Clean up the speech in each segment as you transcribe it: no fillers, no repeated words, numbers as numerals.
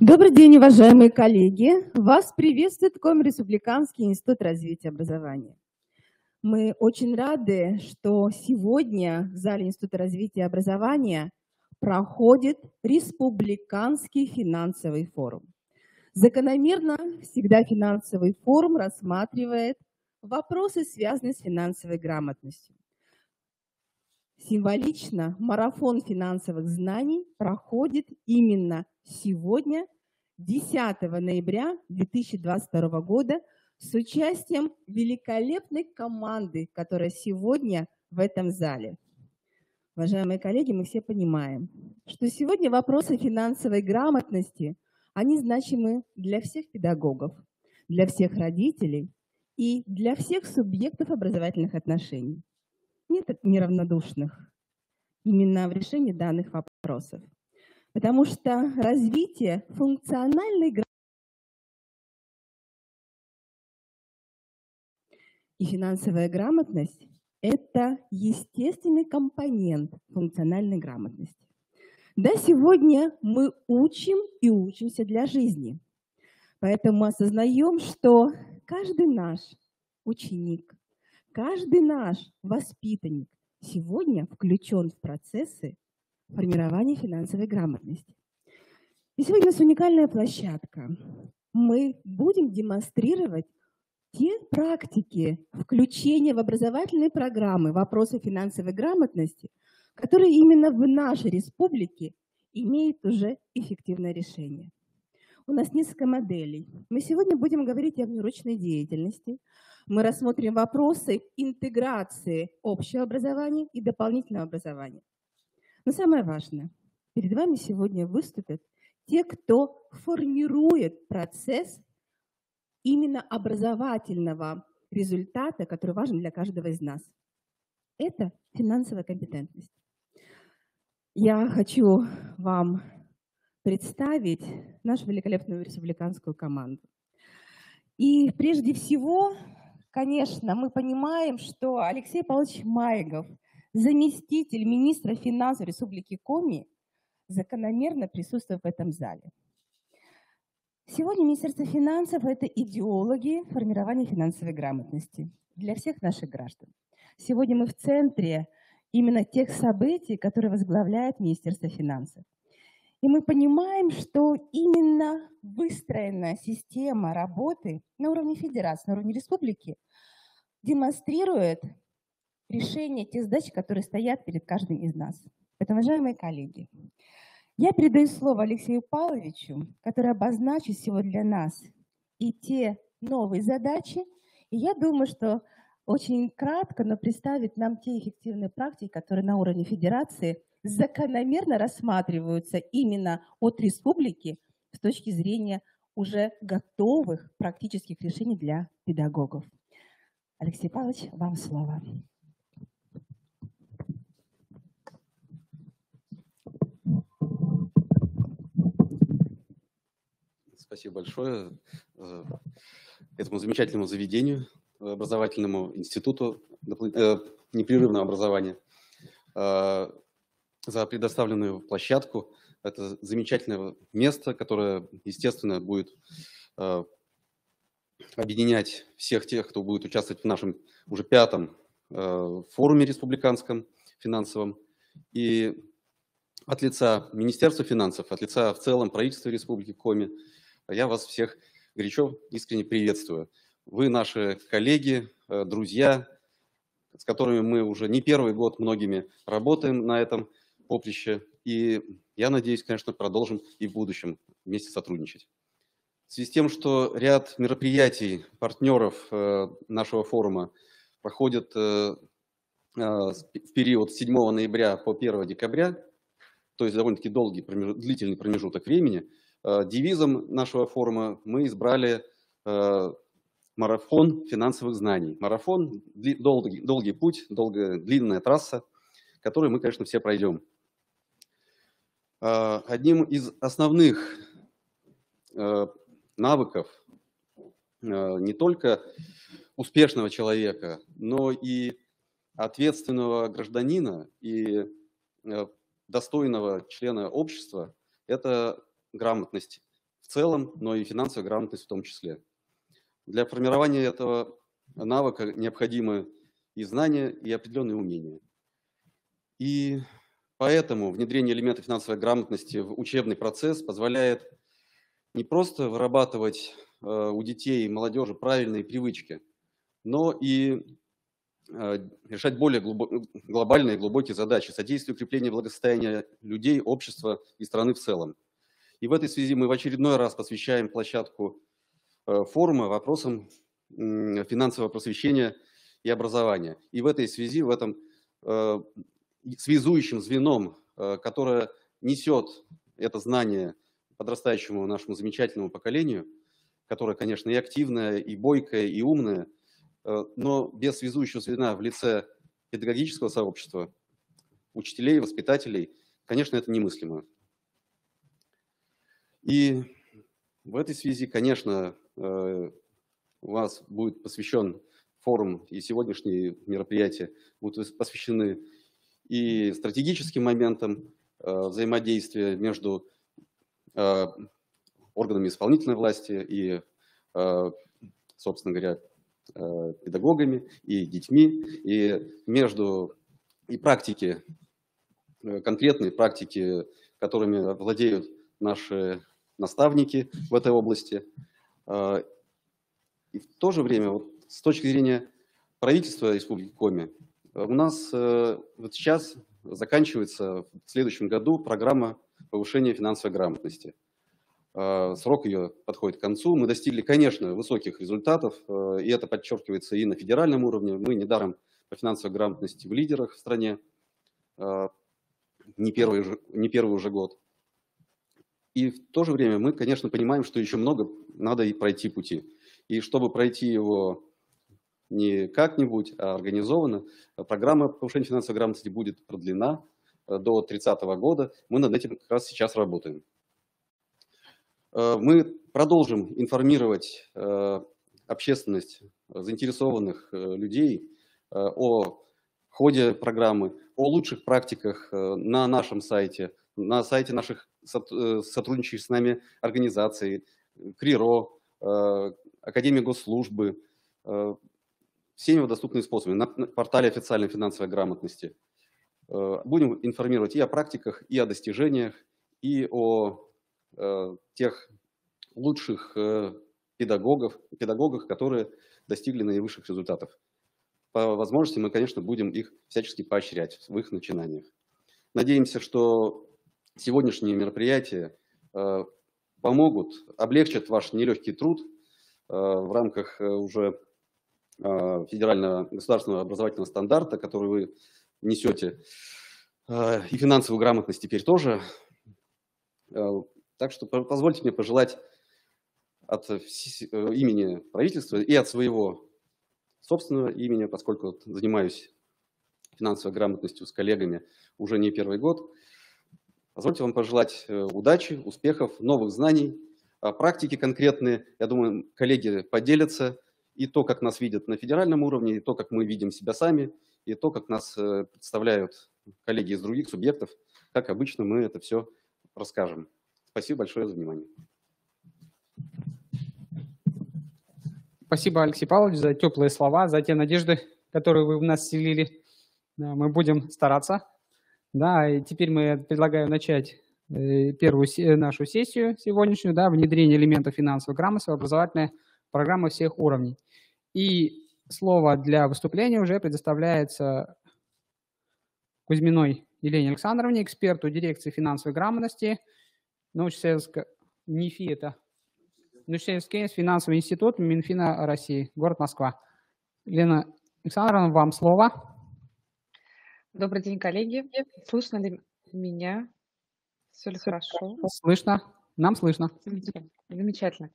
Добрый день, уважаемые коллеги! Вас приветствует Коми-Республиканский институт развития образования. Мы очень рады, что сегодня в зале Института развития образования проходит Республиканский финансовый форум. Закономерно всегда финансовый форум рассматривает вопросы, связанные с финансовой грамотностью. Символично марафон финансовых знаний проходит именно сегодня, 10 ноября 2022 года, с участием великолепной команды, которая сегодня в этом зале. Уважаемые коллеги, мы все понимаем, что сегодня вопросы финансовой грамотности, они значимы для всех педагогов, для всех родителей и для всех субъектов образовательных отношений. Нет неравнодушных именно в решении данных вопросов. Потому что развитие функциональной грамотности и финансовая грамотность – это естественный компонент функциональной грамотности. Да, сегодня мы учим и учимся для жизни. Поэтому мы осознаем, что каждый наш ученик, каждый наш воспитанник сегодня включен в процессы формирования финансовой грамотности. И сегодня у нас уникальная площадка. Мы будем демонстрировать те практики включения в образовательные программы вопроса финансовой грамотности, которые именно в нашей республике имеют уже эффективное решение. У нас несколько моделей. Мы сегодня будем говорить о внеурочной деятельности. Мы рассмотрим вопросы интеграции общего образования и дополнительного образования. Но самое важное, перед вами сегодня выступят те, кто формирует процесс именно образовательного результата, который важен для каждого из нас. Это финансовая компетентность. Я хочу вам представить нашу великолепную республиканскую команду. И прежде всего, конечно, мы понимаем, что Алексей Павлович Маегов, заместитель министра финансов Республики Коми, закономерно присутствует в этом зале. Сегодня Министерство финансов – это идеологи формирования финансовой грамотности для всех наших граждан. Сегодня мы в центре именно тех событий, которые возглавляет Министерство финансов. И мы понимаем, что именно выстроенная система работы на уровне федерации, на уровне республики демонстрирует решение тех задач, которые стоят перед каждым из нас. Поэтому, уважаемые коллеги, я передаю слово Алексею Павловичу, который обозначит сегодня для нас и те новые задачи. И я думаю, что очень кратко, но представит нам те эффективные практики, которые на уровне федерации закономерно рассматриваются именно от республики с точки зрения уже готовых практических решений для педагогов. Алексей Павлович, вам слово. Спасибо большое этому замечательному заведению, образовательному институту непрерывного образования за предоставленную площадку. Это замечательное место, которое, естественно, будет объединять всех тех, кто будет участвовать в нашем уже 5-м форуме республиканском финансовом. И от лица Министерства финансов, от лица в целом правительства Республики Коми, я вас всех горячо, искренне приветствую. Вы наши коллеги, друзья, с которыми мы уже не первый год многими работаем на этом поприще. И я надеюсь, конечно, продолжим и в будущем вместе сотрудничать. В связи с тем, что ряд мероприятий, партнеров нашего форума проходят в период с 7 ноября по 1 декабря, то есть довольно-таки длительный промежуток времени, девизом нашего форума мы избрали марафон финансовых знаний. Марафон – долгий путь, длинная трасса, которую мы, конечно, все пройдем. Одним из основных навыков не только успешного человека, но и ответственного гражданина и достойного члена общества – это грамотность в целом, но и финансовая грамотность в том числе. Для формирования этого навыка необходимы и знания, и определенные умения. И поэтому внедрение элементов финансовой грамотности в учебный процесс позволяет не просто вырабатывать у детей и молодежи правильные привычки, но и решать более глобальные, глубокие задачи, содействие укреплению благосостояния людей, общества и страны в целом. И в этой связи мы в очередной раз посвящаем площадку форума вопросам финансового просвещения и образования. И в этой связи, в этом связующим звеном, которое несет это знание подрастающему нашему замечательному поколению, которое, конечно, и активное, и бойкое, и умное, но без связующего звена в лице педагогического сообщества, учителей, воспитателей, конечно, это немыслимо. И в этой связи, конечно, у вас будет посвящен форум, и сегодняшние мероприятия будут посвящены и стратегическим моментам взаимодействия между органами исполнительной власти и, собственно говоря, педагогами и детьми, и между и практики, конкретные практики, которыми владеют наши наставники в этой области. И в то же время, вот, с точки зрения правительства Республики Коми, у нас вот сейчас заканчивается в следующем году программа повышения финансовой грамотности. Срок ее подходит к концу. Мы достигли, конечно, высоких результатов, и это подчеркивается и на федеральном уровне. Мы недаром по финансовой грамотности в лидерах в стране, не первый уже год. И в то же время мы, конечно, понимаем, что еще много надо и пройти пути. И чтобы пройти его не как-нибудь, а организованно, программа повышения финансовой грамотности будет продлена до 2030 года. Мы над этим как раз сейчас работаем. Мы продолжим информировать общественность, заинтересованных людей о ходе программы, о лучших практиках на нашем сайте, на сайте наших сотрудничающих с нами организаций, КРИРО, Академии госслужбы, всеми доступными способами, на портале официальной финансовой грамотности. Будем информировать и о практиках, и о достижениях, и о тех лучших педагогах, которые достигли наивысших результатов. По возможности мы, конечно, будем их всячески поощрять в их начинаниях. Надеемся, что сегодняшние мероприятия помогут, облегчат ваш нелегкий труд в рамках уже федерального государственного образовательного стандарта, который вы несете, и финансовую грамотность теперь тоже. Так что позвольте мне пожелать от имени правительства и от своего собственного имени, поскольку занимаюсь финансовой грамотностью с коллегами уже не первый год, позвольте вам пожелать удачи, успехов, новых знаний, практики конкретные. Я думаю, коллеги поделятся и то, как нас видят на федеральном уровне, и то, как мы видим себя сами, и то, как нас представляют коллеги из других субъектов. Как обычно, мы это все расскажем. Спасибо большое за внимание. Спасибо, Алексей Павлович, за теплые слова, за те надежды, которые вы в нас вселили. Да, мы будем стараться. Да, и теперь мы предлагаем начать первую нашу сессию сегодняшнюю, да, внедрение элементов финансовой грамотности в образовательные программы всех уровней. И слово для выступления уже предоставляется Кузьминой Елене Александровне, эксперту дирекции финансовой грамотности, научно-исследовательского НИФИ, это научно-исследовательский финансовый институт Минфина России, город Москва. Елена Александровна, вам слово. Добрый день, коллеги. Слышно ли меня? Все ли хорошо? Слышно. Нам слышно. Замечательно.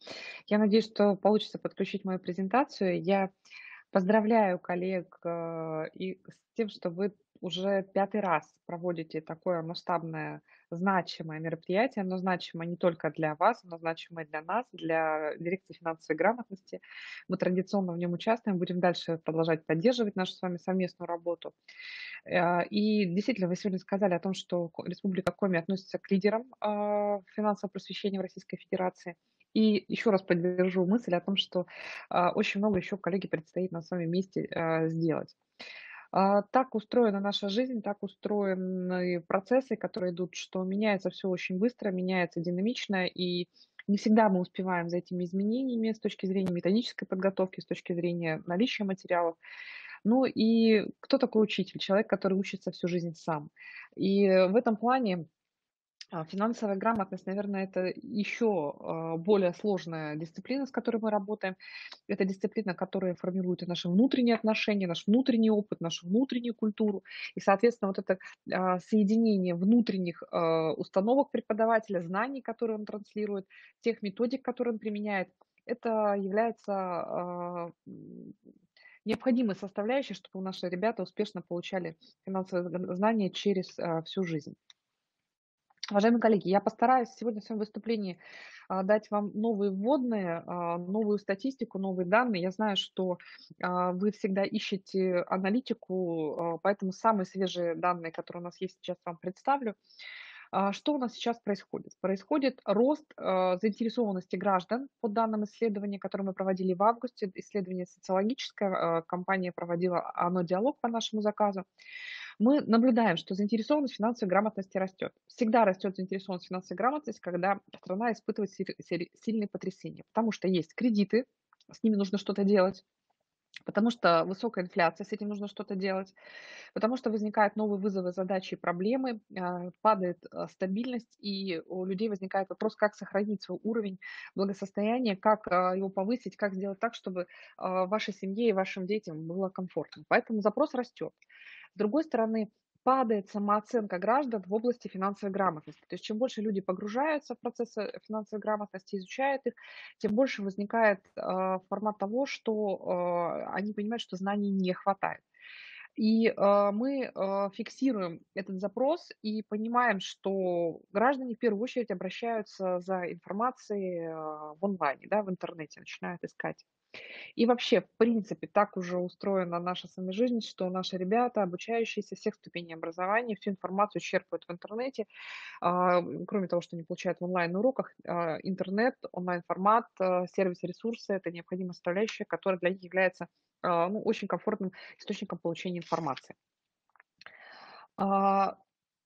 Я надеюсь, что получится подключить мою презентацию. Я поздравляю коллег и с тем, что вы уже 5-й раз проводите такое масштабное, значимое мероприятие. Оно значимо не только для вас, оно значимо и для нас, для дирекции финансовой грамотности. Мы традиционно в нем участвуем, будем дальше продолжать поддерживать нашу с вами совместную работу. И действительно, вы сегодня сказали о том, что Республика Коми относится к лидерам финансового просвещения в Российской Федерации. И еще раз поддержу мысль о том, что очень много еще, коллеги, предстоит нам с вами вместе сделать. Так устроена наша жизнь, так устроены процессы, которые идут, что меняется все очень быстро, меняется динамично, и не всегда мы успеваем за этими изменениями с точки зрения методической подготовки, с точки зрения наличия материалов. Ну и кто такой учитель? Человек, который учится всю жизнь сам. И в этом плане финансовая грамотность, наверное, это еще более сложная дисциплина, с которой мы работаем. Это дисциплина, которая формирует и наши внутренние отношения, наш внутренний опыт, нашу внутреннюю культуру. И, соответственно, вот это соединение внутренних установок преподавателя, знаний, которые он транслирует, тех методик, которые он применяет, это является необходимой составляющей, чтобы наши ребята успешно получали финансовые знания через всю жизнь. Уважаемые коллеги, я постараюсь сегодня в своем выступлении дать вам новые вводные, новую статистику, новые данные. Я знаю, что вы всегда ищете аналитику, поэтому самые свежие данные, которые у нас есть, сейчас вам представлю. Что у нас сейчас происходит? Происходит рост заинтересованности граждан по данным исследования, которые мы проводили в августе. Исследование социологическое, компания проводила «Оно диалог» по нашему заказу. Мы наблюдаем, что заинтересованность в финансовой грамотности растет. Всегда растет заинтересованность в финансовой грамотности, когда страна испытывает сильные потрясения, потому что есть кредиты, с ними нужно что-то делать, потому что высокая инфляция, с этим нужно что-то делать, потому что возникают новые вызовы, задачи и проблемы, падает стабильность, и у людей возникает вопрос, как сохранить свой уровень благосостояния, как его повысить, как сделать так, чтобы вашей семье и вашим детям было комфортно. Поэтому запрос растет. С другой стороны, падает самооценка граждан в области финансовой грамотности. То есть чем больше люди погружаются в процессы финансовой грамотности, изучают их, тем больше возникает формат того, что они понимают, что знаний не хватает. И мы фиксируем этот запрос и понимаем, что граждане в первую очередь обращаются за информацией в онлайне, да, в интернете, начинают искать. И вообще, в принципе, так уже устроена наша с вами жизнь, что наши ребята, обучающиеся всех ступеней образования, всю информацию черпают в интернете. Кроме того, что они получают в онлайн-уроках, интернет, онлайн-формат, сервисы, ресурсы– это необходимая составляющая, которая для них является очень комфортным источником получения информации.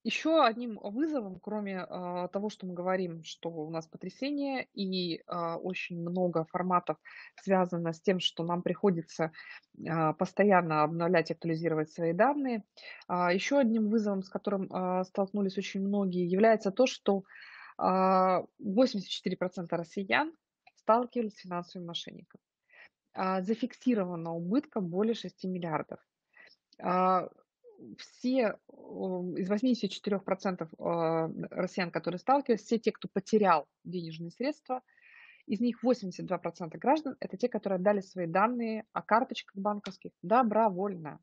Еще одним вызовом, кроме того, что мы говорим, что у нас потрясение и очень много форматов связано с тем, что нам приходится постоянно обновлять, актуализировать свои данные, еще одним вызовом, с которым столкнулись очень многие, является то, что 84% россиян сталкивались с финансовым мошенником. Зафиксировано убытка более 6 миллиардов. Все из 84% россиян, которые сталкивались, все те, кто потерял денежные средства, из них 82% граждан– это те, которые отдали свои данные о карточках банковских добровольно.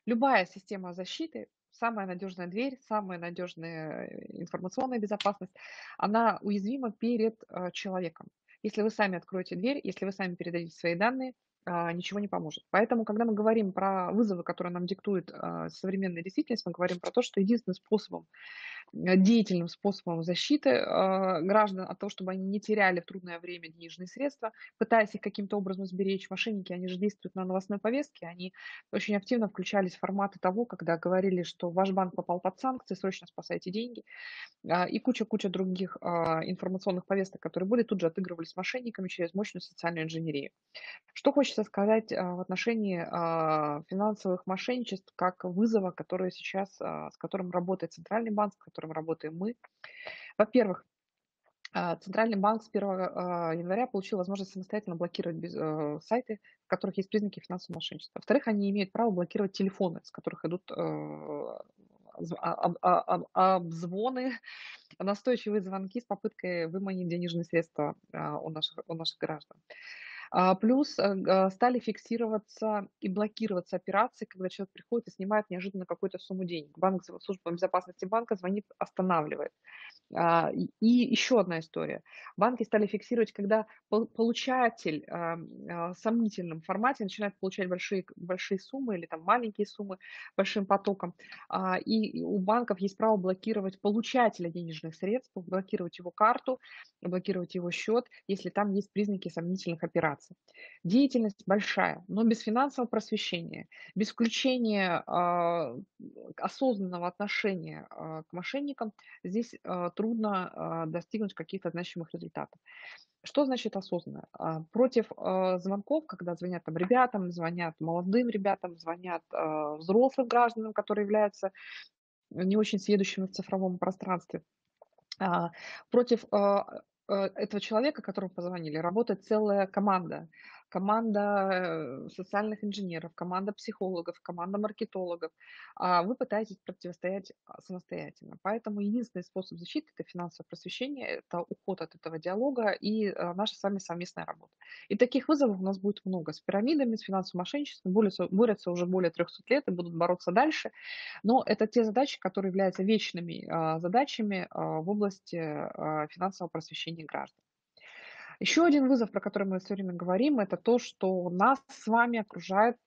Любая система защиты, самая надежная дверь, самая надежная информационная безопасность, она уязвима перед человеком. Если вы сами откроете дверь, если вы сами передадите свои данные, ничего не поможет. Поэтому, когда мы говорим про вызовы, которые нам диктует современная действительность, мы говорим про то, что единственным способом, деятельным способом защиты граждан от того, чтобы они не теряли в трудное время денежные средства, пытаясь их каким-то образом сберечь. Мошенники, они же действуют на новостной повестке, они очень активно включались в форматы того, когда говорили, что ваш банк попал под санкции, срочно спасайте деньги, и куча-куча других информационных повесток, которые были, тут же отыгрывались мошенниками через мощную социальную инженерию. Что хочется сказать в отношении финансовых мошенничеств как вызова, который сейчас, с которым работает Центральный банк, с которым работаем мы. Во-первых, Центральный банк с 1 января получил возможность самостоятельно блокировать сайты, в которых есть признаки финансового мошенничества. Во-вторых, они имеют право блокировать телефоны, с которых идут обзвоны, настойчивые звонки с попыткой выманить денежные средства у наших граждан. Плюс стали фиксироваться и блокироваться операции, когда человек приходит и снимает неожиданно какую-то сумму денег. Служба безопасности банка звонит, останавливает. И еще одна история. Банки стали фиксировать, когда получатель в сомнительном формате начинает получать большие суммы или там маленькие суммы большим потоком. И у банков есть право блокировать получателя денежных средств, блокировать его карту, блокировать его счет, если там есть признаки сомнительных операций. Деятельность большая, но без финансового просвещения, без включения осознанного отношения к мошенникам здесь трудно достигнуть каких-то значимых результатов. Что значит осознанно? Против звонков, когда звонят там ребятам, звонят молодым ребятам, звонят взрослым гражданам, которые являются не очень сведущими в цифровом пространстве, против этого человека, которому позвонили, работает целая команда. Команда социальных инженеров, команда психологов, команда маркетологов. Вы пытаетесь противостоять самостоятельно. Поэтому единственный способ защиты – это финансовое просвещение, это уход от этого диалога и наша с вами совместная работа. И таких вызовов у нас будет много. С пирамидами, с финансовым мошенничеством борются уже более 300 лет и будут бороться дальше. Но это те задачи, которые являются вечными задачами в области финансового просвещения граждан. Еще один вызов, про который мы все время говорим, это то, что нас с вами окружает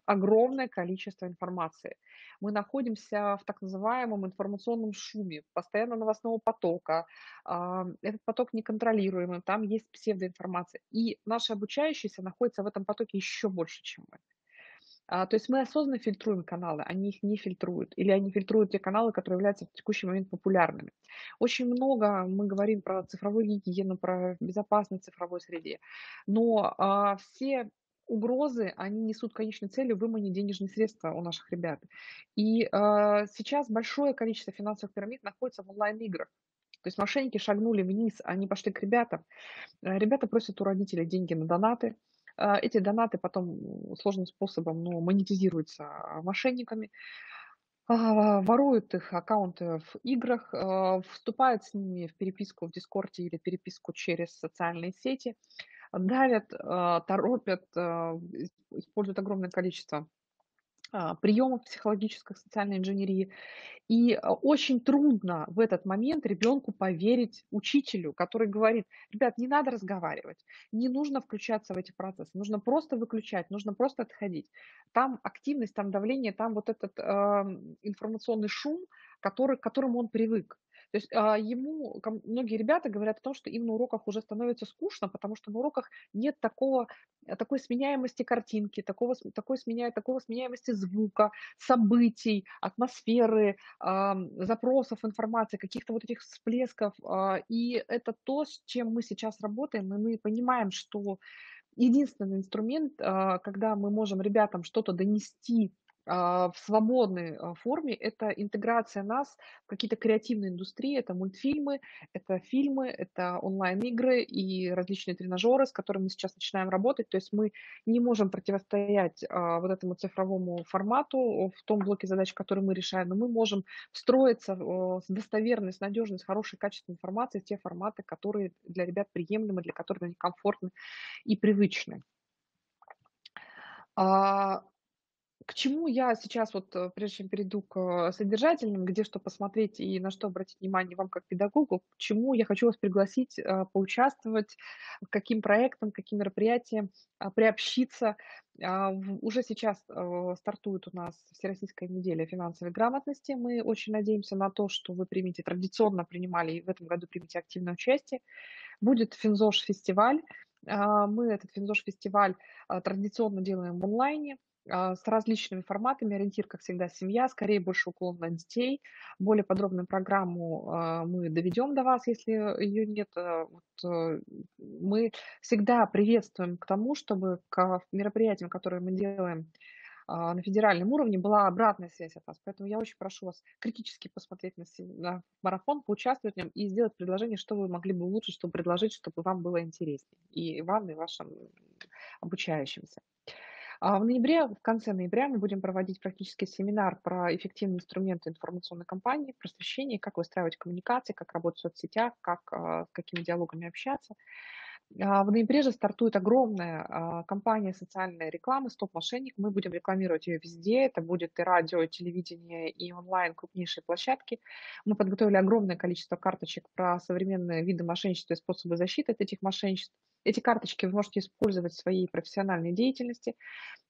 огромное количество информации. Мы находимся в так называемом информационном шуме, постоянно новостного потока. Этот поток неконтролируемый, там есть псевдоинформация. И наши обучающиеся находятся в этом потоке еще больше, чем мы. То есть мы осознанно фильтруем каналы, они их не фильтруют. Или они фильтруют те каналы, которые являются в текущий момент популярными. Очень много мы говорим про цифровую гигиену, про безопасность в цифровой среде. Но все угрозы, они несут конечной целью выманить денежные средства у наших ребят. И сейчас большое количество финансовых пирамид находится в онлайн-играх. То есть мошенники шагнули вниз, они пошли к ребятам. Ребята просят у родителей деньги на донаты. Эти донаты потом сложным способом, но монетизируются мошенниками, воруют их аккаунты в играх, вступают с ними в переписку в Дискорде или переписку через социальные сети, давят, торопят, используют огромное количество приемов психологической, социальной инженерии. И очень трудно в этот момент ребенку поверить учителю, который говорит: ребят, не надо разговаривать, не нужно включаться в эти процессы, нужно просто выключать, нужно просто отходить. Там активность, там давление, там вот этот информационный шум, к которому он привык. То есть многие ребята говорят о том, что им на уроках уже становится скучно, потому что на уроках нет такой сменяемости картинки, такой сменяемости звука, событий, атмосферы, запросов информации, каких-то вот этих всплесков. И это то, с чем мы сейчас работаем, и мы понимаем, что единственный инструмент, когда мы можем ребятам что-то донести в свободной форме, это интеграция нас в какие-то креативные индустрии, это мультфильмы, это фильмы, это онлайн-игры и различные тренажеры, с которыми мы сейчас начинаем работать. То есть мы не можем противостоять вот этому цифровому формату в том блоке задач, который мы решаем, но мы можем встроиться с достоверной, с надежной, с хорошей, качественной информацией в те форматы, которые для ребят приемлемы, для которых они комфортны и привычны. К чему я сейчас, прежде чем перейду к содержательным, где что посмотреть и на что обратить внимание вам как педагогу, к чему я хочу вас пригласить поучаствовать, к каким проектам, каким мероприятиям, приобщиться. Уже сейчас стартует у нас Всероссийская неделя финансовой грамотности. Мы очень надеемся на то, что вы традиционно принимали и в этом году примете активное участие. Будет Финзош-фестиваль. Мы этот Финзош-фестиваль традиционно делаем в онлайне, с различными форматами. Ориентир, как всегда, семья, скорее больше уклон на детей. Более подробную программу мы доведем до вас, если ее нет. Мы всегда приветствуем к тому, чтобы к мероприятиям, которые мы делаем на федеральном уровне, была обратная связь от вас. Поэтому я очень прошу вас критически посмотреть на марафон, поучаствовать в нем и сделать предложение, что вы могли бы улучшить, чтобы предложить, чтобы вам было интереснее. И вам, и вашим обучающимся. В конце ноября мы будем проводить практический семинар про эффективные инструменты информационной кампании, просвещение, как выстраивать коммуникации, как работать в соцсетях, с какими диалогами общаться. В ноябре же стартует огромная кампания социальной рекламы «Стоп мошенник». Мы будем рекламировать ее везде. Это будет и радио, и телевидение, и онлайн, крупнейшие площадки. Мы подготовили огромное количество карточек про современные виды мошенничества и способы защиты от этих мошенничеств. Эти карточки вы можете использовать в своей профессиональной деятельности.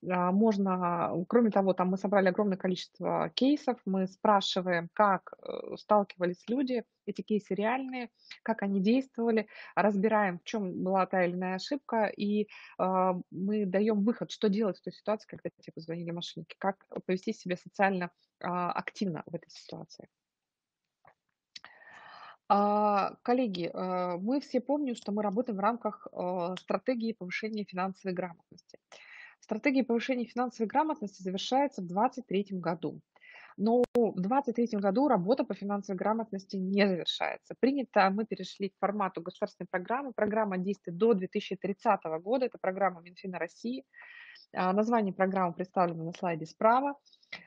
Можно, кроме того, там мы собрали огромное количество кейсов, мы спрашиваем, как сталкивались люди, эти кейсы реальные, как они действовали, разбираем, в чем была та или иная ошибка, и мы даем выход, что делать в той ситуации, когда тебе позвонили мошенники, как повести себя социально активно в этой ситуации. Коллеги, мы все помним, что мы работаем в рамках стратегии повышения финансовой грамотности. Стратегия повышения финансовой грамотности завершается в 2023 году. Но в 2023 году работа по финансовой грамотности не завершается. Мы перешли к формату государственной программы. Программа действует до 2030 года. Это программа Минфина России. Название программы представлено на слайде справа.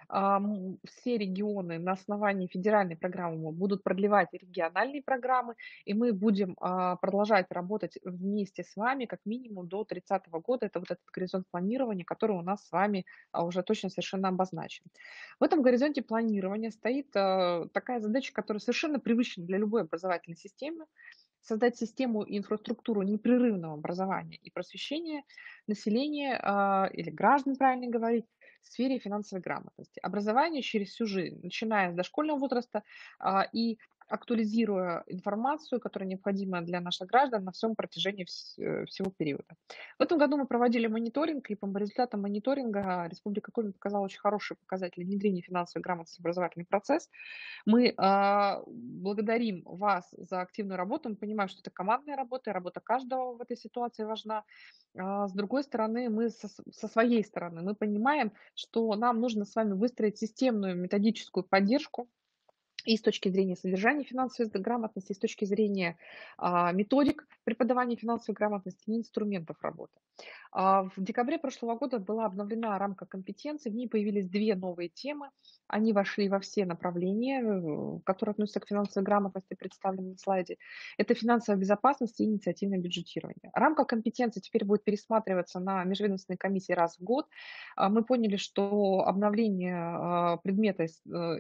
Все регионы на основании федеральной программы будут продлевать региональные программы, и мы будем продолжать работать вместе с вами как минимум до 30 года. Это вот этот горизонт планирования, который у нас с вами уже точно совершенно обозначен. В этом горизонте планирования стоит такая задача, которая совершенно привычна для любой образовательной системы: создать систему и инфраструктуру непрерывного образования и просвещения населения или граждан, правильно говорить, в сфере финансовой грамотности. Образование через всю жизнь, начиная с дошкольного возраста и актуализируя информацию, которая необходима для наших граждан на всем протяжении всего периода. В этом году мы проводили мониторинг, и по результатам мониторинга Республика Коми показала очень хорошие показатели внедрения финансовой грамотности в образовательный процесс. Мы благодарим вас за активную работу. Мы понимаем, что это командная работа, и работа каждого в этой ситуации важна. С другой стороны, мы со своей стороны, мы понимаем, что нам нужно с вами выстроить системную методическую поддержку и с точки зрения содержания финансовой грамотности, и с точки зрения методик преподавания финансовой грамотности и инструментов работы. В декабре прошлого года была обновлена рамка компетенций, в ней появились две новые темы. Они вошли во все направления, которые относятся к финансовой грамотности, представлены на слайде. Это финансовая безопасность и инициативное бюджетирование. Рамка компетенций теперь будет пересматриваться на межведомственной комиссии раз в год. Мы поняли, что обновление предмета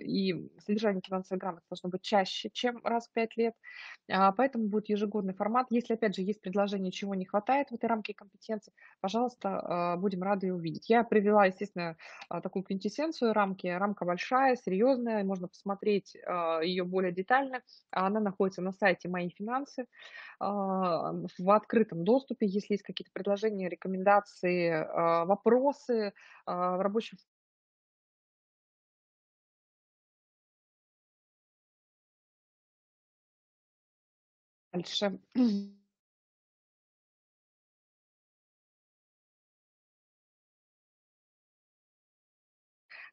и содержание финансовой грамотности должно быть чаще, чем раз в 5 лет. Поэтому будет ежегодный формат. Если, опять же, есть предложение, чего не хватает в этой рамке компетенций, пожалуйста, будем рады ее увидеть. Я привела, естественно, такую квинтэссенцию рамки. Рамка большая, серьезная, можно посмотреть ее более детально. Она находится на сайте «Мои финансы» в открытом доступе. Если есть какие-то предложения, рекомендации, вопросы в рабочем дальше.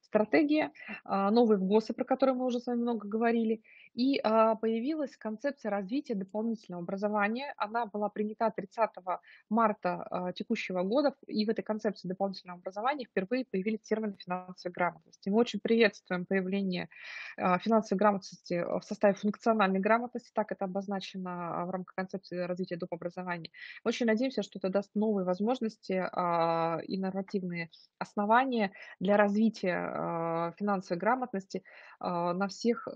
Стратегия, новые ВГОСы, про которые мы уже с вами много говорили, и появилась концепция развития дополнительного образования. Она была принята 30 марта текущего года, и в этой концепции дополнительного образования впервые появились термины финансовой грамотности. Мы очень приветствуем появление финансовой грамотности в составе функциональной грамотности, так это обозначено в рамках концепции развития доп. Образования. Очень надеемся, что это даст новые возможности и нормативные основания для развития финансовой грамотности на всех,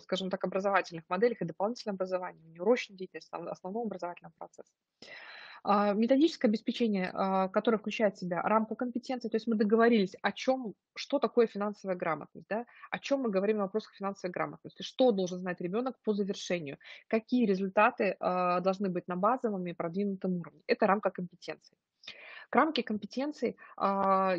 скажем так, образовательных моделях и дополнительном образовании, неурочной деятельности, основном образовательном процессе. Методическое обеспечение, которое включает в себя рамку компетенций, то есть мы договорились о чем, что такое финансовая грамотность, да, о чем мы говорим в вопросах финансовой грамотности, что должен знать ребенок по завершению, какие результаты должны быть на базовом и продвинутом уровне. Это рамка компетенций. К рамке компетенций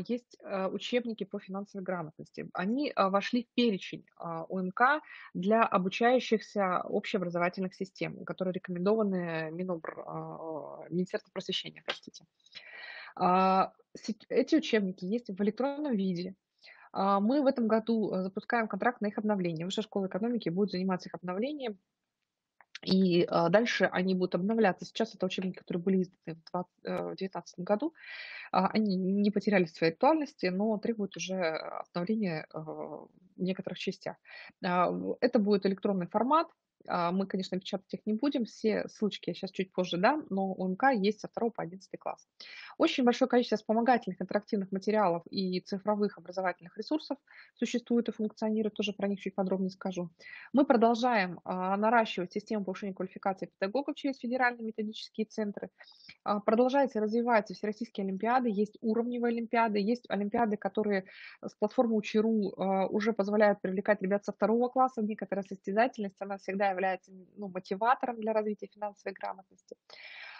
есть учебники по финансовой грамотности. Они вошли в перечень УМК для обучающихся общеобразовательных систем, которые рекомендованы Министерством просвещения, простите. Эти учебники есть в электронном виде. Мы в этом году запускаем контракт на их обновление. Высшая школа экономики будет заниматься их обновлением. И дальше они будут обновляться. Сейчас это учебники, которые были изданы в 2019 году. Они не потеряли своей актуальности, но требуют уже обновления в некоторых частях. Это будет электронный формат. Мы, конечно, печатать их не будем, все ссылочки я сейчас чуть позже дам, но ОМК есть со 2 по 11 класс. Очень большое количество вспомогательных интерактивных материалов и цифровых образовательных ресурсов существует и функционирует, тоже про них чуть подробнее скажу. Мы продолжаем наращивать систему повышения квалификации педагогов через федеральные методические центры. Продолжается развиваться всероссийские олимпиады, есть уровневые олимпиады, есть олимпиады, которые с платформы Учи.ру уже позволяют привлекать ребят со 2 класса. Некоторая состязательность, она всегда является мотиватором для развития финансовой грамотности.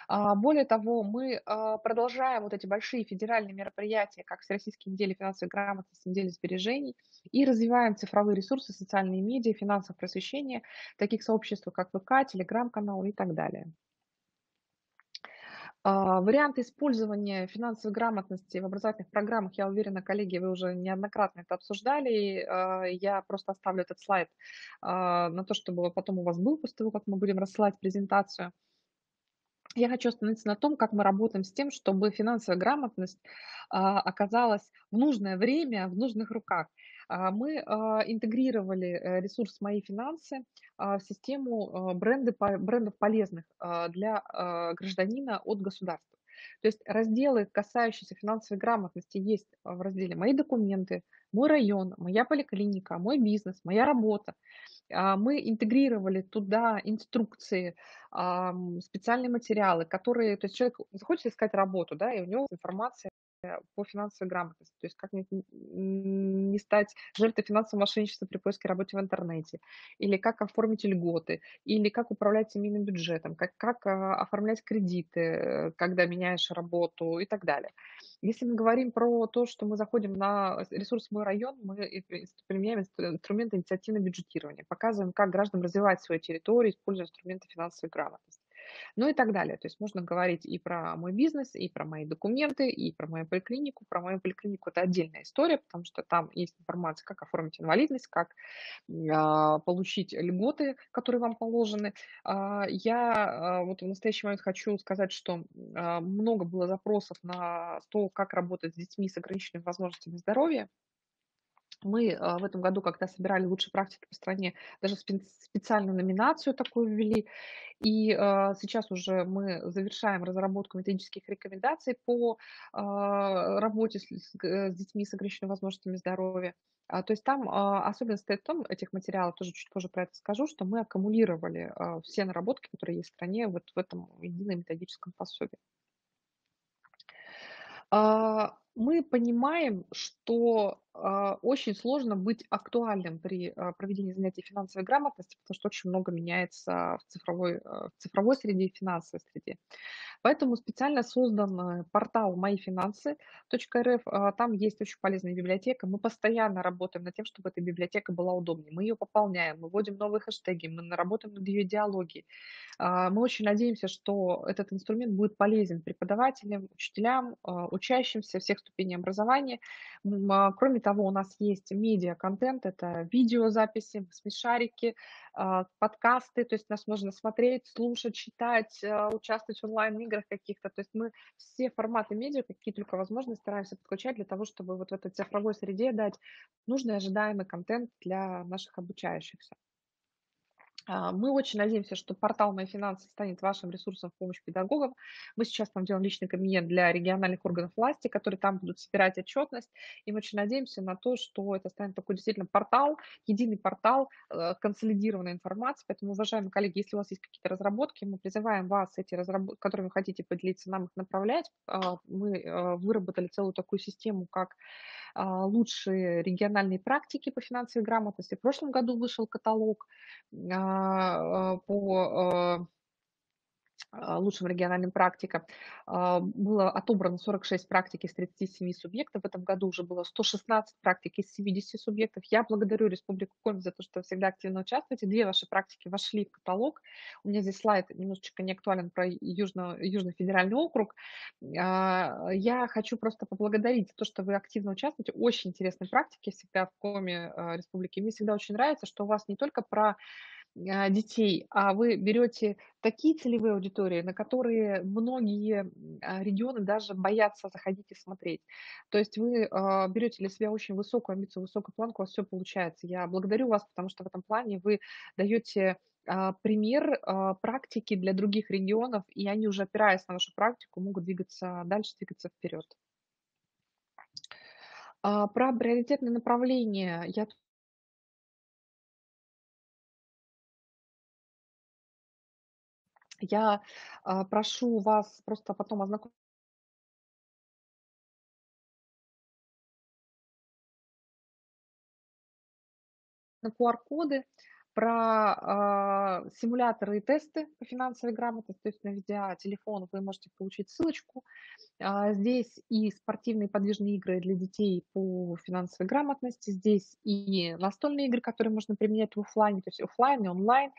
Более того, мы продолжаем вот эти большие федеральные мероприятия, как Всероссийские недели финансовой грамотности, недели сбережений, и развиваем цифровые ресурсы, социальные медиа, финансовое просвещение, таких сообществ, как ВК, Телеграм-канал и так далее. Варианты использования финансовой грамотности в образовательных программах, я уверена, коллеги, вы уже неоднократно это обсуждали. Я просто оставлю этот слайд на то, чтобы потом у вас был, после того, как мы будем рассылать презентацию. Я хочу остановиться на том, как мы работаем с тем, чтобы финансовая грамотность оказалась в нужное время в нужных руках. Мы интегрировали ресурс «Мои финансы» в систему брендов полезных для гражданина от государства. То есть разделы, касающиеся финансовой грамотности, есть в разделе «Мои документы», «Мой район», «Моя поликлиника», «Мой бизнес», «Моя работа». Мы интегрировали туда инструкции, специальные материалы, которые, то есть человек захочет искать работу, да, и у него информация по финансовой грамотности, то есть как не стать жертвой финансового мошенничества при поиске работы в интернете, или как оформить льготы, или как управлять семейным бюджетом, как оформлять кредиты, когда меняешь работу и так далее. Если мы говорим про то, что мы заходим на ресурс «Мой район», мы применяем инструмент инициативного бюджетирования, показываем, как гражданам развивать свою территорию, используя инструменты финансовой грамотности. Ну и так далее. То есть можно говорить и про мой бизнес, и про мои документы, и про мою поликлинику. Про мою поликлинику это отдельная история, потому что там есть информация, как оформить инвалидность, как получить льготы, которые вам положены. Я вот в настоящий момент хочу сказать, что много было запросов на то, как работать с детьми с ограниченными возможностями здоровья. Мы в этом году, когда собирали лучшие практики по стране, даже специальную номинацию такую ввели. И сейчас уже мы завершаем разработку методических рекомендаций по работе с детьми с ограниченными возможностями здоровья. То есть там особенность стоит в том, этих материалов, тоже чуть позже про это скажу, что мы аккумулировали все наработки, которые есть в стране, вот в этом едином методическом пособии. Мы понимаем, что очень сложно быть актуальным при проведении занятий финансовой грамотности, потому что очень много меняется в цифровой среде и финансовой среде. Поэтому специально создан портал моифинансы.рф. Там есть очень полезная библиотека. Мы постоянно работаем над тем, чтобы эта библиотека была удобнее. Мы ее пополняем, мы вводим новые хэштеги, мы работаем над ее идеологией. Мы очень надеемся, что этот инструмент будет полезен преподавателям, учителям, учащимся всех ступеней образования. Кроме того, у нас есть медиа-контент, это видеозаписи, смешарики, подкасты, то есть нас можно смотреть, слушать, читать, участвовать в онлайн-играх каких-то. То есть мы все форматы медиа, какие только возможно, стараемся подключать для того, чтобы вот в этой цифровой среде дать нужный ожидаемый контент для наших обучающихся. Мы очень надеемся, что портал «Мои финансы» станет вашим ресурсом в помощь педагогам. Мы сейчас там делаем личный кабинет для региональных органов власти, которые там будут собирать отчетность. И мы очень надеемся на то, что это станет такой действительно портал, единый портал, консолидированной информации. Поэтому, уважаемые коллеги, если у вас есть какие-то разработки, мы призываем вас, эти разработки, которыми вы хотите поделиться, нам их направлять. Мы выработали целую такую систему, как лучшие региональные практики по финансовой грамотности. В прошлом году вышел каталог по лучшим региональным практикам. Было отобрано 46 практик из 37 субъектов. В этом году уже было 116 практик из 70 субъектов. Я благодарю Республику Коми за то, что вы всегда активно участвуете. 2 ваши практики вошли в каталог. У меня здесь слайд немножечко не актуален про Южный федеральный округ. Я хочу просто поблагодарить за то, что вы активно участвуете. Очень интересные практики всегда в Коми Республики. Мне всегда очень нравится, что у вас не только про детей, а вы берете такие целевые аудитории, на которые многие регионы даже боятся заходить и смотреть. То есть вы берете для себя очень высокую амбицию, высокую планку, у вас все получается. Я благодарю вас, потому что в этом плане вы даете пример практики для других регионов, и они уже, опираясь на вашу практику, могут двигаться дальше, двигаться вперед. Про приоритетные направления я прошу вас просто потом ознакомиться на QR-коды, про симуляторы и тесты по финансовой грамотности, то есть наведя телефон, вы можете получить ссылочку. Здесь и спортивные подвижные игры для детей по финансовой грамотности, здесь и настольные игры, которые можно применять в оффлайне, то есть оффлайн и онлайн.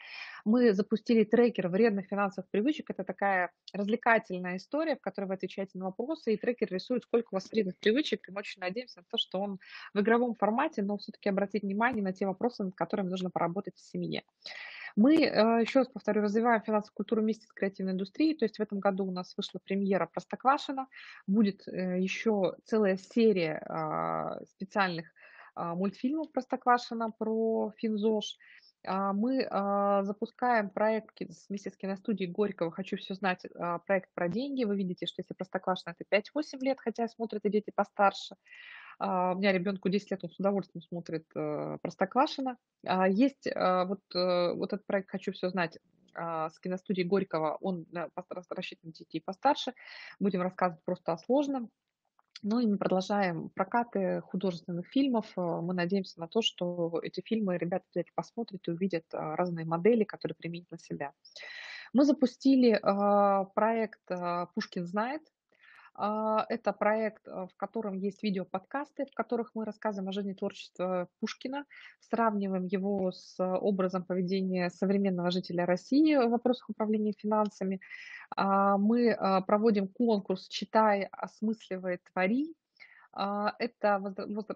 Мы запустили трекер вредных финансовых привычек. Это такая развлекательная история, в которой вы отвечаете на вопросы, и трекер рисует, сколько у вас вредных привычек, и мы очень надеемся на то, что он в игровом формате, но все-таки обратить внимание на те вопросы, над которыми нужно поработать в семье. Мы, еще раз повторю, развиваем финансовую культуру вместе с креативной индустрией. То есть в этом году у нас вышла премьера «Простоквашино». Будет еще целая серия специальных мультфильмов «Простоквашино» про Финзош. Мы запускаем проект вместе с киностудией Горького «Хочу все знать», проект про деньги. Вы видите, что если «Простоквашино» — это 5-8 лет, хотя смотрят и дети постарше. У меня ребенку 10 лет, он с удовольствием смотрит «Простоквашино». Есть вот этот проект «Хочу все знать» с киностудией Горького, он рассчитан на детей постарше. Будем рассказывать просто о сложном. Ну и мы продолжаем прокаты художественных фильмов. Мы надеемся на то, что эти фильмы ребята обязательно посмотрят и увидят разные модели, которые применить на себя. Мы запустили проект «Пушкин знает». Это проект, в котором есть видеоподкасты, в которых мы рассказываем о жизни творчества Пушкина, сравниваем его с образом поведения современного жителя России в вопросах управления финансами. Мы проводим конкурс «Читай, осмысливай, твори». Это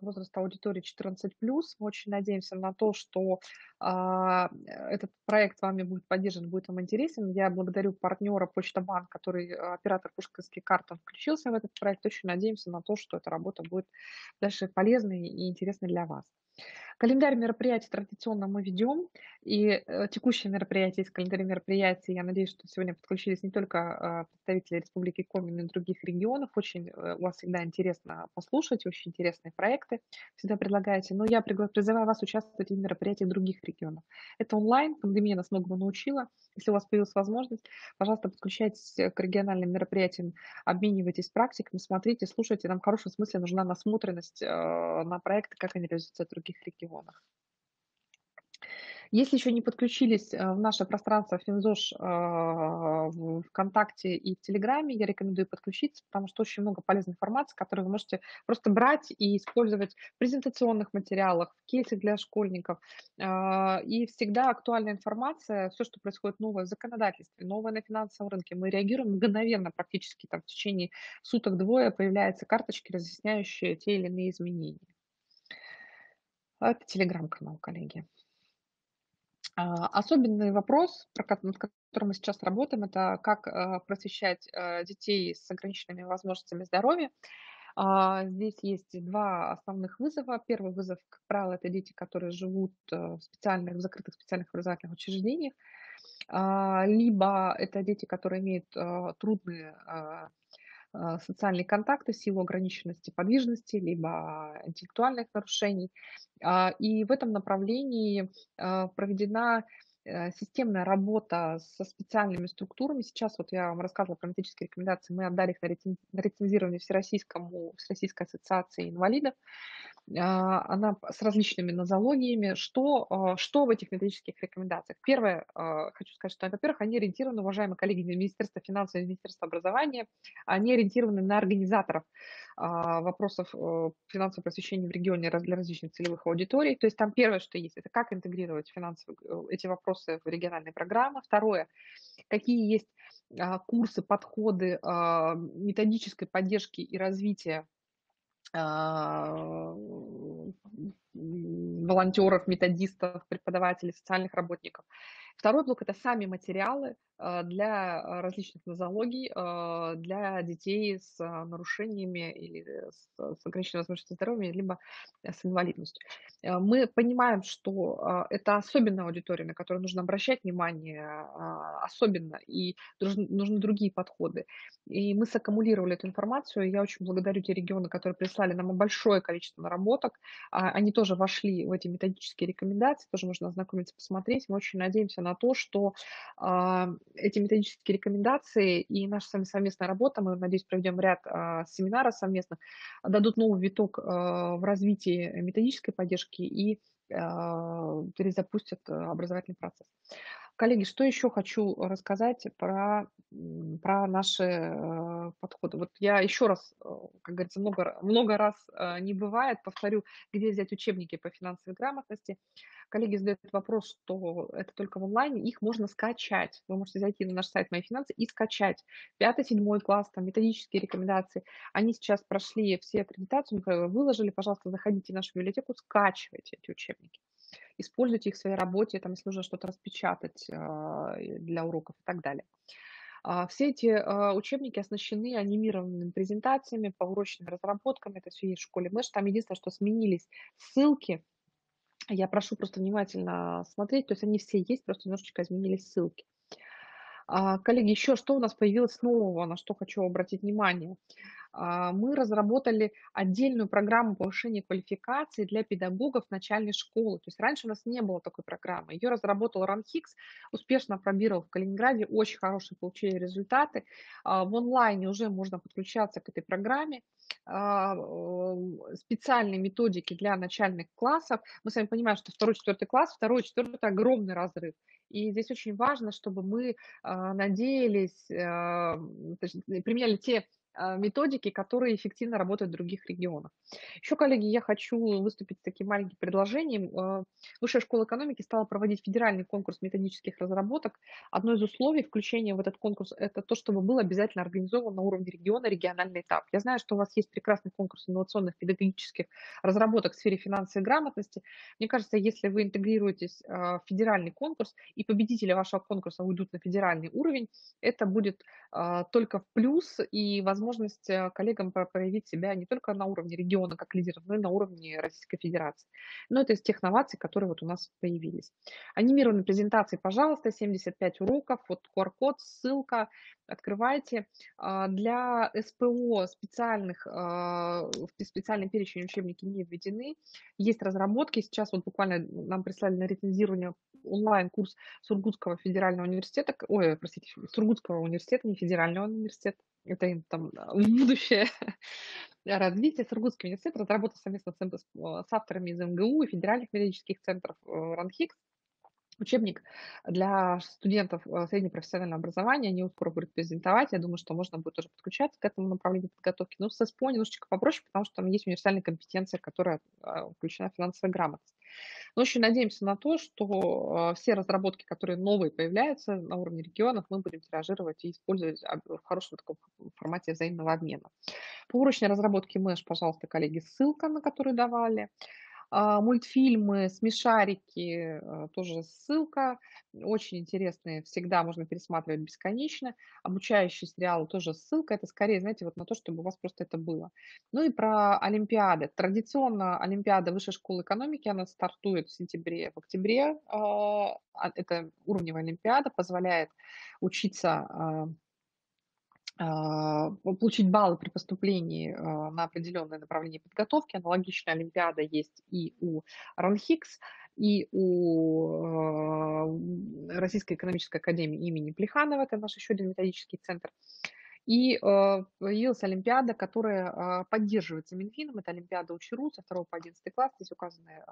возраст аудитории 14+. Мы очень надеемся на то, что этот проект вами будет поддержан, будет вам интересен. Я благодарю партнера Почта Банк, который оператор Пушкинских карт, он включился в этот проект. Очень надеемся на то, что эта работа будет дальше полезной и интересной для вас. Календарь мероприятий традиционно мы ведем, и текущие мероприятия из календаря мероприятий, я надеюсь, что сегодня подключились не только представители Республики Коми, но и других регионов. Очень у вас всегда интересно послушать, очень интересные проекты всегда предлагаете. Но я призываю вас участвовать в мероприятиях других регионов. Это онлайн, пандемия нас многому научила. Если у вас появилась возможность, пожалуйста, подключайтесь к региональным мероприятиям, обменивайтесь практиками, смотрите, слушайте. Нам в хорошем смысле нужна насмотренность на проекты, как они реализуются в других регионах. Если еще не подключились в наше пространство Финзош в ВКонтакте и в Телеграме, я рекомендую подключиться, потому что очень много полезной информации, которую вы можете просто брать и использовать в презентационных материалах, в кейсах для школьников. И всегда актуальная информация, все, что происходит новое в законодательстве, новое на финансовом рынке, мы реагируем мгновенно, практически там, в течение суток-двое появляются карточки, разъясняющие те или иные изменения. Это телеграм-канал, коллеги. Особенный вопрос, над которым мы сейчас работаем, это как просвещать детей с ограниченными возможностями здоровья. Здесь есть два основных вызова. Первый вызов, как правило, это дети, которые живут в закрытых специальных образовательных учреждениях, либо это дети, которые имеют трудные социальные контакты в силу ограниченности подвижности, либо интеллектуальных нарушений. И в этом направлении проведена системная работа со специальными структурами. Сейчас вот я вам рассказывала про методические рекомендации, мы отдали их на рецензирование Всероссийской ассоциации инвалидов. Она с различными нозологиями. Что в этих методических рекомендациях? Первое, хочу сказать, что, во-первых, они ориентированы, уважаемые коллеги из Министерства финансов и Министерства образования, они ориентированы на организаторов вопросов финансового просвещения в регионе для различных целевых аудиторий. То есть там первое, что есть, это как интегрировать эти вопросы в региональные программы. Второе, какие есть курсы, подходы методической поддержки и развития волонтеров, методистов, преподавателей, социальных работников. Второй блок – это сами материалы для различных нозологий, для детей с нарушениями или с ограниченной возможностью здоровья, либо с инвалидностью. Мы понимаем, что это особенная аудитория, на которую нужно обращать внимание особенно, и нужны другие подходы. И мы саккумулировали эту информацию. Я очень благодарю те регионы, которые прислали нам большое количество наработок. Они тоже вошли в эти методические рекомендации, тоже можно ознакомиться, посмотреть. Мы очень надеемся на то, что эти методические рекомендации и наша с вами совместная работа, мы, надеюсь, проведем ряд семинаров совместных, дадут новый виток в развитии методической поддержки и перезапустят образовательный процесс. Коллеги, что еще хочу рассказать про наши подходы. Вот я еще раз, как говорится, много раз не бывает, повторю, где взять учебники по финансовой грамотности. Коллеги задают вопрос, что это только в онлайне, их можно скачать. Вы можете зайти на наш сайт «Мои финансы» и скачать. 5-7 класс, там методические рекомендации. Они сейчас прошли все аккредитацию, мы выложили, пожалуйста, заходите в нашу библиотеку, скачивайте эти учебники. Используйте их в своей работе, там, если нужно что-то распечатать для уроков и так далее. Все эти учебники оснащены анимированными презентациями, поурочными разработками. Это все есть в школе Мэш. Там единственное, что сменились ссылки. Я прошу просто внимательно смотреть. То есть они все есть, просто немножечко изменились ссылки. Коллеги, еще что у нас появилось нового, на что хочу обратить внимание. Мы разработали отдельную программу повышения квалификации для педагогов начальной школы. То есть раньше у нас не было такой программы. Ее разработал РАНХИКС, успешно пробировал в Калининграде, очень хорошие получили результаты. В онлайне уже можно подключаться к этой программе. Специальные методики для начальных классов. Мы с вами понимаем, что 2-4 класс, 2-4 – огромный разрыв. И здесь очень важно, чтобы мы надеялись, применяли те методики, которые эффективно работают в других регионах. Еще, коллеги, я хочу выступить с таким маленьким предложением. Высшая школа экономики стала проводить федеральный конкурс методических разработок. Одно из условий включения в этот конкурс – это то, чтобы был обязательно организован на уровне региона региональный этап. Я знаю, что у вас есть прекрасный конкурс инновационных педагогических разработок в сфере финансовой грамотности. Мне кажется, если вы интегрируетесь в федеральный конкурс и победители вашего конкурса уйдут на федеральный уровень, это будет только в плюс и возможность коллегам проявить себя не только на уровне региона как лидеров, но и на уровне Российской Федерации. Но это из тех новаций, которые вот у нас появились. Анимированные презентации, пожалуйста, 75 уроков, вот QR-код, ссылка, открывайте. Для СПО специальный перечень учебники не введены. Есть разработки. Сейчас вот буквально нам прислали на рецензирование онлайн-курс Сургутского федерального университета, Сургутского университета, не федерального университета, это им там будущее развитие. Сургутский университет разработал совместно с авторами из МГУ и федеральных методических центров РАНХИКС учебник для студентов среднепрофессионального образования. Они его скоро будут презентовать. Я думаю, что можно будет тоже подключаться к этому направлению подготовки. Но с СПО немножечко попроще, потому что там есть универсальная компетенция, которая включена в финансовая грамотность. Но очень надеемся на то, что все разработки, которые новые появляются на уровне регионов, мы будем тиражировать и использовать в хорошем таком формате взаимного обмена. По урочной разработке МЭШ, пожалуйста, коллеги, ссылка, на которую давали. Мультфильмы, смешарики, тоже ссылка. Очень интересные, всегда можно пересматривать бесконечно. Обучающие сериалы тоже ссылка. Это скорее, знаете, вот на то, чтобы у вас просто это было. Ну и про олимпиады. Традиционно олимпиада Высшей школы экономики, она стартует в сентябре, в октябре. Это уровневая олимпиада, позволяет учиться получить баллы при поступлении на определенное направление подготовки. Аналогичная олимпиада есть и у РАНХИКС, и у Российской экономической академии имени Плеханова, это наш еще один методический центр. И появилась олимпиада, которая поддерживается Минфином. Это олимпиада УЧРУ со 2 по 11 класс. Здесь указаны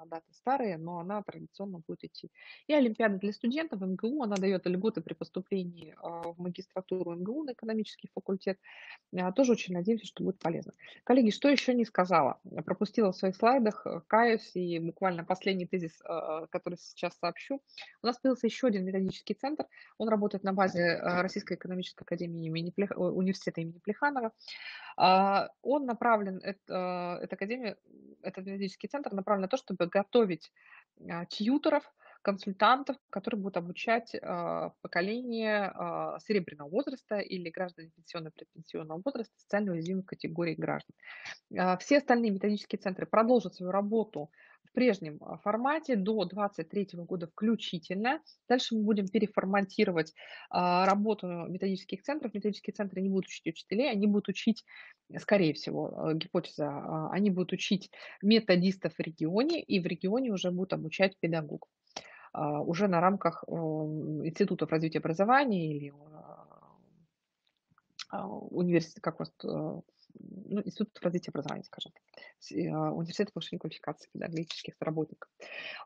даты старые, но она традиционно будет идти. И олимпиада для студентов МГУ. Она дает льготы при поступлении в магистратуру МГУ на экономический факультет. Тоже очень надеемся, что будет полезно. Коллеги, что еще не сказала? Я пропустила в своих слайдах, каюсь, и буквально последний тезис, который сейчас сообщу. У нас появился еще один методический центр. Он работает на базе Российской экономической академии университета имени Плеханова. Он направлен, эта академия, этот методический центр направлен на то, чтобы готовить тьюторов, консультантов, которые будут обучать поколение серебряного возраста или граждан пенсионно-предпенсионного возраста, социально уязвимых категорий граждан. Все остальные методические центры продолжат свою работу в прежнем формате до 2023 года включительно. Дальше мы будем переформатировать работу методических центров. Методические центры не будут учить учителей, они будут учить, скорее всего, гипотеза, они будут учить методистов в регионе, и в регионе уже будут обучать педагогов. Уже на рамках институтов развития образования или университета, как у вас, институт развития образования, скажем так, университет повышения квалификации педагогических работников.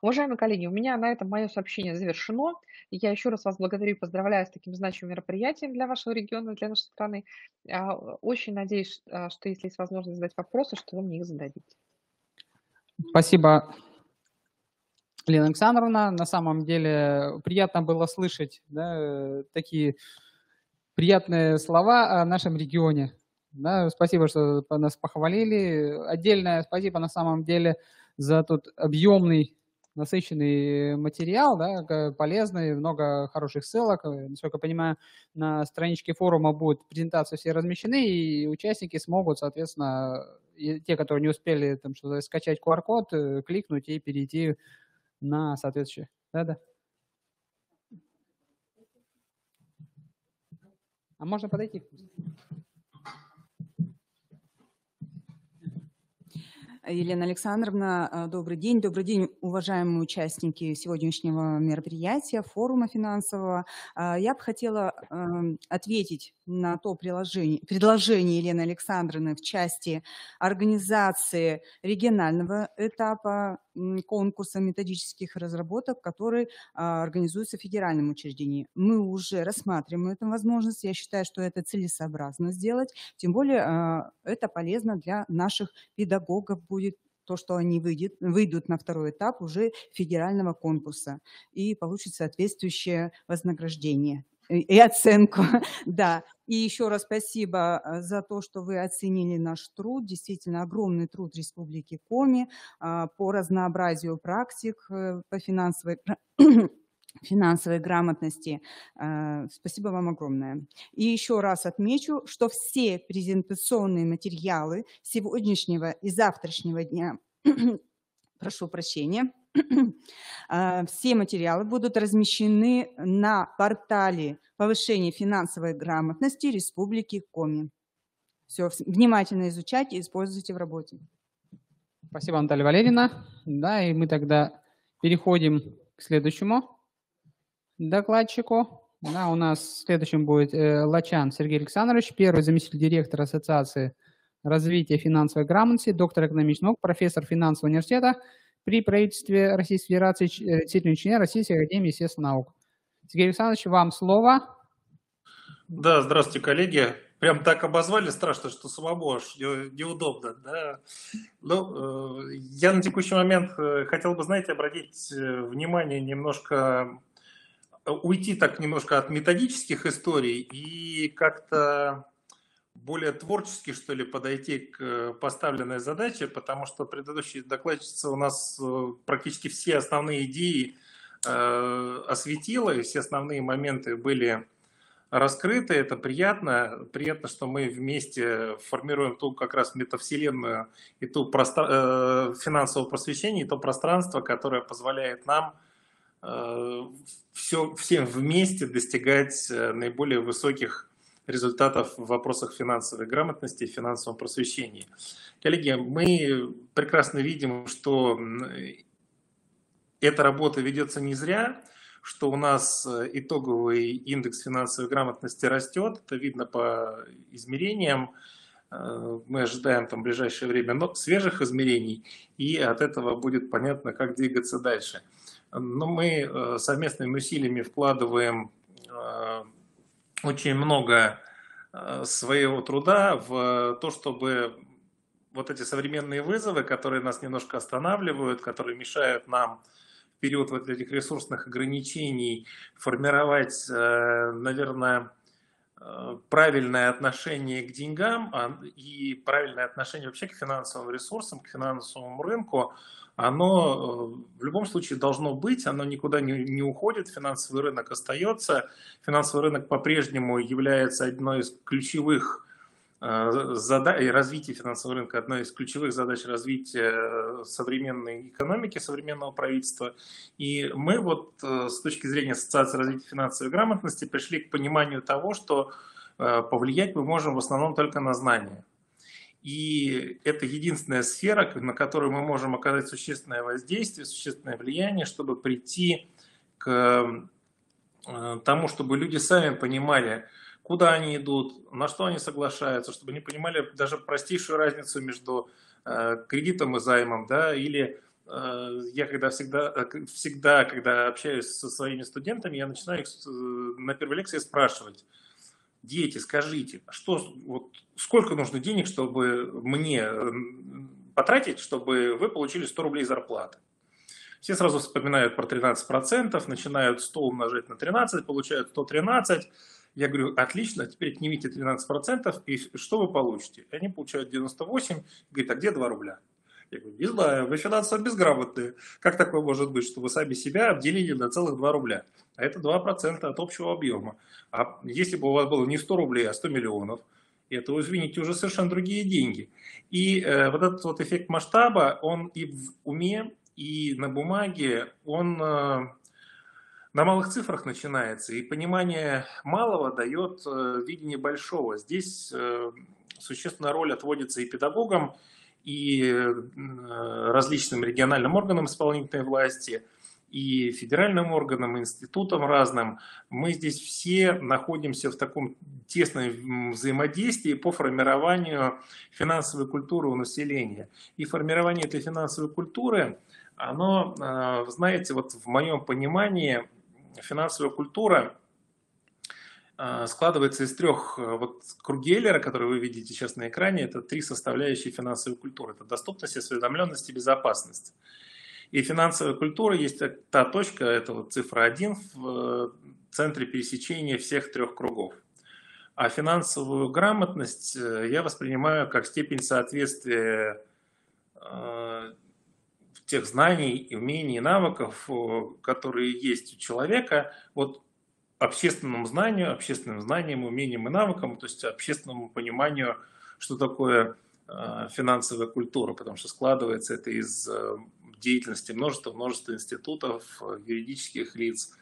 Уважаемые коллеги, у меня на этом мое сообщение завершено. Я еще раз вас благодарю и поздравляю с таким значимым мероприятием для вашего региона, для нашей страны. Очень надеюсь, что если есть возможность задать вопросы, что вы мне их зададите. Спасибо, Лена Александровна. На самом деле приятно было слышать, да, такие приятные слова о нашем регионе. Да, спасибо, что нас похвалили. Отдельное спасибо на самом деле за тот объемный, насыщенный материал, да, полезный, много хороших ссылок. Насколько я понимаю, на страничке форума будут презентации все размещены, и участники смогут, соответственно, и те, которые не успели там что-то скачать QR-код, кликнуть и перейти на соответствующее. Да-да. А можно подойти? Елена Александровна, добрый день. Добрый день, уважаемые участники сегодняшнего мероприятия, форума финансового. Я бы хотела ответить на то предложение Елены Александровны в части организации регионального этапа конкурса методических разработок, который организуется в федеральном учреждении. Мы уже рассматриваем эту возможность. Я считаю, что это целесообразно сделать. Тем более это полезно для наших педагогов будет то, что они выйдут на второй этап уже федерального конкурса и получат соответствующее вознаграждение и оценку. Да. И еще раз спасибо за то, что вы оценили наш труд. Действительно, огромный труд Республики Коми по разнообразию практик по финансовой грамотности. Спасибо вам огромное. И еще раз отмечу, что все презентационные материалы сегодняшнего и завтрашнего дня, прошу прощения, все материалы будут размещены на портале повышения финансовой грамотности Республики Коми. Все, внимательно изучайте и используйте в работе. Спасибо, Наталья Валерьевна. Да, и мы тогда переходим к следующему докладчику. Да, у нас следующим будет Лачан Сергей Александрович, первый заместитель директора Ассоциации развития финансовой грамотности, доктор экономических наук, профессор финансового университета при правительстве Российской Федерации, титульный член Российской академии естественных наук. Сергей Александрович, вам слово. Да, здравствуйте, коллеги. Прям так обозвали страшно, что самому аж неудобно. Да? Ну, я на текущий момент хотел бы, знаете, обратить внимание немножко, уйти так немножко от методических историй и как-то более творчески, что ли, подойти к поставленной задаче, потому что предыдущая докладчица у нас практически все основные идеи осветила, и все основные моменты были раскрыты. Это приятно. Приятно, что мы вместе формируем ту как раз метавселенную и ту финансовое просвещение, и то пространство, которое позволяет нам всем вместе достигать наиболее высоких результатов в вопросах финансовой грамотности и финансовом просвещении. Коллеги, мы прекрасно видим, что эта работа ведется не зря, что у нас итоговый индекс финансовой грамотности растет, это видно по измерениям. Мы ожидаем там в ближайшее время свежих измерений, и от этого будет понятно, как двигаться дальше. Но мы совместными усилиями вкладываем очень много своего труда в то, чтобы вот эти современные вызовы, которые нас немножко останавливают, которые мешают нам в период вот этих ресурсных ограничений формировать, наверное, правильное отношение к деньгам и правильное отношение вообще к финансовым ресурсам, к финансовому рынку, оно в любом случае должно быть, оно никуда не уходит, финансовый рынок остается, финансовый рынок по-прежнему является одной из ключевых задач, развитие финансового рынка одной из ключевых задач развития современной экономики, современного правительства. И мы вот с точки зрения Ассоциации развития финансовой грамотности пришли к пониманию того, что повлиять мы можем в основном только на знания. И это единственная сфера, на которую мы можем оказать существенное воздействие, существенное влияние, чтобы прийти к тому, чтобы люди сами понимали, куда они идут, на что они соглашаются, чтобы они понимали даже простейшую разницу между кредитом и займом, да, или я всегда, когда общаюсь со своими студентами, я начинаю их на первой лекции спрашивать: дети, скажите, сколько нужно денег, чтобы мне потратить, чтобы вы получили 100 рублей зарплаты? Все сразу вспоминают про 13%, начинают 100 умножать на 13, получают 113. Я говорю: отлично, теперь отнимите 13%, и что вы получите? Они получают 98, говорят: а где 2 рубля? Я говорю: не знаю, вы финансово безграмотные. Как такое может быть, что вы сами себя обделили на целых 2 рубля? А это 2% от общего объема. А если бы у вас было не 100 рублей, а 100 миллионов, это, извините, уже совершенно другие деньги. И вот этот вот эффект масштаба, он и в уме, и на бумаге, он на малых цифрах начинается. И понимание малого дает видение большого. Здесь существенная роль отводится и педагогам, и различным региональным органам исполнительной власти, и федеральным органам, и институтам разным. Мы здесь все находимся в таком тесном взаимодействии по формированию финансовой культуры у населения. И формирование этой финансовой культуры, оно, знаете, вот в моем понимании, финансовая культура складывается из 3 круг Геллера, которые вы видите сейчас на экране. Это 3 составляющие финансовой культуры. Это доступность, осведомленность и безопасность. И финансовая культура есть та точка, это вот цифра 1 в центре пересечения всех 3 кругов. А финансовую грамотность я воспринимаю как степень соответствия тех знаний, умений, навыков, которые есть у человека, вот общественному знанию, общественным знаниям, умениям и навыкам, то есть общественному пониманию, что такое финансовая культура, потому что складывается это из деятельности множества институтов, юридических лиц,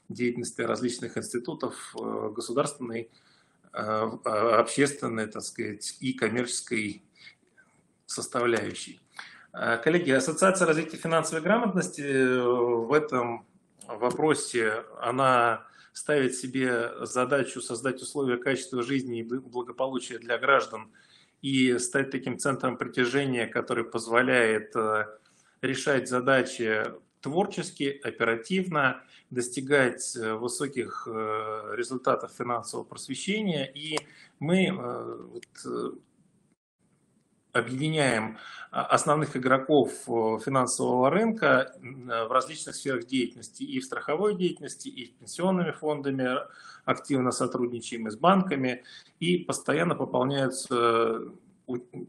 деятельности различных институтов государственной, общественной, так сказать, и коммерческой составляющей. Коллеги, Ассоциация развития финансовой грамотности в этом вопросе, она ставит себе задачу создать условия качества жизни и благополучия для граждан и стать таким центром притяжения, который позволяет решать задачи творчески, оперативно, достигать высоких результатов финансового просвещения. И мы объединяем основных игроков финансового рынка в различных сферах деятельности, и в страховой деятельности, и с пенсионными фондами активно сотрудничаем, и с банками, и постоянно пополняется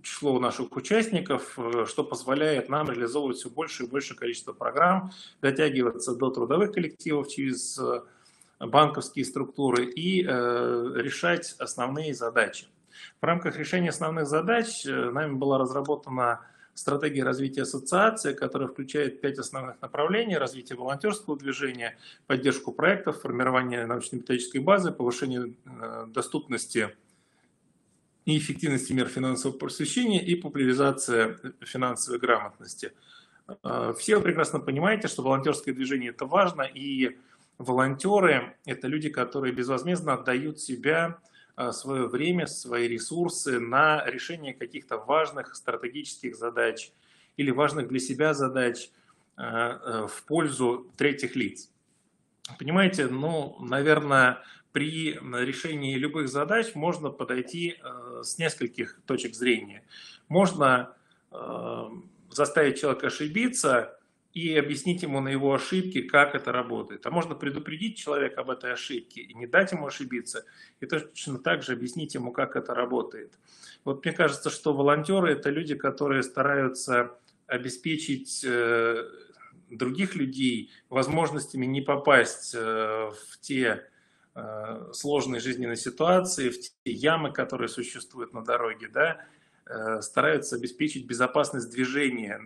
число наших участников, что позволяет нам реализовывать все больше и больше количество программ, дотягиваться до трудовых коллективов через банковские структуры и решать основные задачи. В рамках решения основных задач нами была разработана стратегия развития ассоциации, которая включает 5 основных направлений: развитие волонтерского движения, поддержку проектов, формирование научно-методической базы, повышение доступности и эффективности мер финансового просвещения и популяризация финансовой грамотности. Все вы прекрасно понимаете, что волонтерское движение – это важно, и волонтеры – это люди, которые безвозмездно отдают себя, свое время, свои ресурсы на решение каких-то важных стратегических задач или важных для себя задач в пользу третьих лиц. Понимаете, наверное, при решении любых задач можно подойти с нескольких точек зрения. Можно заставить человека ошибиться и объяснить ему на его ошибке, как это работает. А можно предупредить человека об этой ошибке и не дать ему ошибиться, и точно так же объяснить ему, как это работает. Вот мне кажется, что волонтеры – это люди, которые стараются обеспечить других людей возможностями не попасть в те сложные жизненные ситуации, в те ямы, которые существуют на дороге, да, стараются обеспечить безопасность движения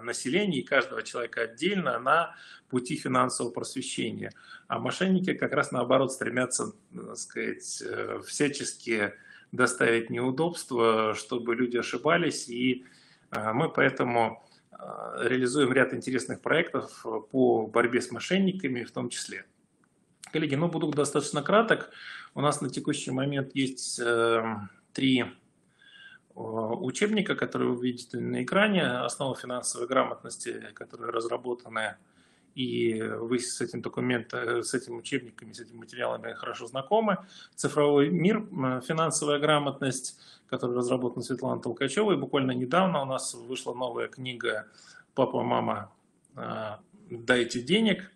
населения и каждого человека отдельно на пути финансового просвещения. А мошенники как раз наоборот стремятся, так сказать, всячески доставить неудобства, чтобы люди ошибались, и мы поэтому реализуем ряд интересных проектов по борьбе с мошенниками в том числе. Коллеги, ну буду достаточно краток. У нас на текущий момент есть 3 учебника, которые вы видите на экране, основы финансовой грамотности, которые разработаны, и вы с этим документом, с этими учебниками, с этими материалами хорошо знакомы. «Цифровой мир. Финансовая грамотность», который разработан Светланой Толкачевой. Буквально недавно у нас вышла новая книга «Папа, мама, дайте денег».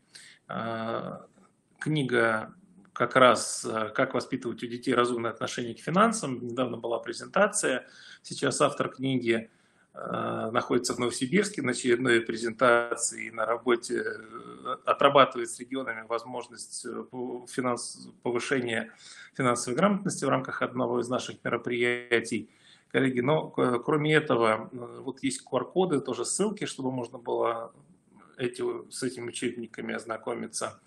Книга как раз «Как воспитывать у детей разумное отношение к финансам». Недавно была презентация. Сейчас автор книги находится в Новосибирске на очередной презентации, на работе, отрабатывает с регионами возможность повышения финансовой грамотности в рамках одного из наших мероприятий. Коллеги, но кроме этого, вот есть QR-коды, тоже ссылки, чтобы можно было с этими учебниками ознакомиться.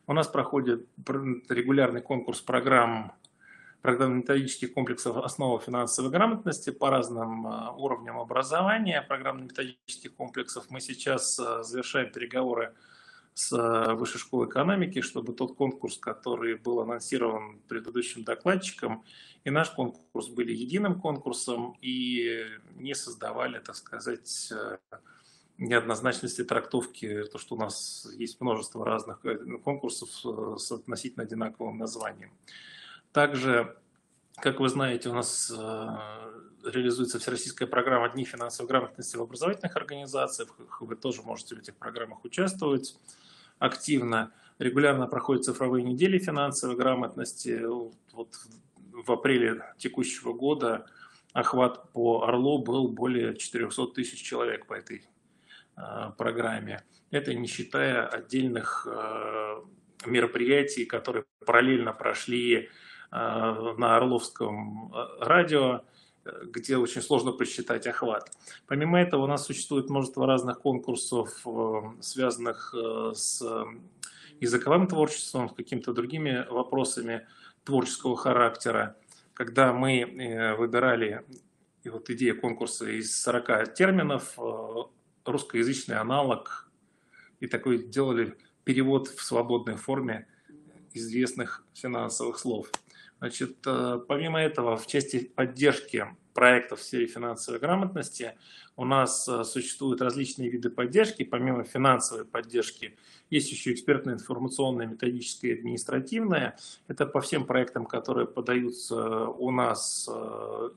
У нас проходит регулярный конкурс программно-методических комплексов «Основа финансовой грамотности» по разным уровням образования программно-методических комплексов. Мы сейчас завершаем переговоры с Высшей школой экономики, чтобы тот конкурс, который был анонсирован предыдущим докладчиком, и наш конкурс были единым конкурсом и не создавали, так сказать, неоднозначности трактовки, то, что у нас есть множество разных конкурсов с относительно одинаковым названием. Также, как вы знаете, у нас реализуется всероссийская программа «Дни финансовой грамотности в образовательных организациях». Вы тоже можете в этих программах участвовать активно. Регулярно проходят цифровые недели финансовой грамотности. Вот в апреле текущего года охват по Орлу был более 400 тысяч человек по этой программе. Это не считая отдельных мероприятий, которые параллельно прошли на Орловском радио, где очень сложно посчитать охват. Помимо этого, у нас существует множество разных конкурсов, связанных с языковым творчеством, с какими-то другими вопросами творческого характера. Когда мы выбирали, и вот идея конкурса из 40 терминов, русскоязычный аналог, и такой делали перевод в свободной форме известных финансовых слов. Значит, помимо этого, в части поддержки проектов в сфере финансовой грамотности у нас существуют различные виды поддержки. Помимо финансовой поддержки есть еще экспертная, информационная, методическая и административная. Это по всем проектам, которые подаются у нас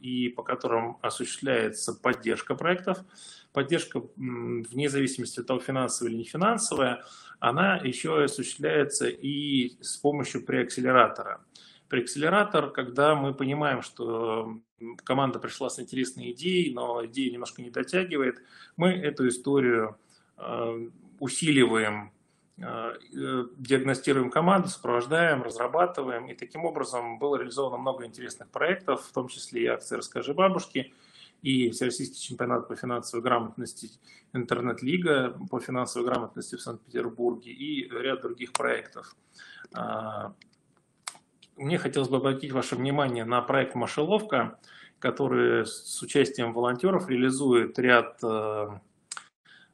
и по которым осуществляется поддержка проектов. Поддержка, вне зависимости от того, финансовая или не финансовая, она еще осуществляется и с помощью преакселератора. Преакселератор, когда мы понимаем, что команда пришла с интересной идеей, но идея немножко не дотягивает, мы эту историю усиливаем, диагностируем команду, сопровождаем, разрабатываем. И таким образом было реализовано много интересных проектов, в том числе и акция «Расскажи бабушке», и Всероссийский чемпионат по финансовой грамотности, интернет-лига по финансовой грамотности в Санкт-Петербурге и ряд других проектов. Мне хотелось бы обратить ваше внимание на проект «Мошеловка», который с участием волонтеров реализует ряд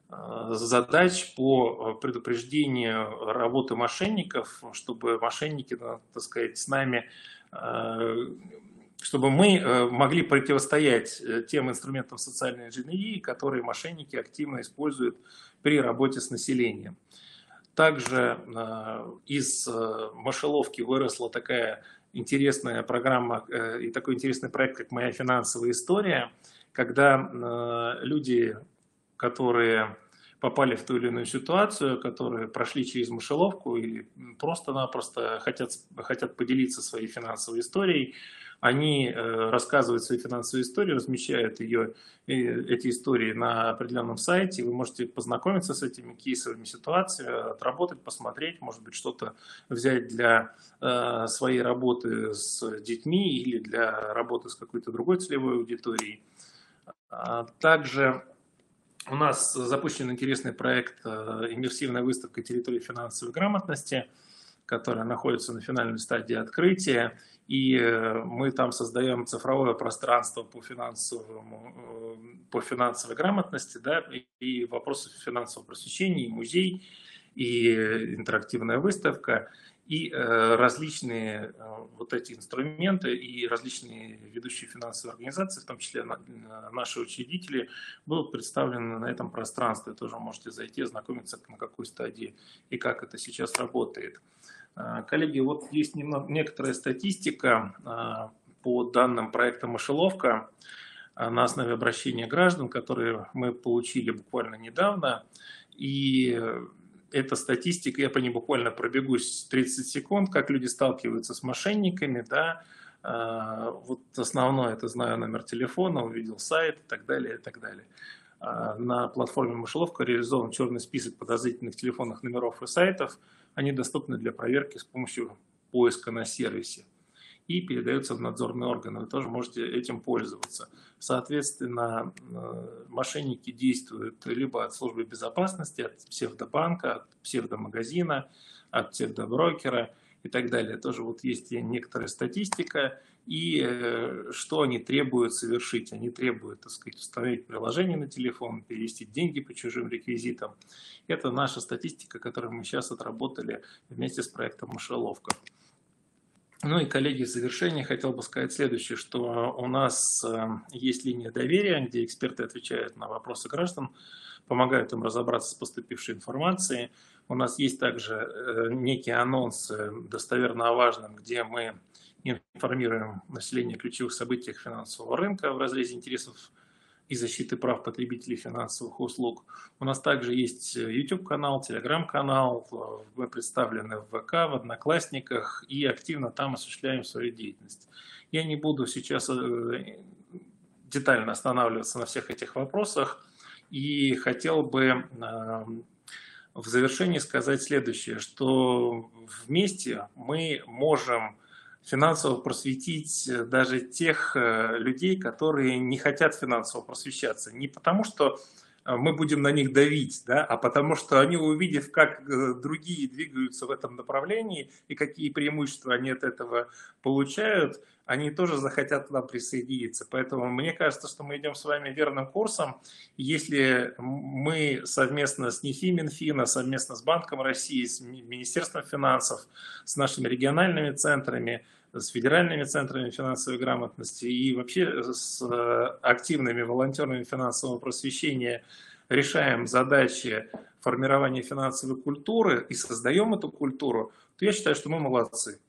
задач по предупреждению работы мошенников, чтобы мошенники, так сказать, с нами, чтобы мы могли противостоять тем инструментам социальной инженерии, которые мошенники активно используют при работе с населением. Также из мошеловки выросла такая интересная программа и такой интересный проект, как «Моя финансовая история», когда люди, которые попали в ту или иную ситуацию, которые прошли через мошеловку и просто-напросто хотят поделиться своей финансовой историей, Они рассказывают свои финансовые истории, размещают эти истории на определенном сайте. Вы можете познакомиться с этими кейсовыми ситуациями, отработать, посмотреть, может быть, что-то взять для своей работы с детьми или для работы с какой-то другой целевой аудиторией. Также у нас запущен интересный проект «Иммерсивная выставка территории финансовой грамотности», которая находится на финальной стадии открытия. И мы там создаем цифровое пространство по финансовой грамотности, да, и вопросы финансового просвещения, и музей, и интерактивная выставка, и различные вот эти инструменты, и различные ведущие финансовые организации, в том числе наши учредители, будут представлены на этом пространстве. Тоже можете зайти, ознакомиться, на какой стадии и как это сейчас работает. Коллеги, вот есть некоторая статистика по данным проекта «Мышеловка» на основе обращения граждан, которые мы получили буквально недавно. И эта статистика, я по ней буквально пробегусь 30 секунд, как люди сталкиваются с мошенниками, да. Вот основное, это знаю номер телефона, увидел сайт и так далее, и так далее. На платформе «Мышеловка» реализован черный список подозрительных телефонных номеров и сайтов. Они доступны для проверки с помощью поиска на сервисе и передаются в надзорные органы. Вы тоже можете этим пользоваться. Соответственно, мошенники действуют либо от службы безопасности, от псевдобанка, от псевдомагазина, от псевдоброкера и так далее. Тоже вот есть некоторая статистика. И что они требуют совершить? Они требуют, так сказать, установить приложение на телефон, перевести деньги по чужим реквизитам. Это наша статистика, которую мы сейчас отработали вместе с проектом «Мышеловка». Ну и, коллеги, в завершение хотел бы сказать следующее, что у нас есть линия доверия, где эксперты отвечают на вопросы граждан, помогают им разобраться с поступившей информацией. У нас есть также некие анонсы достоверно о важном, где мы информируем население о ключевых событиях финансового рынка в разрезе интересов и защиты прав потребителей финансовых услуг. У нас также есть YouTube-канал, Telegram-канал, мы представлены в ВК, в Одноклассниках и активно там осуществляем свою деятельность. Я не буду сейчас детально останавливаться на всех этих вопросах и хотел бы в завершении сказать следующее, что вместе мы можем финансово просветить даже тех людей, которые не хотят финансово просвещаться. Не потому, что мы будем на них давить, да, а потому что они, увидев, как другие двигаются в этом направлении и какие преимущества они от этого получают, они тоже захотят к нам присоединиться. Поэтому мне кажется, что мы идем с вами верным курсом. Если мы совместно с НИФИ, Минфина, совместно с Банком России, с Министерством финансов, с нашими региональными центрами, с федеральными центрами финансовой грамотности и вообще с активными волонтерами финансового просвещения решаем задачи формирования финансовой культуры и создаем эту культуру, то я считаю, что мы молодцы.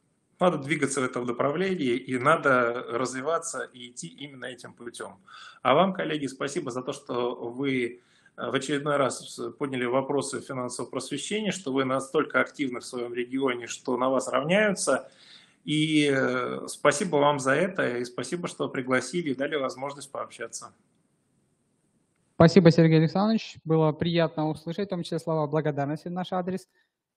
Надо двигаться в этом направлении и надо развиваться и идти именно этим путем. А вам, коллеги, спасибо за то, что вы в очередной раз подняли вопросы финансового просвещения, что вы настолько активны в своем регионе, что на вас равняются. И спасибо вам за это, и спасибо, что пригласили и дали возможность пообщаться. Спасибо, Сергей Александрович. Было приятно услышать, в том числе слова благодарности в наш адрес.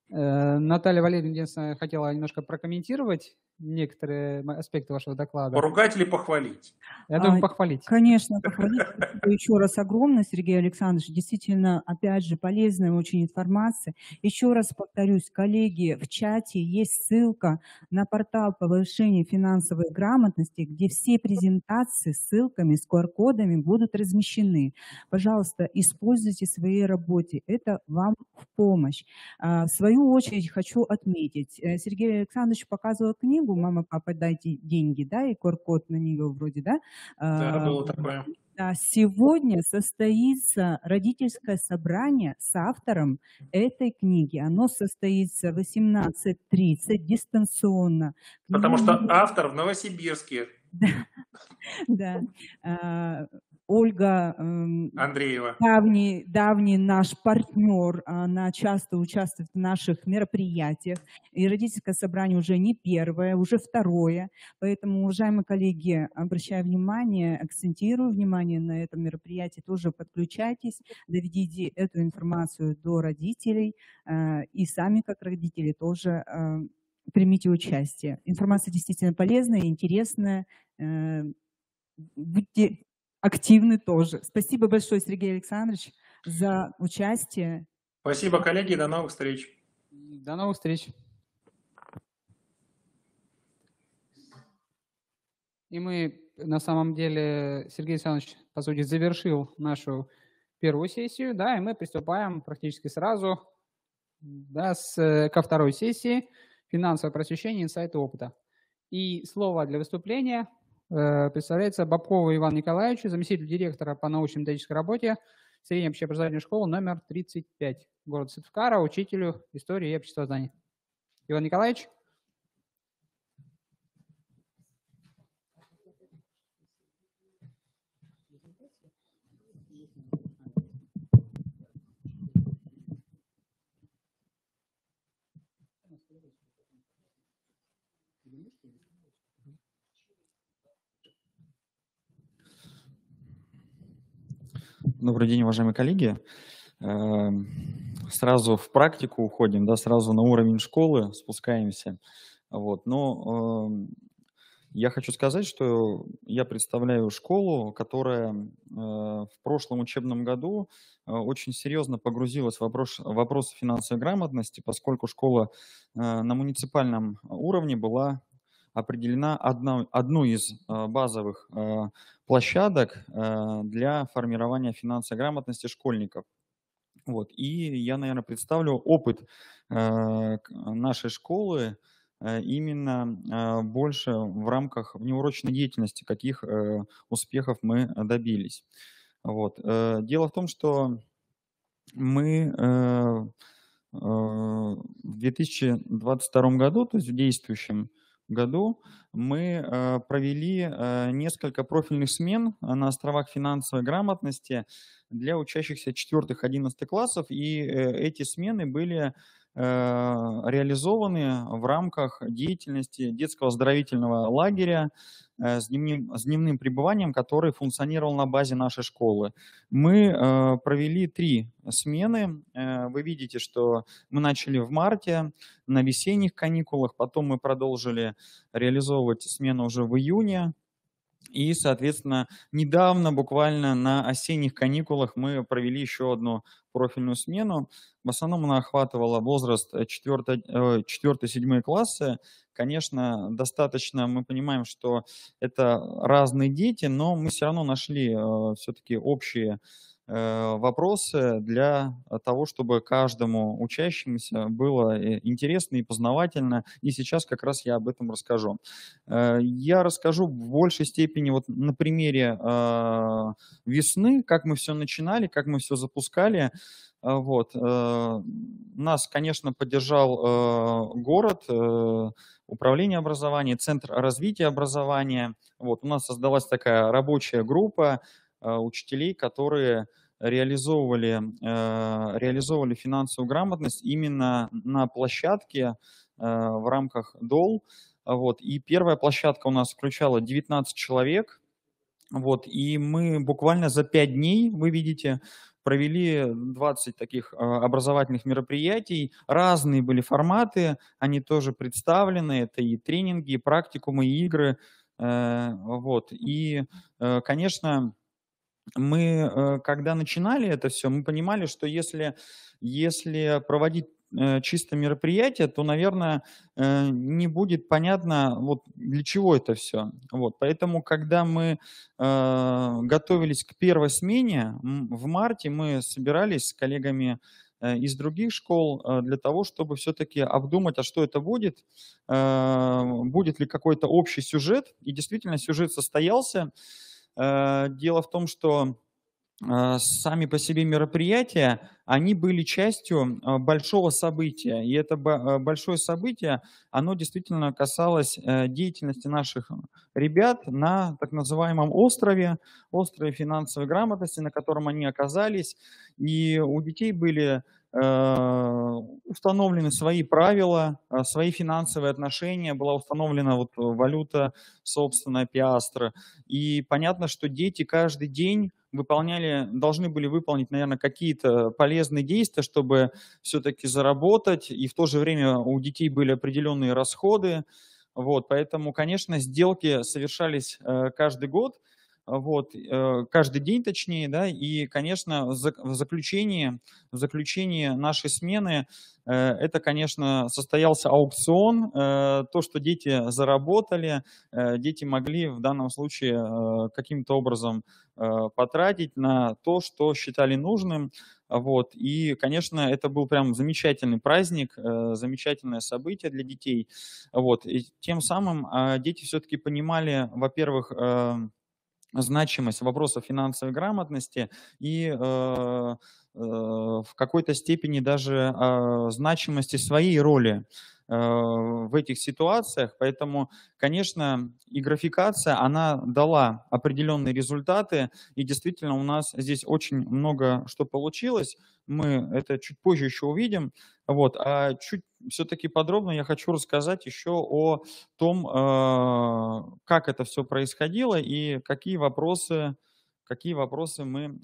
Наталья Валерьевна, единственное, хотела немножко прокомментировать некоторые аспекты вашего доклада. Поругать или похвалить? Я думаю, похвалить. Конечно, похвалить. Еще раз огромное, Сергей Александрович. Действительно, опять же, полезная очень информация. Еще раз повторюсь, коллеги, в чате есть ссылка на портал повышения финансовой грамотности, где все презентации с ссылками, с QR-кодами будут размещены. Пожалуйста, используйте в своей работе. Это вам в помощь. В свою очередь хочу отметить. Сергей Александрович показывал книгу «Мама, папа, дайте деньги», да, и QR-код на нее вроде, да? Да, было такое. Да, сегодня состоится родительское собрание с автором этой книги. Оно состоится в 18:30 дистанционно. Потому что автор в Новосибирске. Да. Ольга Андреева. давний наш партнер, она часто участвует в наших мероприятиях. И родительское собрание уже не первое, уже второе. Поэтому, уважаемые коллеги, обращаю внимание, акцентирую внимание на этом мероприятии, тоже подключайтесь, доведите эту информацию до родителей и сами, как родители, тоже примите участие. Информация действительно полезная, интересная. Будьте активны тоже. Спасибо большое, Сергей Александрович, за участие. Спасибо, коллеги, до новых встреч. До новых встреч. И мы, на самом деле, Сергей Александрович, по сути, завершил нашу первую сессию, да, и мы приступаем практически сразу, да, ко второй сессии «Финансовое просвещение, инсайты опыта». И слово для выступления представляется Бабкову Ивану Николаевичу, заместителю директора по научно-методической работе средней общеобразовательной школы номер 35, город Сыктывкара, учителю истории и обществознания. Иван Николаевич. Добрый день, уважаемые коллеги. Сразу в практику уходим, да, сразу на уровень школы спускаемся. Вот. Но я хочу сказать, что я представляю школу, которая в прошлом учебном году очень серьезно погрузилась в вопросы финансовой грамотности, поскольку школа на муниципальном уровне была определена одной из базовых площадок для формирования финансовой грамотности школьников. Вот. И я, наверное, представлю опыт нашей школы именно больше в рамках внеурочной деятельности, каких успехов мы добились. Вот. Дело в том, что мы в 2022 году, то есть в действующем году, мы провели несколько профильных смен на островах финансовой грамотности для учащихся 4-11 классов, и эти смены были реализованы в рамках деятельности детского оздоровительного лагеря с дневным пребыванием, который функционировал на базе нашей школы. Мы провели 3 смены. Вы видите, что мы начали в марте на весенних каникулах, потом мы продолжили реализовывать смену уже в июне. И, соответственно, недавно, буквально на осенних каникулах, мы провели еще одну профильную смену. В основном она охватывала возраст 4-7 классы. Конечно, достаточно, мы понимаем, что это разные дети, но мы все равно нашли все-таки общие вопросы для того, чтобы каждому учащемуся было интересно и познавательно. И сейчас как раз я об этом расскажу. Я расскажу в большей степени вот на примере весны, как мы все начинали, как мы все запускали. Вот. Нас, конечно, поддержал город, управление образования, Центр развития образования. Вот. У нас создалась такая рабочая группа учителей, которые реализовывали финансовую грамотность именно на площадке в рамках ДОЛ. Вот. И первая площадка у нас включала 19 человек. Вот. И мы буквально за 5 дней, вы видите, провели 20 таких образовательных мероприятий. Разные были форматы, они тоже представлены. Это и тренинги, и практикумы, и игры. Вот. И, конечно, мы, когда начинали это все, мы понимали, что если проводить чисто мероприятие, то, наверное, не будет понятно, вот для чего это все. Вот. Поэтому, когда мы готовились к первой смене, в марте мы собирались с коллегами из других школ для того, чтобы все-таки обдумать, а что это будет ли какой-то общий сюжет. И действительно, сюжет состоялся. Дело в том, что сами по себе мероприятия, они были частью большого события. И это большое событие, оно действительно касалось деятельности наших ребят на так называемом острове финансовой грамотности, на котором они оказались. И у детей были установлены свои правила, свои финансовые отношения, была установлена вот валюта собственная, пиастра. И понятно, что дети каждый день должны были выполнить, наверное, какие-то полезные действия, чтобы все-таки заработать, и в то же время у детей были определенные расходы. Вот, поэтому, конечно, сделки совершались каждый год, вот, каждый день точнее, да, и, конечно, в заключении нашей смены это, конечно, состоялся аукцион, то, что дети заработали, дети могли в данном случае каким-то образом потратить на то, что считали нужным. Вот. И, конечно, это был прям замечательный праздник, замечательное событие для детей. Вот. И тем самым дети все-таки понимали, во-первых, значимость вопросов финансовой грамотности и в какой-то степени даже значимости своей роли в этих ситуациях. Поэтому, конечно, и графикация, она дала определенные результаты, и действительно у нас здесь очень много что получилось. Мы это чуть позже еще увидим. Вот. А чуть все-таки подробно я хочу рассказать еще о том, как это все происходило и какие вопросы мы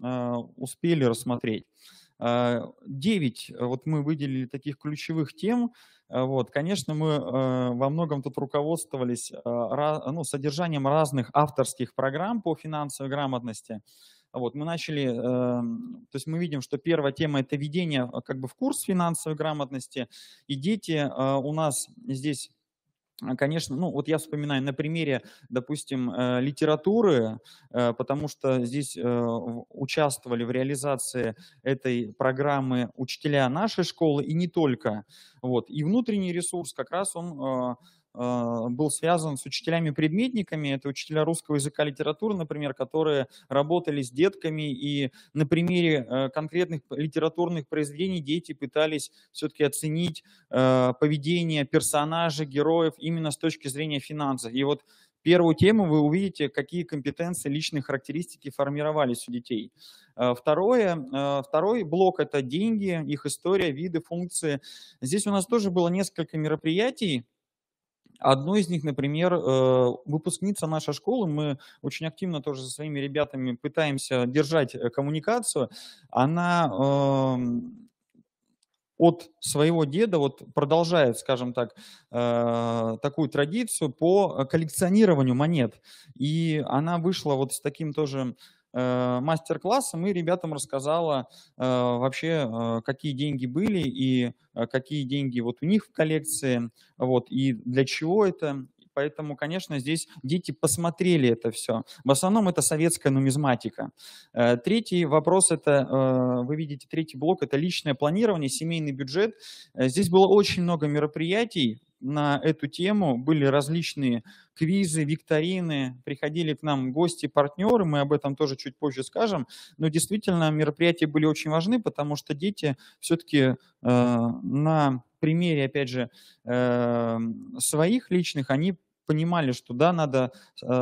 успели рассмотреть. 9 вот мы выделили таких ключевых тем. Вот, конечно, мы во многом тут руководствовались содержанием разных авторских программ по финансовой грамотности. Вот, мы начали, то есть мы видим, что первая тема – это введение как бы в курс финансовой грамотности, и дети у нас здесь, конечно, ну вот я вспоминаю на примере, допустим, литературы, потому что здесь участвовали в реализации этой программы учителя нашей школы и не только. Вот. И внутренний ресурс как раз он был связан с учителями-предметниками, это учителя русского языка, литературы, например, которые работали с детками, и на примере конкретных литературных произведений дети пытались все-таки оценить поведение персонажей, героев именно с точки зрения финансов. И вот первую тему вы увидите, какие компетенции, личные характеристики формировались у детей. Второй блок – это деньги, их история, виды, функции. Здесь у нас тоже было несколько мероприятий. Одно из них, например, выпускница нашей школы, мы очень активно тоже со своими ребятами пытаемся держать коммуникацию, она от своего деда вот продолжает, скажем так, такую традицию по коллекционированию монет. И она вышла вот с таким тоже мастер-классом и ребятам рассказала вообще, какие деньги были и какие деньги вот у них в коллекции, вот, и для чего это. Поэтому, конечно, здесь дети посмотрели это все. В основном это советская нумизматика. Третий вопрос, это, вы видите, третий блок, это личное планирование, семейный бюджет. Здесь было очень много мероприятий на эту тему, были различные квизы, викторины, приходили к нам гости, партнеры, мы об этом тоже чуть позже скажем, но действительно мероприятия были очень важны, потому что дети все-таки на примере, опять же, своих личных, они понимали, что да, надо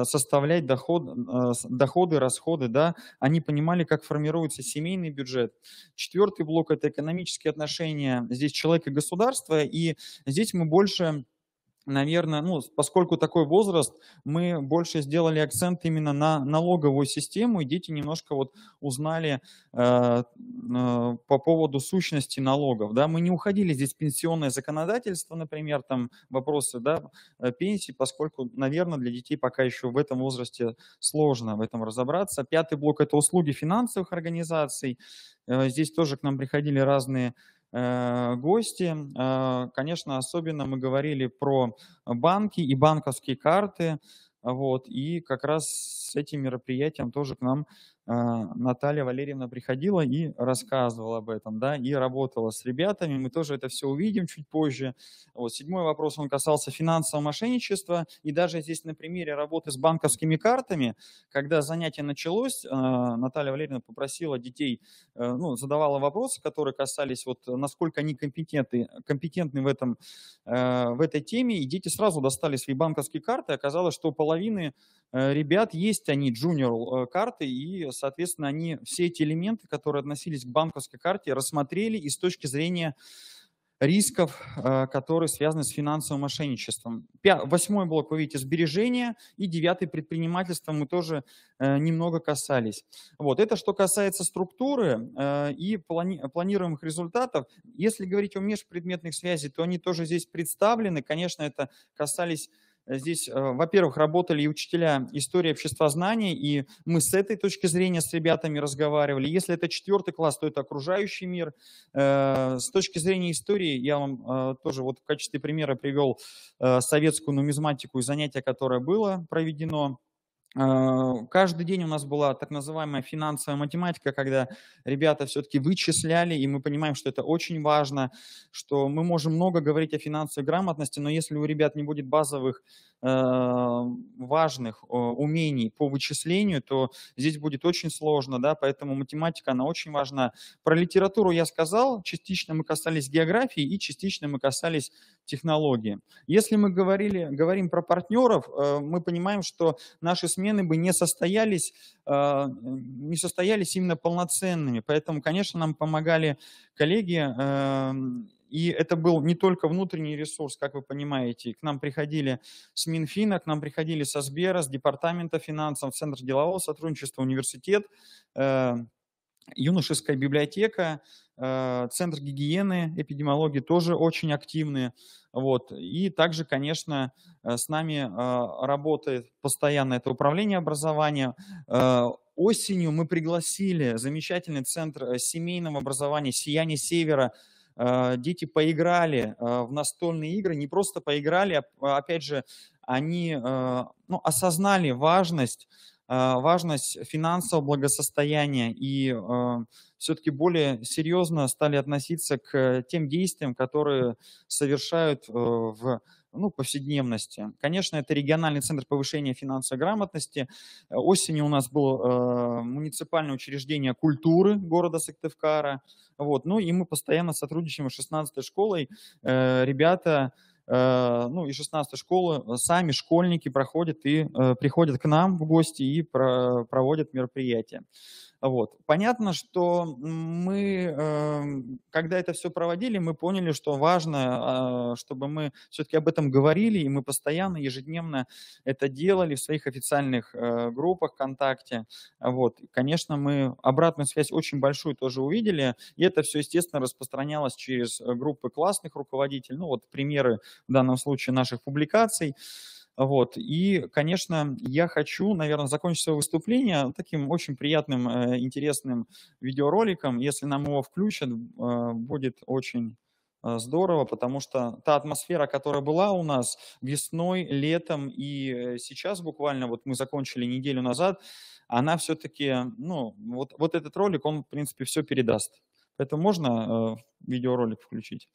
составлять доходы, расходы, да, они понимали, как формируется семейный бюджет. Четвертый блок – это экономические отношения, здесь человек и государство, и здесь мы больше, наверное, ну, поскольку такой возраст, мы больше сделали акцент именно на налоговую систему, и дети немножко вот узнали по поводу сущности налогов. Да? Мы не уходили здесь в пенсионное законодательство, например, там вопросы, да, пенсии, поскольку, наверное, для детей пока еще в этом возрасте сложно в этом разобраться. Пятый блок – это услуги финансовых организаций. Здесь тоже к нам приходили разные гости. Конечно, особенно мы говорили про банки и банковские карты. Вот, и как раз с этим мероприятием тоже к нам Наталья Валерьевна приходила и рассказывала об этом, да, и работала с ребятами. Мы тоже это все увидим чуть позже. Вот, 7-й вопрос, он касался финансового мошенничества. И даже здесь на примере работы с банковскими картами, когда занятие началось, Наталья Валерьевна попросила детей, ну, задавала вопросы, которые касались, вот, насколько они компетентны в этой теме. И дети сразу достали свои банковские карты. Оказалось, что у половины ребят есть они junior карты, и, соответственно, они все эти элементы, которые относились к банковской карте, рассмотрели и с точки зрения рисков, которые связаны с финансовым мошенничеством. 8-й блок, вы видите, сбережения, и 9-й предпринимательство мы тоже немного касались. Вот. Это что касается структуры и планируемых результатов. Если говорить о межпредметных связях, то они тоже здесь представлены. Конечно, это касались... Здесь, во-первых, работали и учителя истории обществознания, и мы с этой точки зрения с ребятами разговаривали. Если это 4-й класс, то это окружающий мир. С точки зрения истории я вам тоже вот в качестве примера привел советскую нумизматику и занятие, которое было проведено. Каждый день у нас была так называемая финансовая математика, когда ребята все-таки вычисляли, и мы понимаем, что это очень важно, что мы можем много говорить о финансовой грамотности, но если у ребят не будет базовых важных умений по вычислению, то здесь будет очень сложно, да, поэтому математика, она очень важна. Про литературу я сказал, частично мы касались географии и частично мы касались технологии. Если мы говорим про партнеров, мы понимаем, что наши смены бы не состоялись именно полноценными, поэтому, конечно, нам помогали коллеги. И это был не только внутренний ресурс, как вы понимаете. К нам приходили с Минфина, к нам приходили со Сбера, с Департамента финансов, Центр делового сотрудничества, университет, юношеская библиотека, Центр гигиены, эпидемиологии тоже очень активные. Вот. И также, конечно, с нами работает постоянно это управление образования. Осенью мы пригласили замечательный центр семейного образования «Сияние Севера». Дети поиграли в настольные игры, не просто поиграли, а опять же, они осознали важность финансового благосостояния и все-таки более серьезно стали относиться к тем действиям, которые совершают в повседневности. Конечно, это региональный центр повышения финансовой грамотности. Осенью у нас было муниципальное учреждение культуры города Сыктывкара. Вот. Ну и мы постоянно сотрудничаем с 16-й школой. Ребята из 16-й школы сами школьники приходят к нам в гости и проводят мероприятия. Вот. Понятно, что мы, когда это все проводили, мы поняли, что важно, чтобы мы все-таки об этом говорили, и мы постоянно, ежедневно это делали в своих официальных группах ВКонтакте. Вот. Конечно, мы обратную связь очень большую тоже увидели, и это все, естественно, распространялось через группы классных руководителей. Ну вот примеры в данном случае наших публикаций. Вот. И, конечно, я хочу, наверное, закончить свое выступление таким очень приятным, интересным видеороликом. Если нам его включат, будет очень здорово, потому что та атмосфера, которая была у нас весной, летом и сейчас буквально, вот мы закончили неделю назад, она все-таки, вот этот ролик, он, в принципе, все передаст. Поэтому можно видеоролик включить?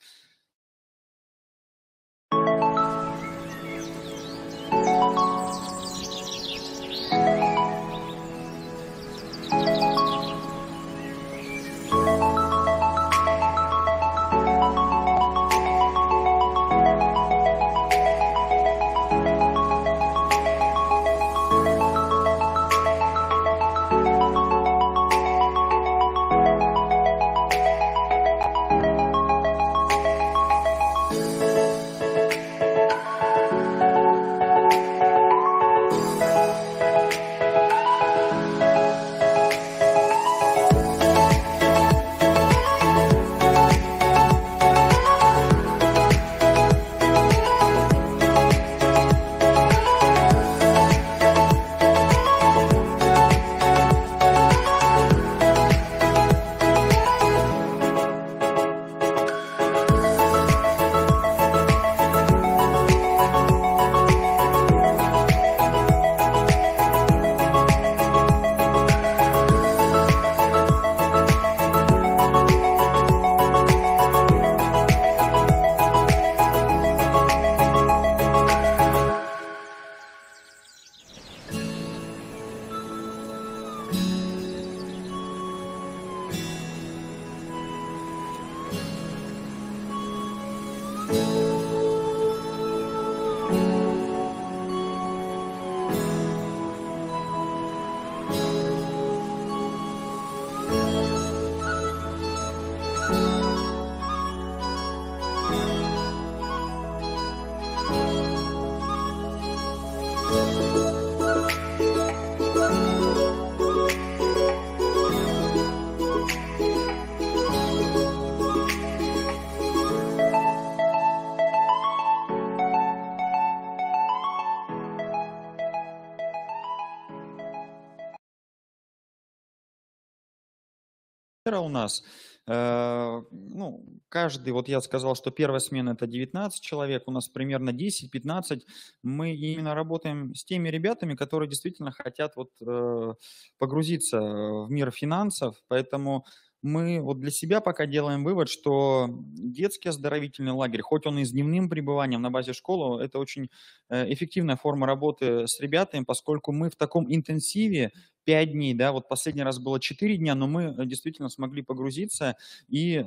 У нас, ну, каждый, вот я сказал, что первая смена это 19 человек, у нас примерно 10-15. Мы именно работаем с теми ребятами, которые действительно хотят вот погрузиться в мир финансов, поэтому мы вот для себя пока делаем вывод, что детский оздоровительный лагерь, хоть он и с дневным пребыванием на базе школы, это очень эффективная форма работы с ребятами, поскольку мы в таком интенсиве 5 дней, да, вот последний раз было 4 дня, но мы действительно смогли погрузиться и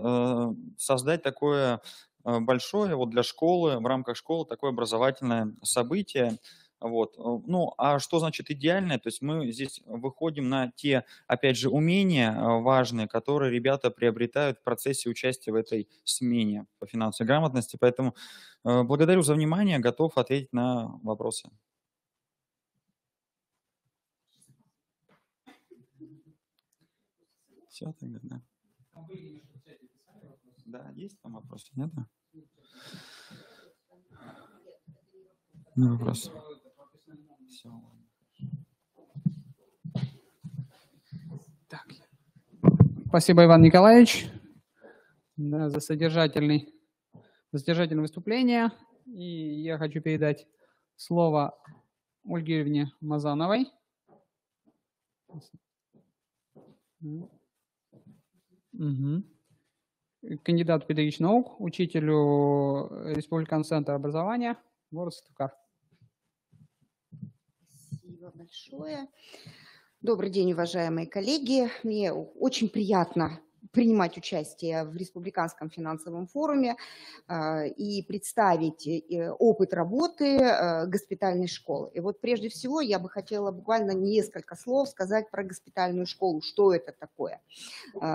создать такое большое вот для школы, в рамках школы такое образовательное событие. Вот. Ну, а что значит идеальное? То есть мы здесь выходим на те, опять же, умения важные, которые ребята приобретают в процессе участия в этой смене по финансовой грамотности. Поэтому благодарю за внимание, готов ответить на вопросы. Все тогда, да. Да, есть там вопросы? Нет? Ну, вопрос. Все. Так. Спасибо, Иван Николаевич, да, за содержательное выступление. И я хочу передать слово Ольге Юрьевне Мазановой. Угу. Кандидат педагогических наук, учителю Республиканского центра образования город Сыктывкар. Спасибо большое. Добрый день, уважаемые коллеги. Мне очень приятно принимать участие в Республиканском финансовом форуме и представить опыт работы госпитальной школы. И вот прежде всего я бы хотела буквально несколько слов сказать про госпитальную школу, что это такое.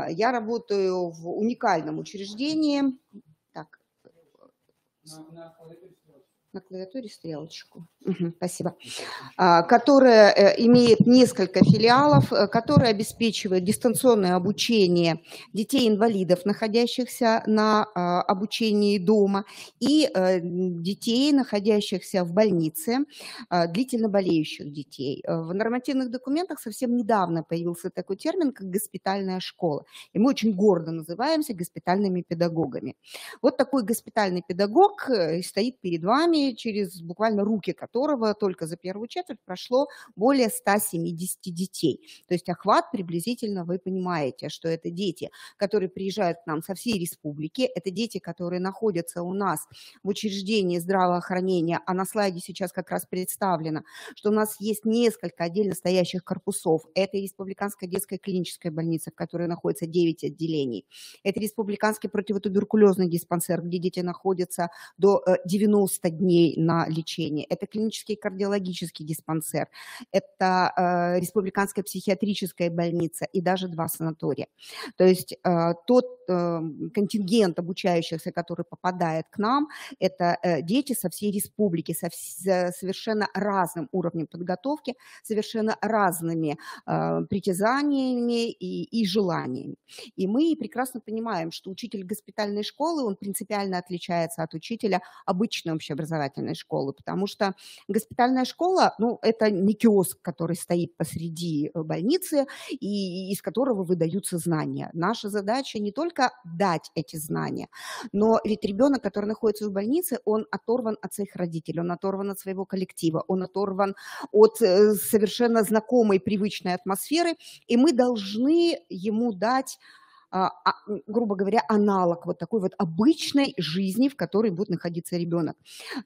Я работаю в уникальном учреждении. Так, на клавиатуре стрелочку. Спасибо. Которая имеет несколько филиалов, которая обеспечивает дистанционное обучение детей-инвалидов, находящихся на обучении дома, и детей, находящихся в больнице, длительно болеющих детей. В нормативных документах совсем недавно появился такой термин, как госпитальная школа. И мы очень гордо называемся госпитальными педагогами. Вот такой госпитальный педагог стоит перед вами, через буквально руки которого только за первую четверть прошло более 170 детей. То есть охват приблизительно, вы понимаете, что это дети, которые приезжают к нам со всей республики, это дети, которые находятся у нас в учреждении здравоохранения, а на слайде сейчас как раз представлено, что у нас есть несколько отдельно стоящих корпусов. Это Республиканская детская клиническая больница, в которой находится 9 отделений. Это Республиканский противотуберкулезный диспансер, где дети находятся до 90 дней на лечение. Это клинический кардиологический диспансер, это Республиканская психиатрическая больница и даже 2 санатория. То есть тот контингент обучающихся, который попадает к нам, это дети со всей республики, со совершенно разным уровнем подготовки, совершенно разными притязаниями и желаниями. И мы прекрасно понимаем, что учитель госпитальной школы, он принципиально отличается от учителя обычной общеобразовательной школы, потому что госпитальная школа, ну, это не киоск, который стоит посреди больницы и из которого выдаются знания. Наша задача не только дать эти знания, но ведь ребенок, который находится в больнице, он оторван от своих родителей, он оторван от своего коллектива, он оторван от совершенно знакомой, привычной атмосферы, и мы должны ему дать грубо говоря, аналог вот такой вот обычной жизни, в которой будет находиться ребенок.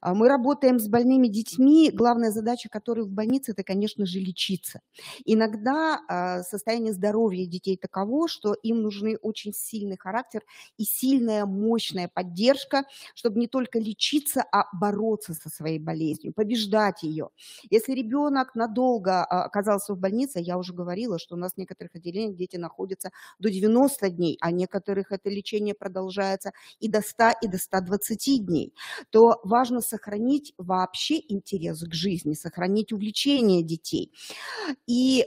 Мы работаем с больными детьми. Главная задача, которой в больнице, это, конечно же, лечиться. Иногда состояние здоровья детей таково, что им нужны очень сильный характер и сильная, мощная поддержка, чтобы не только лечиться, а бороться со своей болезнью, побеждать ее. Если ребенок надолго оказался в больнице, я уже говорила, что у нас в некоторых отделениях дети находятся до 90 дней, а некоторых это лечение продолжается и до 100, и до 120 дней, то важно сохранить вообще интерес к жизни, сохранить увлечение детей. И,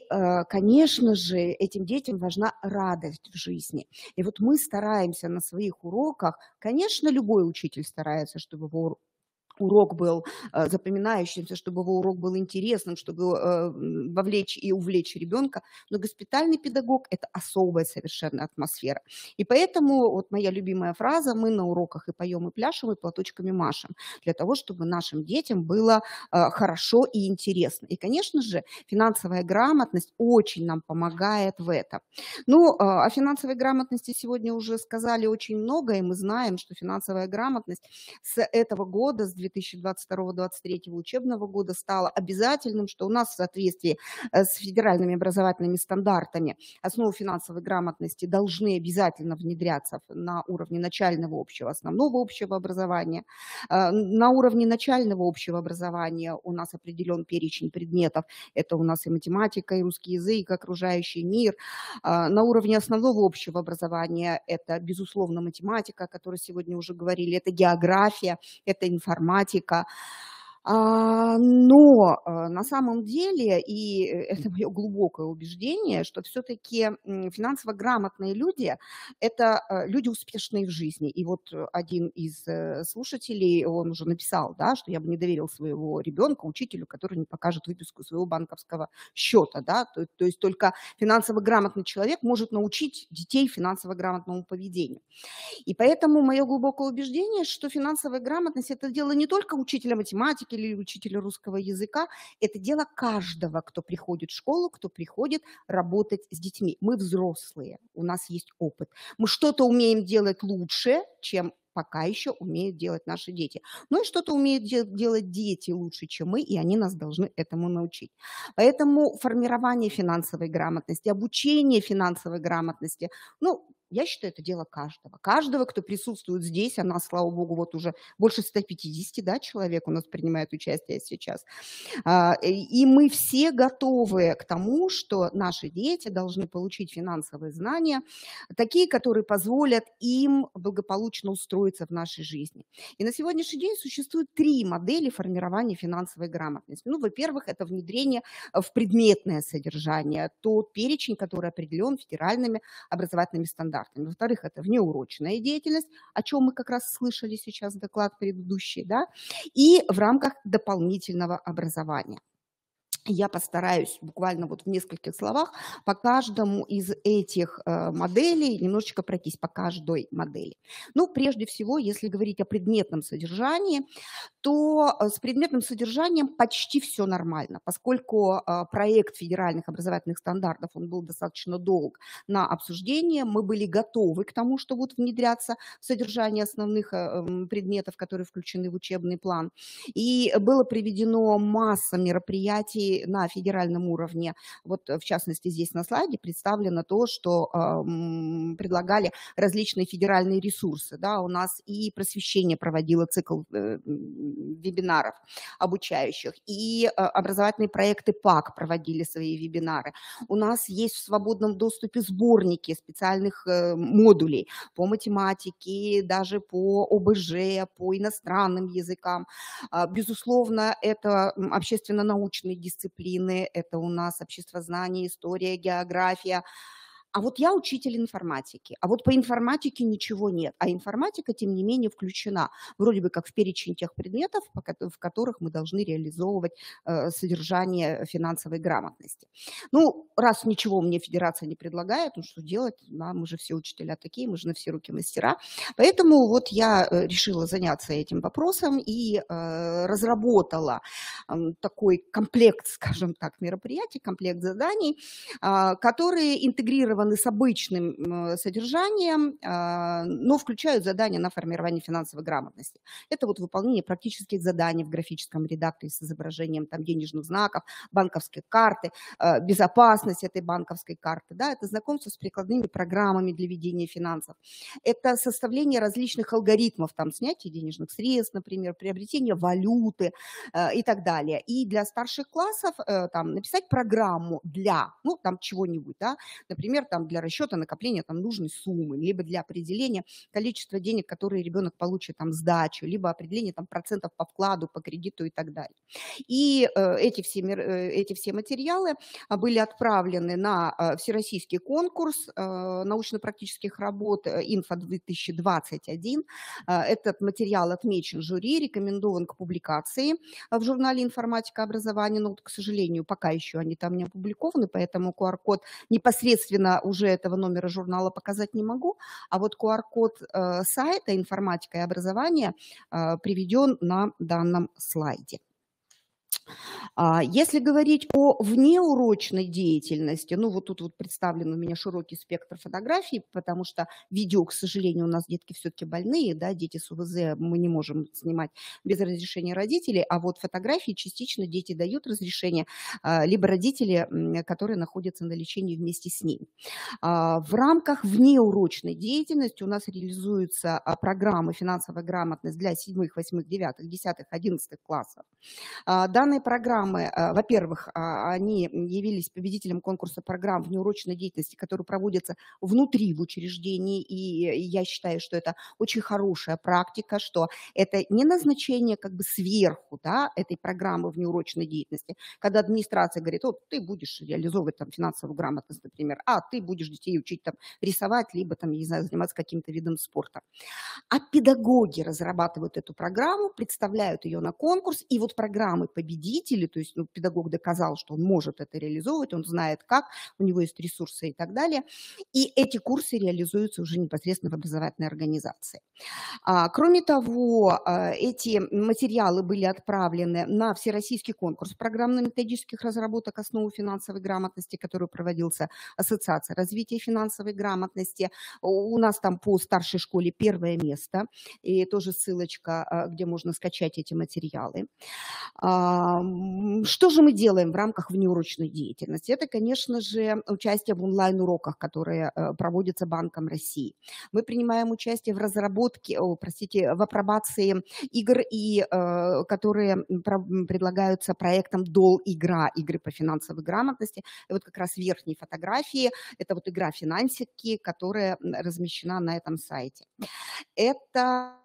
конечно же, этим детям важна радость в жизни. И вот мы стараемся на своих уроках, конечно, любой учитель старается, чтобы его урок был запоминающимся, чтобы его урок был интересным, чтобы вовлечь и увлечь ребенка. Но госпитальный педагог – это особая совершенно атмосфера. И поэтому вот моя любимая фраза: мы на уроках и поем, и пляшем, и платочками машем, для того, чтобы нашим детям было хорошо и интересно. И, конечно же, финансовая грамотность очень нам помогает в этом. Ну, о финансовой грамотности сегодня уже сказали очень много, и мы знаем, что финансовая грамотность с этого года, с 2022-2023 учебного года стало обязательным, что у нас в соответствии с федеральными образовательными стандартами основы финансовой грамотности должны обязательно внедряться на уровне начального общего, основного общего образования. На уровне начального общего образования у нас определен перечень предметов. Это у нас и математика, и русский язык, и окружающий мир. На уровне основного общего образования это, безусловно, математика, о которой сегодня уже говорили, это география, это информатика. Но на самом деле, и это мое глубокое убеждение, что все-таки финансово грамотные люди – это люди, успешные в жизни. И вот один из слушателей, он уже написал, да, что я бы не доверил своего ребенка учителю, который не покажет выписку своего банковского счета. Да? То есть только финансово грамотный человек может научить детей финансово грамотному поведению. И поэтому мое глубокое убеждение, что финансовая грамотность – это дело не только учителя математики или учителя русского языка, это дело каждого, кто приходит в школу, кто приходит работать с детьми. Мы взрослые, у нас есть опыт. Мы что-то умеем делать лучше, чем пока еще умеют делать наши дети. Ну и что-то умеют делать дети лучше, чем мы, и они нас должны этому научить. Поэтому формирование финансовой грамотности, обучение финансовой грамотности, ну, я считаю, это дело каждого. Каждого, кто присутствует здесь, а нас, слава богу, вот уже больше 150, да, человек у нас принимает участие сейчас. И мы все готовы к тому, что наши дети должны получить финансовые знания, такие, которые позволят им благополучно устроиться в нашей жизни. И на сегодняшний день существует 3 модели формирования финансовой грамотности. Ну, во-первых, это внедрение в предметное содержание, тот перечень, который определен федеральными образовательными стандартами. Во-вторых, это внеурочная деятельность, о чем мы как раз слышали сейчас доклад предыдущий, да, и в рамках дополнительного образования. Я постараюсь буквально вот в нескольких словах по каждому из этих моделей немножечко пройтись, по каждой модели. Ну, прежде всего, если говорить о предметном содержании, то с предметным содержанием почти все нормально, поскольку проект федеральных образовательных стандартов, он был достаточно долг на обсуждение, мы были готовы к тому, что будут внедряться в содержание основных предметов, которые включены в учебный план. И было проведено масса мероприятий на федеральном уровне. Вот в частности здесь на слайде представлено то, что предлагали различные федеральные ресурсы. Да, у нас и просвещение проводило цикл вебинаров обучающих, и образовательные проекты ПАК проводили свои вебинары. У нас есть в свободном доступе сборники специальных модулей по математике, даже по ОБЖ, по иностранным языкам. Безусловно, это общественно-научные дисциплины, это у нас обществознание, история, география. А вот я учитель информатики, а вот по информатике ничего нет, а информатика, тем не менее, включена вроде бы как в перечень тех предметов, в которых мы должны реализовывать содержание финансовой грамотности. Ну, раз ничего мне федерация не предлагает, ну что делать, да, мы же все учителя такие, мы же на все руки мастера, поэтому вот я решила заняться этим вопросом и разработала такой комплект, скажем так, мероприятий, комплект заданий, которые интегрированы ассоциированы с обычным содержанием, но включают задания на формирование финансовой грамотности. Это вот выполнение практических заданий в графическом редакторе с изображением там денежных знаков, банковской карты, безопасность этой банковской карты, да, это знакомство с прикладными программами для ведения финансов, это составление различных алгоритмов, там, снятие денежных средств, например, приобретение валюты и так далее. И для старших классов там, написать программу для, ну, там, чего-нибудь, да, например, там, для расчета накопления там, нужной суммы, либо для определения количества денег, которые ребенок получит там сдачу, либо определения там процентов по вкладу, по кредиту и так далее. И эти все материалы были отправлены на всероссийский конкурс научно-практических работ «Инфо-2021». Этот материал отмечен жюри, рекомендован к публикации в журнале «Информатика образования». Но, вот, к сожалению, пока еще они там не опубликованы, поэтому QR-код непосредственно уже этого номера журнала показать не могу. А вот QR-код сайта «Информатика и образование» приведен на данном слайде. Если говорить о внеурочной деятельности, ну вот тут вот представлен у меня широкий спектр фотографий, потому что видео, к сожалению, у нас детки все-таки больные, да, дети с УВЗ мы не можем снимать без разрешения родителей, а вот фотографии частично дети дают разрешение, либо родители, которые находятся на лечении вместе с ними. В рамках внеурочной деятельности у нас реализуются программы «Финансовая грамотность» для 7, 8, 9, 10, 11 классов. Данные программы, во-первых, они явились победителем конкурса программ внеурочной деятельности, которые проводятся внутри в учреждении, и я считаю, что это очень хорошая практика, что это не назначение как бы сверху, да, этой программы внеурочной деятельности, когда администрация говорит, вот ты будешь реализовывать там финансовую грамотность, например, а ты будешь детей учить там рисовать, либо там, не знаю, заниматься каким-то видом спорта. А педагоги разрабатывают эту программу, представляют ее на конкурс, и вот программы победители, то есть педагог доказал, что он может это реализовывать, он знает как, у него есть ресурсы и так далее, и эти курсы реализуются уже непосредственно в образовательной организации. Кроме того, эти материалы были отправлены на всероссийский конкурс программно-методических разработок основы финансовой грамотности, который проводился Ассоциацией развития финансовой грамотности. У нас там по старшей школе 1 место, и тоже ссылочка, где можно скачать эти материалы. Что же мы делаем в рамках внеурочной деятельности? Это, конечно же, участие в онлайн-уроках, которые проводятся Банком России. Мы принимаем участие в разработке, в апробации игр, которые предлагаются проектом «Дол-игра», игры по финансовой грамотности. И вот как раз верхние фотографии – это вот игра «Финансики», которая размещена на этом сайте. Это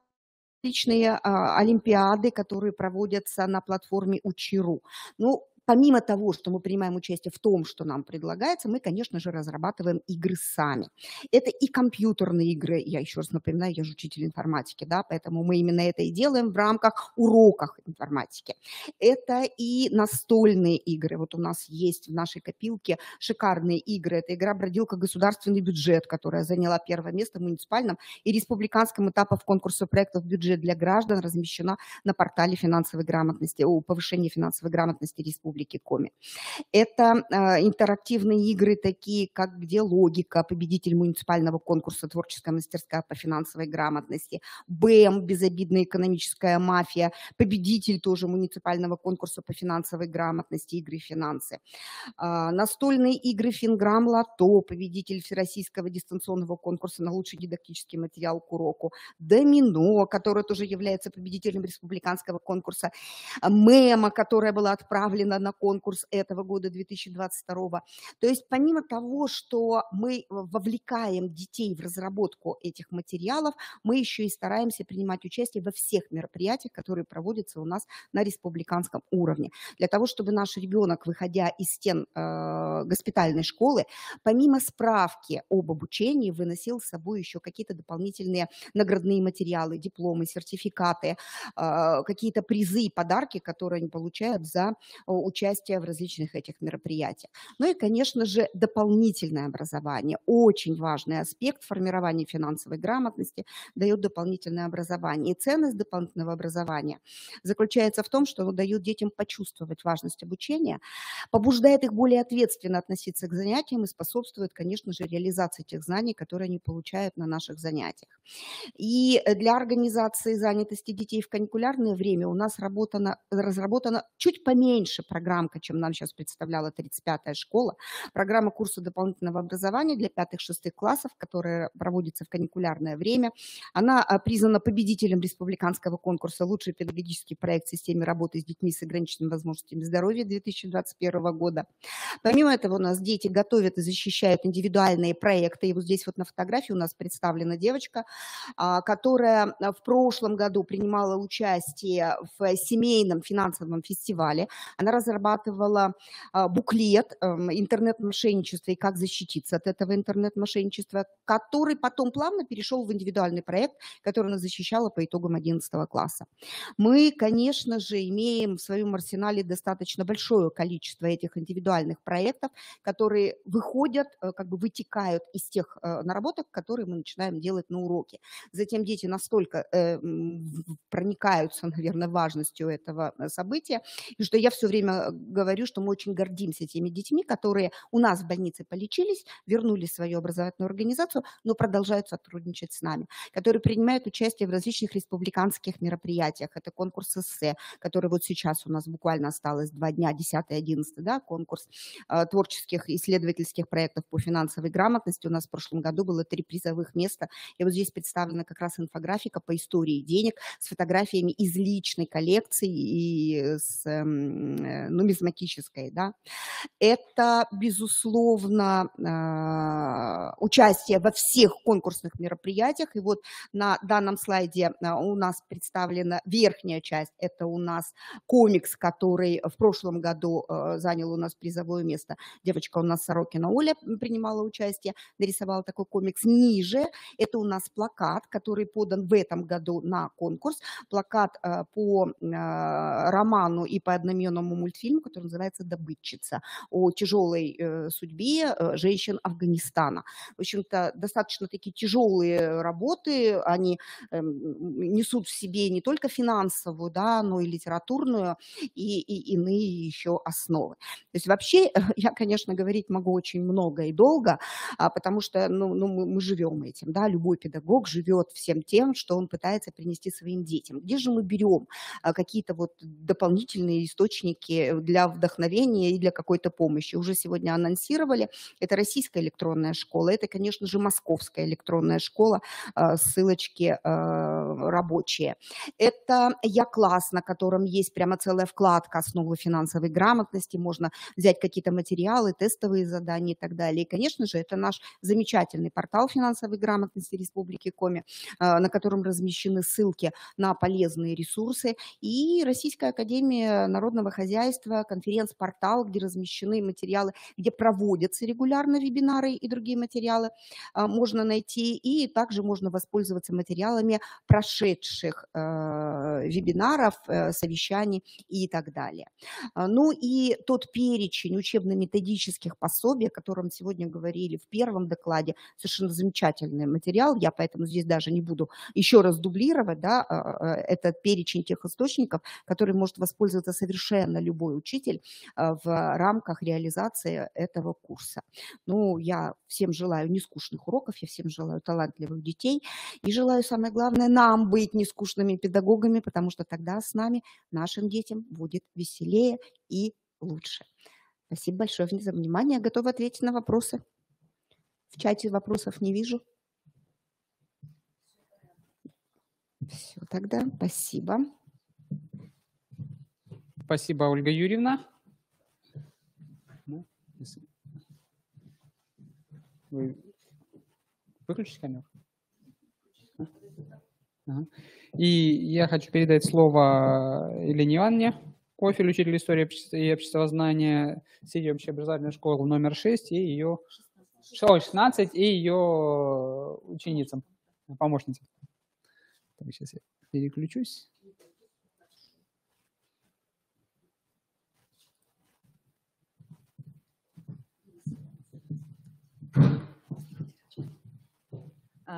различные олимпиады, которые проводятся на платформе Учи.ру. Ну, помимо того, что мы принимаем участие в том, что нам предлагается, мы, конечно же, разрабатываем игры сами. Это и компьютерные игры, я еще раз напоминаю, я же учитель информатики, да, поэтому мы именно это и делаем в рамках уроков информатики. Это и настольные игры. Вот у нас есть в нашей копилке шикарные игры. Это игра «Бродилка. Государственный бюджет», которая заняла 1 место в муниципальном и республиканском этапах конкурса проектов «Бюджет для граждан», размещена на портале финансовой грамотности, о повышении финансовой грамотности Республики Коми. Это интерактивные игры, такие как «Где логика?», победитель муниципального конкурса «Творческая мастерская по финансовой грамотности», «БЭМ», «Безобидная экономическая мафия», победитель тоже муниципального конкурса по финансовой грамотности, игры «Финансы». Настольные игры «Финграм Лото», победитель всероссийского дистанционного конкурса на лучший дидактический материал к уроку, «Домино», который тоже является победителем республиканского конкурса, «Мема», которая была отправлена на конкурс этого года, 2022. То есть помимо того, что мы вовлекаем детей в разработку этих материалов, мы еще и стараемся принимать участие во всех мероприятиях, которые проводятся у нас на республиканском уровне. Для того, чтобы наш ребенок, выходя из стен госпитальной школы, помимо справки об обучении, выносил с собой еще какие-то дополнительные наградные материалы, дипломы, сертификаты, какие-то призы и подарки, которые они получают за участие участия в различных этих мероприятиях. Ну и, конечно же, дополнительное образование. Очень важный аспект формирования финансовой грамотности дает дополнительное образование. И ценность дополнительного образования заключается в том, что оно дает детям почувствовать важность обучения, побуждает их более ответственно относиться к занятиям и способствует, конечно же, реализации тех знаний, которые они получают на наших занятиях. И для организации занятости детей в каникулярное время у нас разработана чуть поменьше программка, чем нам сейчас представляла 35-я школа. Программа курса дополнительного образования для 5-6 классов, которая проводится в каникулярное время. Она признана победителем республиканского конкурса «Лучший педагогический проект в системе работы с детьми с ограниченными возможностями здоровья» 2021 года. Помимо этого у нас дети готовят и защищают индивидуальные проекты. И вот здесь вот на фотографии у нас представлена девочка, которая в прошлом году принимала участие в семейном финансовом фестивале. Она разрабатывала буклет «Интернет-мошенничество и как защититься от этого интернет-мошенничества», который потом плавно перешел в индивидуальный проект, который она защищала по итогам 11 класса. Мы, конечно же, имеем в своем арсенале достаточно большое количество этих индивидуальных проектов, которые выходят, как бы вытекают из тех наработок, которые мы начинаем делать на уроке. Затем дети настолько проникаются, наверное, важностью этого события, и что я все время говорю, что мы очень гордимся теми детьми, которые у нас в больнице полечились, вернулись в свою образовательную организацию, но продолжают сотрудничать с нами, которые принимают участие в различных республиканских мероприятиях. Это конкурс эссе, который вот сейчас у нас буквально осталось 2 дня, 10-11, да, конкурс творческих исследовательских проектов по финансовой грамотности. У нас в прошлом году было 3 призовых места. И вот здесь представлена как раз инфографика по истории денег с фотографиями из личной коллекции и с нумизматической. Да. Это, безусловно, участие во всех конкурсных мероприятиях. И вот на данном слайде у нас представлена верхняя часть. Это у нас комикс, который в прошлом году занял у нас призовое место. Девочка у нас Сорокина Оля принимала участие, нарисовала такой комикс. Ниже это у нас плакат, который подан в этом году на конкурс. Плакат по роману и по одноименному мультфильму, который называется «Добытчица», о тяжелой судьбе женщин Афганистана. В общем-то, достаточно такие тяжелые работы, они несут в себе не только финансовую, да, но и литературную, и иные еще основы. То есть вообще я, конечно, говорить могу очень много и долго, потому что мы живем этим, да, любой педагог живет всем тем, что он пытается принести своим детям. Где же мы берем какие-то вот дополнительные источники для вдохновения и для какой-то помощи? Уже сегодня анонсировали, это российская электронная школа, это, конечно же, московская электронная школа, ссылочки рабочие. Это Я-класс, на котором есть прямо целая вкладка «Основы финансовой грамотности», можно взять какие-то материалы, тестовые задания и так далее. И, конечно же, это наш замечательный портал финансовой грамотности Республики Коми, на котором размещены ссылки на полезные ресурсы, и Российская академия народного хозяйства, конференц-портал, где размещены материалы, где проводятся регулярно вебинары и другие материалы можно найти, и также можно воспользоваться материалами прошедших вебинаров, совещаний и так далее. Ну и тот перечень учебно-методических пособий, о котором сегодня говорили в первом докладе, совершенно замечательный материал, я поэтому здесь даже не буду еще раз дублировать, да, этот перечень тех источников, который может воспользоваться совершенно любой учитель в рамках реализации этого курса. Ну, я всем желаю нескучных уроков, я всем желаю талантливых детей и желаю, самое главное, нам быть нескучными педагогами, потому что тогда с нами, нашим детям, будет веселее и лучше. Спасибо большое за внимание. Я готова ответить на вопросы. В чате вопросов не вижу. Все тогда. Спасибо. Спасибо, Ольга Юрьевна. Вы выключите камеру? Ага. И я хочу передать слово Елене Ивановне Кофель, учитель истории и обществознания средней общеобразовательной школы номер 6 и ее 16 и ее ученицам, помощницам. Так, сейчас я переключусь.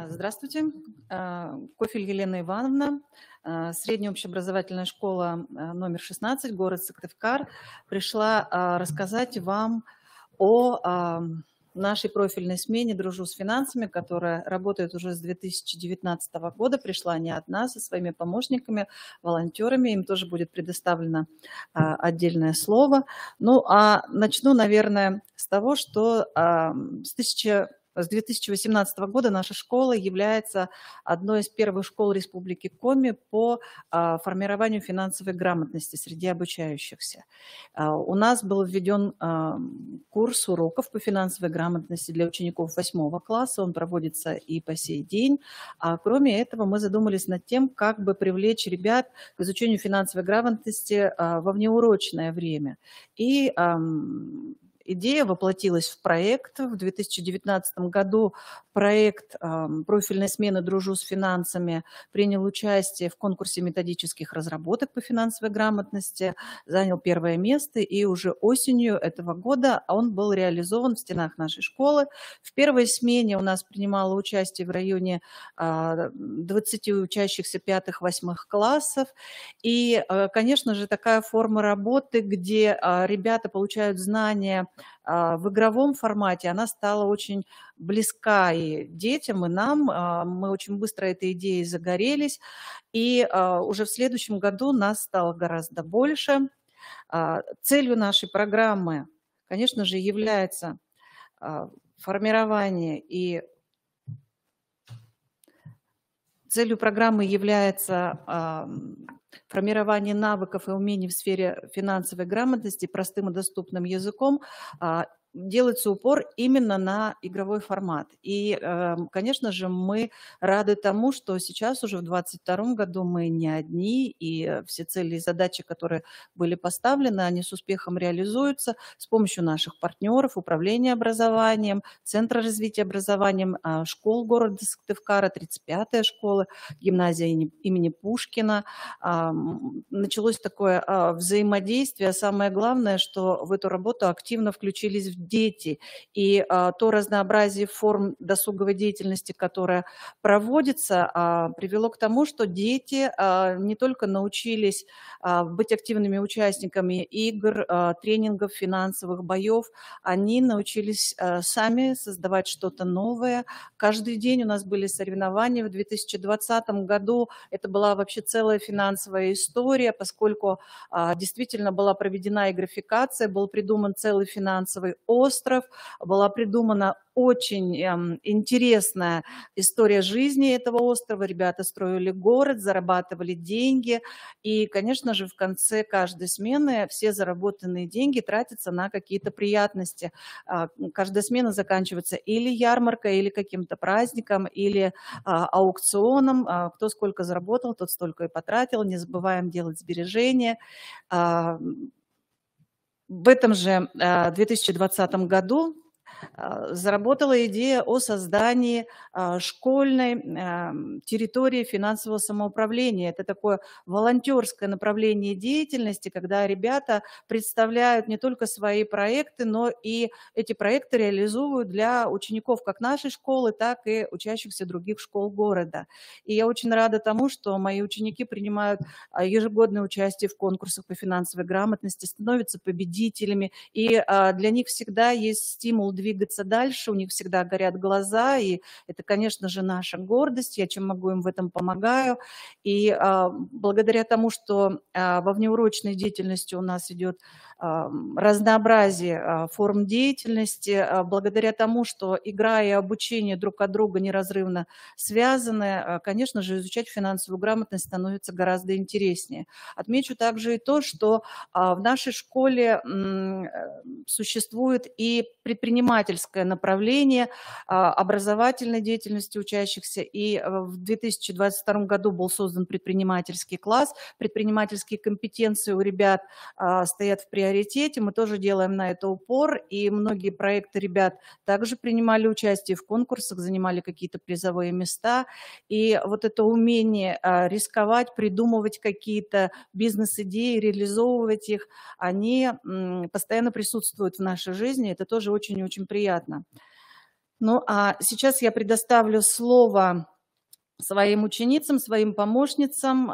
Здравствуйте. Кофель Елена Ивановна, средняя общеобразовательная школа номер 16, город Сыктывкар. Пришла рассказать вам о нашей профильной смене «Дружу с финансами», которая работает уже с 2019 года. Пришла не одна, со своими помощниками, волонтерами. Им тоже будет предоставлено отдельное слово. Ну, а начну, наверное, с того, что с 2018 года наша школа является одной из первых школ Республики Коми по формированию финансовой грамотности среди обучающихся. У нас был введен курс уроков по финансовой грамотности для учеников 8 класса. Он проводится и по сей день. А кроме этого, мы задумались над тем, как бы привлечь ребят к изучению финансовой грамотности во внеурочное время. И идея воплотилась в проект. В 2019 году проект профильной смены «Дружу с финансами» принял участие в конкурсе методических разработок по финансовой грамотности, занял первое место, и уже осенью этого года он был реализован в стенах нашей школы. В первой смене у нас принимало участие в районе 20 учащихся 5-8 классов. И, конечно же, такая форма работы, где ребята получают знания в игровом формате, она стала очень близка и детям, и нам. Мы очень быстро этой идеей загорелись, и уже в следующем году нас стало гораздо больше. Целью нашей программы, конечно же, является формирование и Целью программы является формирование навыков и умений в сфере финансовой грамотности простым и доступным языком. Делается упор именно на игровой формат. И, конечно же, мы рады тому, что сейчас уже в 2022 году мы не одни, и все цели и задачи, которые были поставлены, они с успехом реализуются с помощью наших партнеров, управления образованием, Центра развития образованием, школ города Сыктывкара, 35-я школа, гимназия имени Пушкина. Началось такое взаимодействие. Самое главное, что в эту работу активно включились дети. И то разнообразие форм досуговой деятельности, которое проводится, привело к тому, что дети не только научились быть активными участниками игр, тренингов, финансовых боев, они научились сами создавать что-то новое. Каждый день у нас были соревнования. В 2020 году это была вообще целая финансовая история, поскольку действительно была проведена и графикация, был придуман целый финансовый остров, была придумана очень интересная история жизни этого острова. Ребята строили город, зарабатывали деньги. И, конечно же, в конце каждой смены все заработанные деньги тратятся на какие-то приятности. Каждая смена заканчивается или ярмаркой, или каким-то праздником, или аукционом. Кто сколько заработал, тот столько и потратил. Не забываем делать сбережения. В этом же 2020 году заработала идея о создании школьной территории финансового самоуправления. Это такое волонтерское направление деятельности, когда ребята представляют не только свои проекты, но и эти проекты реализуют для учеников как нашей школы, так и учащихся других школ города. И я очень рада тому, что мои ученики принимают ежегодное участие в конкурсах по финансовой грамотности, становятся победителями, и для них всегда есть стимул двигаться дальше, у них всегда горят глаза, и это, конечно же, наша гордость, я чем могу им в этом помогаю. И благодаря тому, что во внеурочной деятельности у нас идет разнообразие форм деятельности, благодаря тому, что игра и обучение друг от друга неразрывно связаны, конечно же, изучать финансовую грамотность становится гораздо интереснее. Отмечу также и то, что в нашей школе существует и предпринимательское направление образовательной деятельности учащихся, и в 2022 году был создан предпринимательский класс. Предпринимательские компетенции у ребят стоят в приоритете, мы тоже делаем на это упор, и многие проекты ребят также принимали участие в конкурсах, занимали какие-то призовые места, и вот это умение рисковать, придумывать какие-то бизнес-идеи, реализовывать их, они постоянно присутствуют в нашей жизни, это тоже очень-очень приятно. Ну, а сейчас я предоставлю слово своим ученицам, своим помощницам,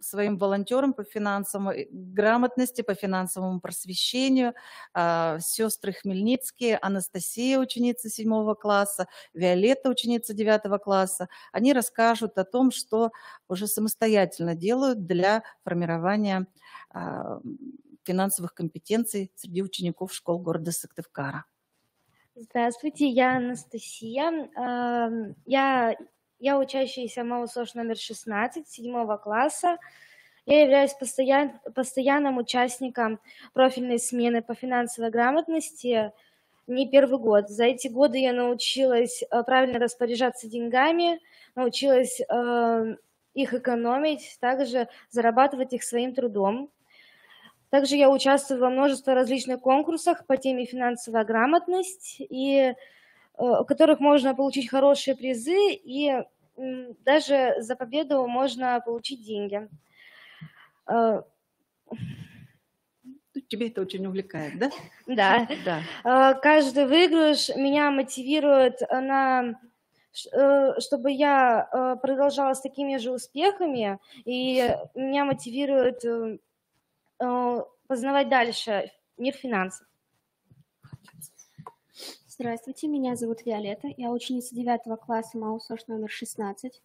своим волонтерам по финансовой грамотности, по финансовому просвещению, сестры Хмельницкие, Анастасия, ученица 7 класса, Виолетта, ученица 9 класса. Они расскажут о том, что уже самостоятельно делают для формирования финансовых компетенций среди учеников школ города Сыктывкара. Здравствуйте, я Анастасия. Я учащаяся МАУ СОШ номер 16, 7 класса. Я являюсь постоянным участником профильной смены по финансовой грамотности не первый год. За эти годы я научилась правильно распоряжаться деньгами, научилась их экономить, также зарабатывать их своим трудом. Также я участвую во множестве различных конкурсах по теме финансовая грамотность, в которых можно получить хорошие призы, и даже за победу можно получить деньги. Тебя это очень увлекает, да? Да. Да. Каждый выигрыш меня мотивирует чтобы я продолжала с такими же успехами, и меня мотивирует познавать дальше мир финансов. Здравствуйте, меня зовут Виолетта, я ученица 9 класса МАУ СОШ номер 16.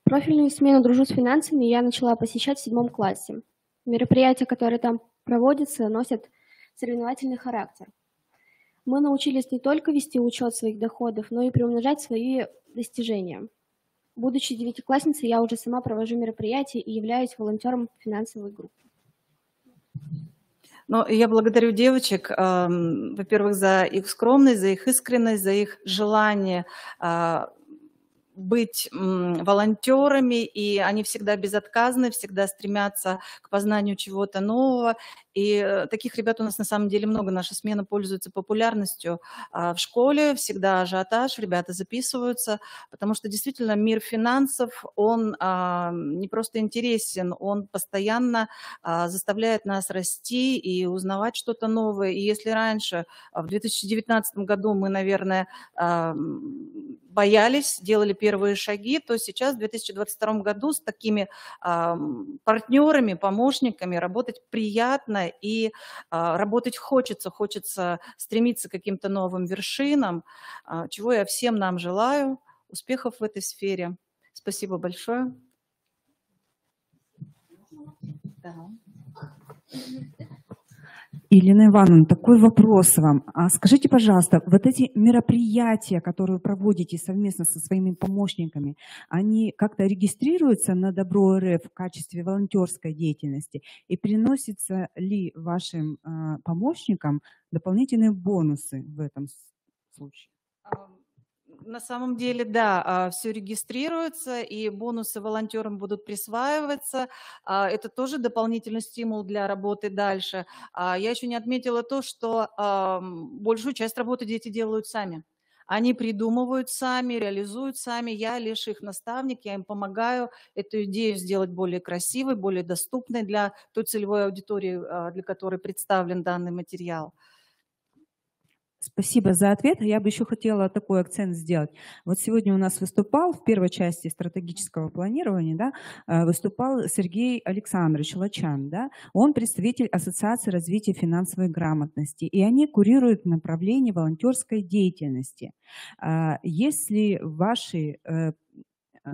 Профильную смену «Дружу с финансами» я начала посещать в 7 классе. Мероприятия, которые там проводятся, носят соревновательный характер. Мы научились не только вести учет своих доходов, но и приумножать свои достижения. Будучи 9-классницей, я уже сама провожу мероприятия и являюсь волонтером финансовой группы. Ну, я благодарю девочек, во-первых, за их скромность, за их искренность, за их желание быть волонтерами, и они всегда безотказны, всегда стремятся к познанию чего-то нового. И таких ребят у нас на самом деле много. Наша смена пользуется популярностью в школе, всегда ажиотаж, ребята записываются, потому что действительно мир финансов, он не просто интересен, он постоянно заставляет нас расти и узнавать что-то новое. И если раньше, в 2019 году мы, наверное, боялись, делали первые шаги, то сейчас, в 2022 году, с такими партнерами, помощниками работать приятно и работать хочется стремиться к каким-то новым вершинам, чего я всем нам желаю. Успехов в этой сфере. Спасибо большое. Елена Ивановна, такой вопрос вам. Скажите, пожалуйста, вот эти мероприятия, которые вы проводите совместно со своими помощниками, они как-то регистрируются на Добро.РФ в качестве волонтерской деятельности? И приносятся ли вашим помощникам дополнительные бонусы в этом случае? На самом деле, да, все регистрируется, и бонусы волонтерам будут присваиваться. Это тоже дополнительный стимул для работы дальше. Я еще не отметила то, что большую часть работы дети делают сами. Они придумывают сами, реализуют сами. Я лишь их наставник, я им помогаю эту идею сделать более красивой, более доступной для той целевой аудитории, для которой представлен данный материал. Спасибо за ответ. Я бы еще хотела такой акцент сделать. Вот сегодня у нас выступал в первой части стратегического планирования, да, выступал Сергей Александрович Лачан. Да, он представитель Ассоциации развития финансовой грамотности, и они курируют направление волонтерской деятельности. Если ваши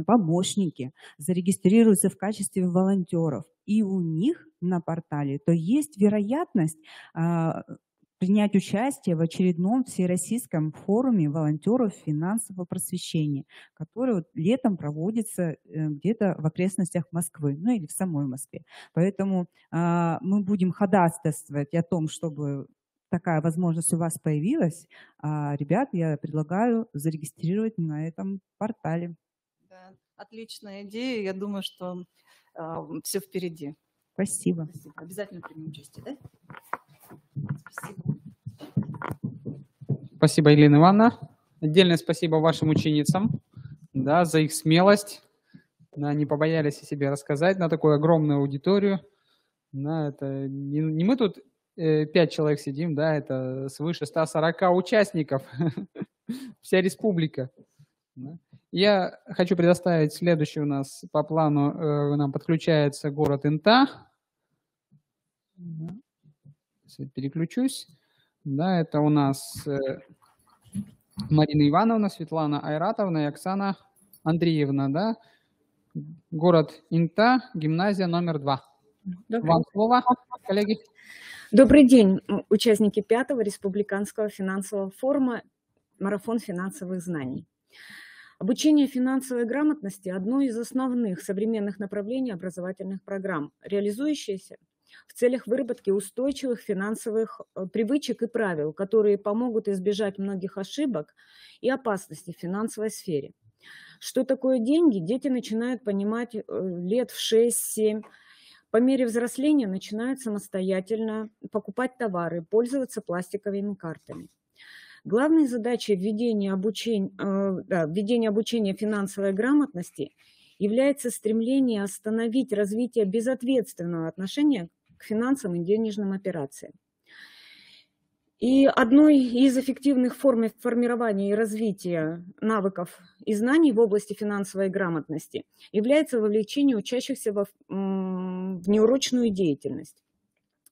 помощники зарегистрируются в качестве волонтеров и у них на портале, то есть вероятность принять участие в очередном всероссийском форуме волонтеров финансового просвещения, который вот летом проводится где-то в окрестностях Москвы, ну или в самой Москве. Поэтому мы будем ходатайствовать о том, чтобы такая возможность у вас появилась. Ребят, я предлагаю зарегистрировать на этом портале. Да, отличная идея. Я думаю, что все впереди. Спасибо. Спасибо. Обязательно примем участие, да? Спасибо. Спасибо, Елена Ивановна. Отдельное спасибо вашим ученицам, да, за их смелость. Да, они побоялись о себе рассказать на такую огромную аудиторию. Да, это не мы тут 5 человек сидим, да, это свыше 140 участников, вся республика. Я хочу предоставить следующий у нас по плану, нам подключается город Инта. Переключусь. Да, это у нас Марина Ивановна, Светлана Айратовна и Оксана Андреевна, да. Город Инта, гимназия номер 2. Вам слово, коллеги. Добрый день, участники 5-го республиканского финансового форума «Марафон финансовых знаний». Обучение финансовой грамотности – одно из основных современных направлений образовательных программ, реализующееся в целях выработки устойчивых финансовых привычек и правил, которые помогут избежать многих ошибок и опасностей в финансовой сфере. Что такое деньги, дети начинают понимать лет в 6-7. По мере взросления начинают самостоятельно покупать товары, пользоваться пластиковыми картами. Главной задачей введения обучения финансовой грамотности является стремление остановить развитие безответственного отношения к финансовым и денежным операциям. И одной из эффективных форм формирования и развития навыков и знаний в области финансовой грамотности является вовлечение учащихся в неурочную деятельность.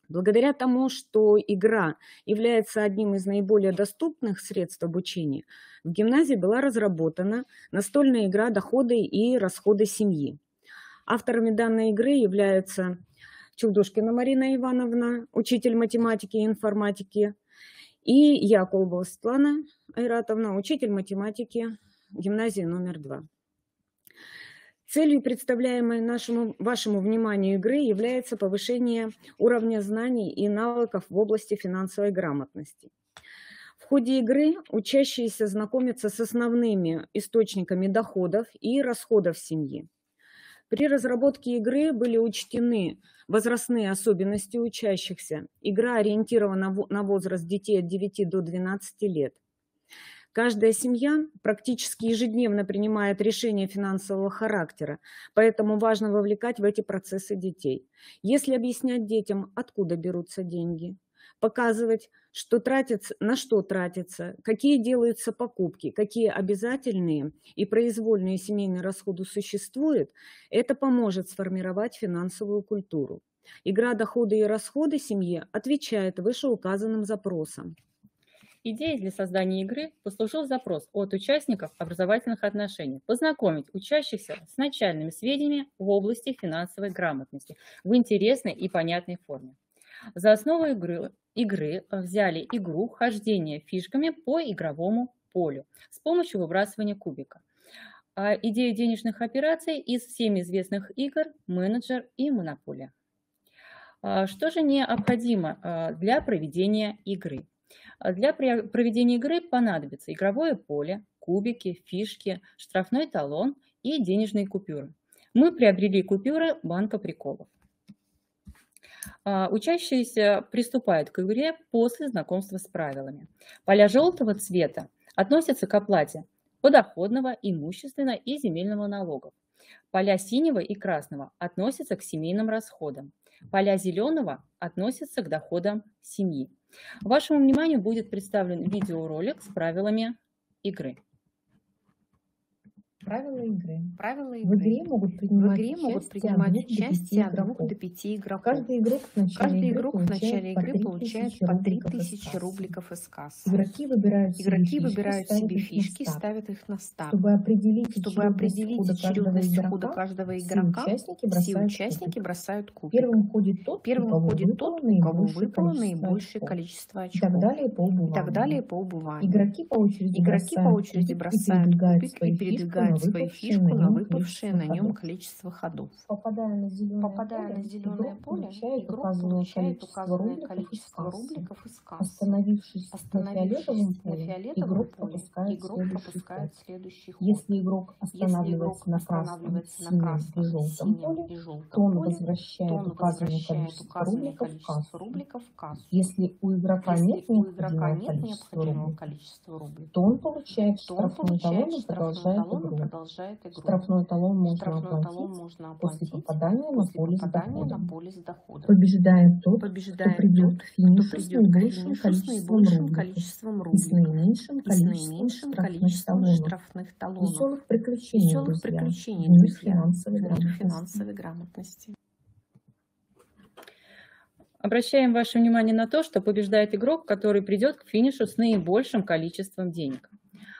Благодаря тому, что игра является одним из наиболее доступных средств обучения, в гимназии была разработана настольная игра «Доходы и расходы семьи». Авторами данной игры являются Чулдушкина Марина Ивановна, учитель математики и информатики, и я, Колбова Светлана Айратовна, учитель математики гимназии номер 2. Целью представляемой вашему вниманию игры является повышение уровня знаний и навыков в области финансовой грамотности. В ходе игры учащиеся знакомятся с основными источниками доходов и расходов семьи. При разработке игры были учтены возрастные особенности учащихся. Игра ориентирована на возраст детей от 9 до 12 лет. Каждая семья практически ежедневно принимает решения финансового характера, поэтому важно вовлекать в эти процессы детей. Если объяснять детям, откуда берутся деньги, показывать, на что тратятся, какие делаются покупки, какие обязательные и произвольные семейные расходы существуют, это поможет сформировать финансовую культуру. Игра «Доходы и расходы семьи» отвечает вышеуказанным запросам. Идеей для создания игры послужил запрос от участников образовательных отношений познакомить учащихся с начальными сведениями в области финансовой грамотности в интересной и понятной форме. За основу игры взяли игру хождение фишками по игровому полю с помощью выбрасывания кубика. Идею денежных операций из всем известных игр «Менеджер» и «Монополия». Что же необходимо для проведения игры? Для проведения игры понадобится игровое поле, кубики, фишки, штрафной талон и денежные купюры. Мы приобрели купюры банка приколов. Учащиеся приступают к игре после знакомства с правилами. Поля желтого цвета относятся к оплате подоходного, имущественного и земельного налогов. Поля синего и красного относятся к семейным расходам. Поля зеленого относятся к доходам семьи. Вашему вниманию будет представлен видеоролик с правилами игры. Правила игры. Правила В игре могут принимать участие от 2 до 5 игроков. Каждый игрок в начале игры получает по 3000 рубликов из кассы. Игроки выбирают себе фишки, ставят их на старт. Чтобы определить очередность хода каждого игрока, все участники бросают кубик. Первым ходит тот, у кого выпало наибольшее количество очков. И так далее по убыванию. Игроки по очереди бросают кубик и передвигают свою фишку на выпавшее на нем количество ходов. Попадая на зеленое поле, игрок получает указанное количество рубликов из кассы. Остановившись на фиолетовом поле, игрок пропускает следующий ход. Если игрок останавливается на красном, синем и желтом поле, то он возвращает указанное количество рубликов в кассу. Если у игрока нет необходимого количества рубликов, то он получает штрафной талон и продолжает игру. продолжает игру. Штрафной талон можно оплатить после попадания на полис дохода. Побеждает тот, кто придет к финишу с наибольшим количеством рубликов и с наименьшим количеством штрафных талонов. Веселых приключений, друзья, в мире финансовой грамотности. Обращаем ваше внимание на то, что побеждает игрок, который придет к финишу с наибольшим количеством денег.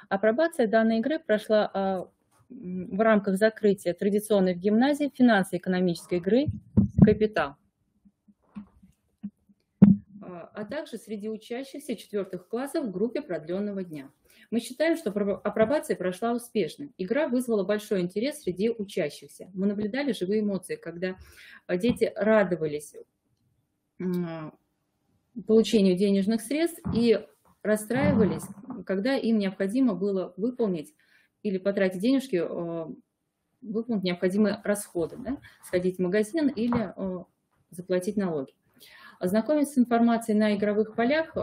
Апробация данной игры прошла в рамках закрытия традиционной в гимназии финансово-экономической игры «Капитал», а также среди учащихся 4 классов в группе продленного дня. Мы считаем, что апробация прошла успешно. Игра вызвала большой интерес среди учащихся. Мы наблюдали живые эмоции, когда дети радовались получению денежных средств и расстраивались, когда им необходимо было выполнить или потратить денежки, выполнить необходимые расходы, да? Сходить в магазин или заплатить налоги. Ознакомившись с информацией на игровых полях,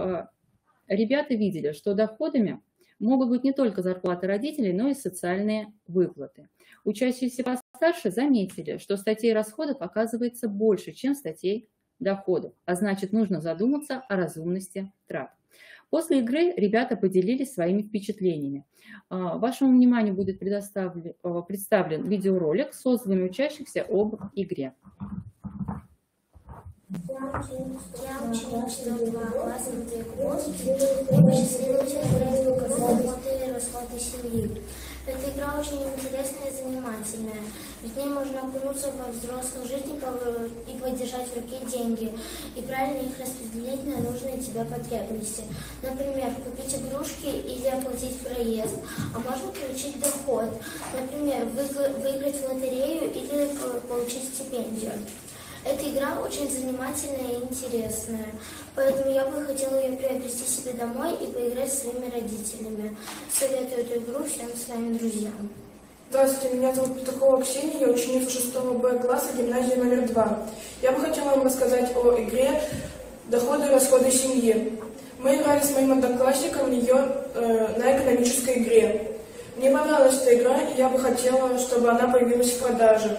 ребята видели, что доходами могут быть не только зарплаты родителей, но и социальные выплаты. Учащиеся постарше заметили, что статей расходов оказывается больше, чем статей доходов, а значит, нужно задуматься о разумности трат. После игры ребята поделились своими впечатлениями. Вашему вниманию будет представлен видеоролик с отзывами учащихся об игре. Я ученица 2 класса Матвейковский, и посчастливилась играть доходы и расходы семьи. Эта игра очень интересная и занимательная, ведь в ней можно окунуться во взрослую жизнь и поддержать в руке деньги, и правильно их распределить на нужные тебе потребности. Например, купить игрушки или оплатить проезд, а можно получить доход, например, выиграть в лотерею или получить стипендию. Эта игра очень занимательная и интересная, поэтому я бы хотела ее приобрести себе домой и поиграть с своими родителями. Советую эту игру всем своим друзьям. Здравствуйте, меня зовут Петухова Ксения, я ученица 6 Б класса гимназии номер 2. Я бы хотела вам рассказать о игре «Доходы и расходы семьи». Мы играли с моим одноклассником в нее на экономической игре. Мне понравилась эта игра, и я бы хотела, чтобы она появилась в продаже.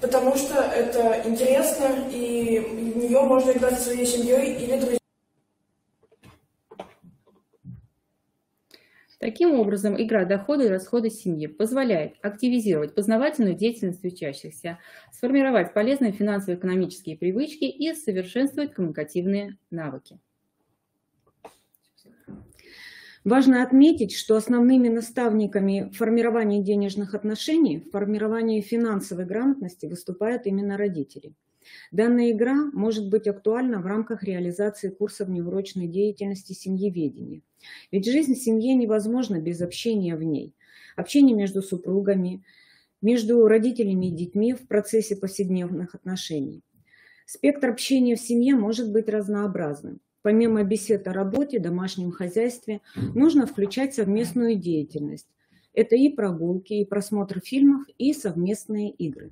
Потому что это интересно, и в нее можно играть со своей семьей или друзьями. Таким образом, игра «Доходы и расходы семьи» позволяет активизировать познавательную деятельность учащихся, сформировать полезные финансово-экономические привычки и совершенствовать коммуникативные навыки. Важно отметить, что основными наставниками формирования денежных отношений, формирования финансовой грамотности выступают именно родители. Данная игра может быть актуальна в рамках реализации курса внеурочной деятельности семьеведения. Ведь жизнь в семье невозможна без общения в ней. Общение между супругами, между родителями и детьми в процессе повседневных отношений. Спектр общения в семье может быть разнообразным. Помимо бесед о работе, домашнем хозяйстве, нужно включать совместную деятельность. Это и прогулки, и просмотр фильмов, и совместные игры.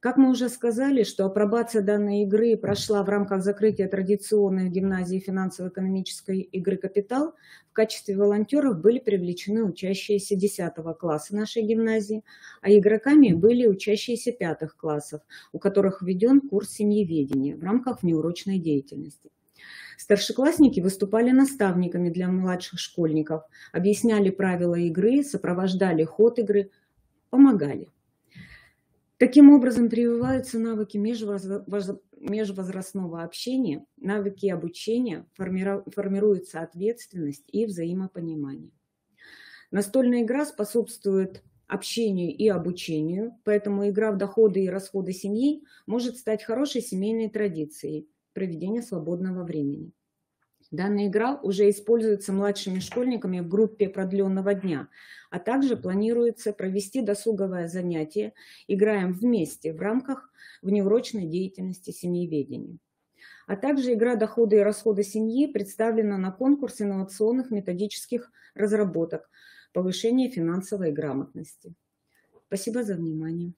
Как мы уже сказали, что апробация данной игры прошла в рамках закрытия традиционной гимназии финансово-экономической игры «Капитал», в качестве волонтеров были привлечены учащиеся 10 класса нашей гимназии, а игроками были учащиеся 5 классов, у которых введен курс семьеведения в рамках внеурочной деятельности. Старшеклассники выступали наставниками для младших школьников, объясняли правила игры, сопровождали ход игры, помогали. Таким образом прививаются навыки межвозрастного общения, навыки обучения, формируется ответственность и взаимопонимание. Настольная игра способствует общению и обучению, поэтому игра в доходы и расходы семьи может стать хорошей семейной традицией проведения свободного времени. Данная игра уже используется младшими школьниками в группе продленного дня, а также планируется провести досуговое занятие «Играем вместе» в рамках внеурочной деятельности семьеведения. А также игра «Доходы и расходы семьи» представлена на конкурс инновационных методических разработок повышения финансовой грамотности. Спасибо за внимание.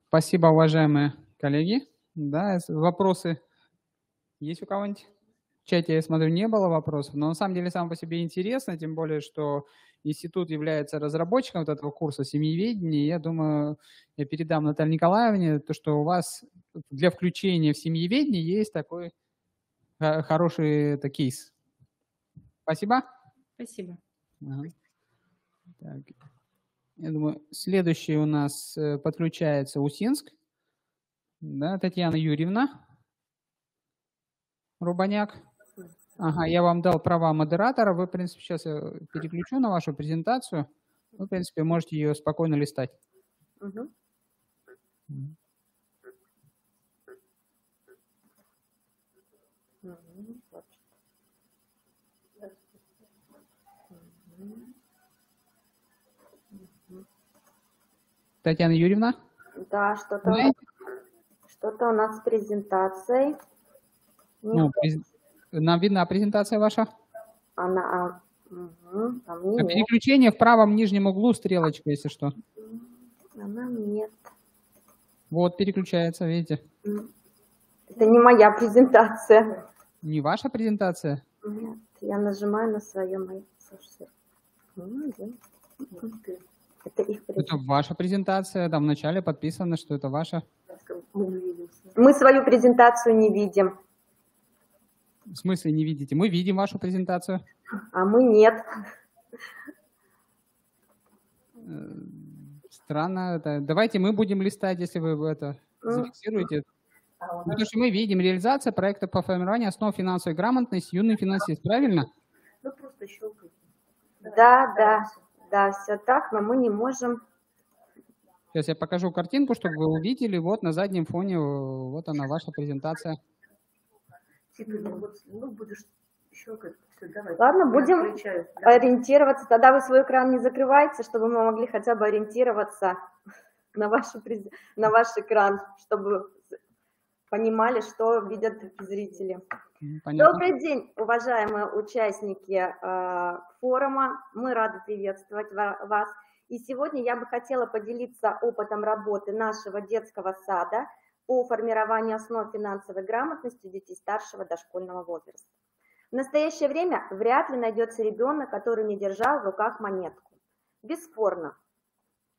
Спасибо, уважаемые коллеги. Да, вопросы есть у кого-нибудь? В чате, я смотрю, не было вопросов, но на самом деле само по себе интересно, тем более, что институт является разработчиком вот этого курса семьеведения. Я думаю, я передам Наталье Николаевне то, что у вас для включения в семьеведение есть такой хороший кейс. Спасибо. Спасибо. Ага. Так. Я думаю, следующий у нас подключается Усинск. Да, Татьяна Юрьевна Рубаняк. Ага, я вам дал права модератора. Вы, в принципе, сейчас я переключу на вашу презентацию. Вы, в принципе, можете ее спокойно листать. Угу. Татьяна Юрьевна? Да, что-то у нас с презентацией. Ну, нам видна презентация ваша? Она, переключение в правом нижнем углу стрелочка, если что. Она нет. Вот, переключается, видите? Это не моя презентация. Не ваша презентация? Нет, я нажимаю на свое. Это ваша презентация, там вначале подписано, что это ваша. Мы свою презентацию не видим. В смысле не видите? Мы видим вашу презентацию. А мы нет. Странно. Это. Давайте мы будем листать, если вы это зафиксируете. Потому что мы видим реализация проекта по формированию основ финансовой грамотности юный финансист. Правильно? Ну, просто щелкайте. Да, все так, но мы не можем. Сейчас я покажу картинку, чтобы вы увидели. Вот на заднем фоне, вот она, ваша презентация. Ладно, будем ориентироваться. Тогда вы свой экран не закрывайте, чтобы мы могли хотя бы ориентироваться на ваш экран, чтобы понимали, что видят зрители. Понятно. Добрый день, уважаемые участники форума. Мы рады приветствовать вас. И сегодня я бы хотела поделиться опытом работы нашего детского сада по формированию основ финансовой грамотности у детей старшего дошкольного возраста. В настоящее время вряд ли найдется ребенок, который не держал в руках монетку. Бесспорно,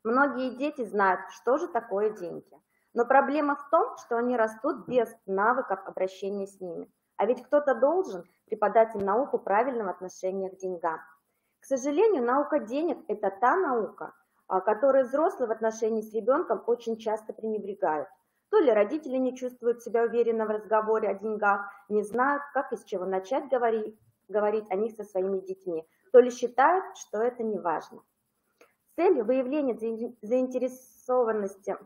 многие дети знают, что же такое деньги. Но проблема в том, что они растут без навыков обращения с ними. А ведь кто-то должен преподать им науку правильного отношения к деньгам. К сожалению, наука денег – это та наука, которой взрослые в отношении с ребенком очень часто пренебрегают. То ли родители не чувствуют себя уверенно в разговоре о деньгах, не знают, как и с чего начать говорить о них со своими детьми, то ли считают, что это не важно. С целью выявления заинтересованности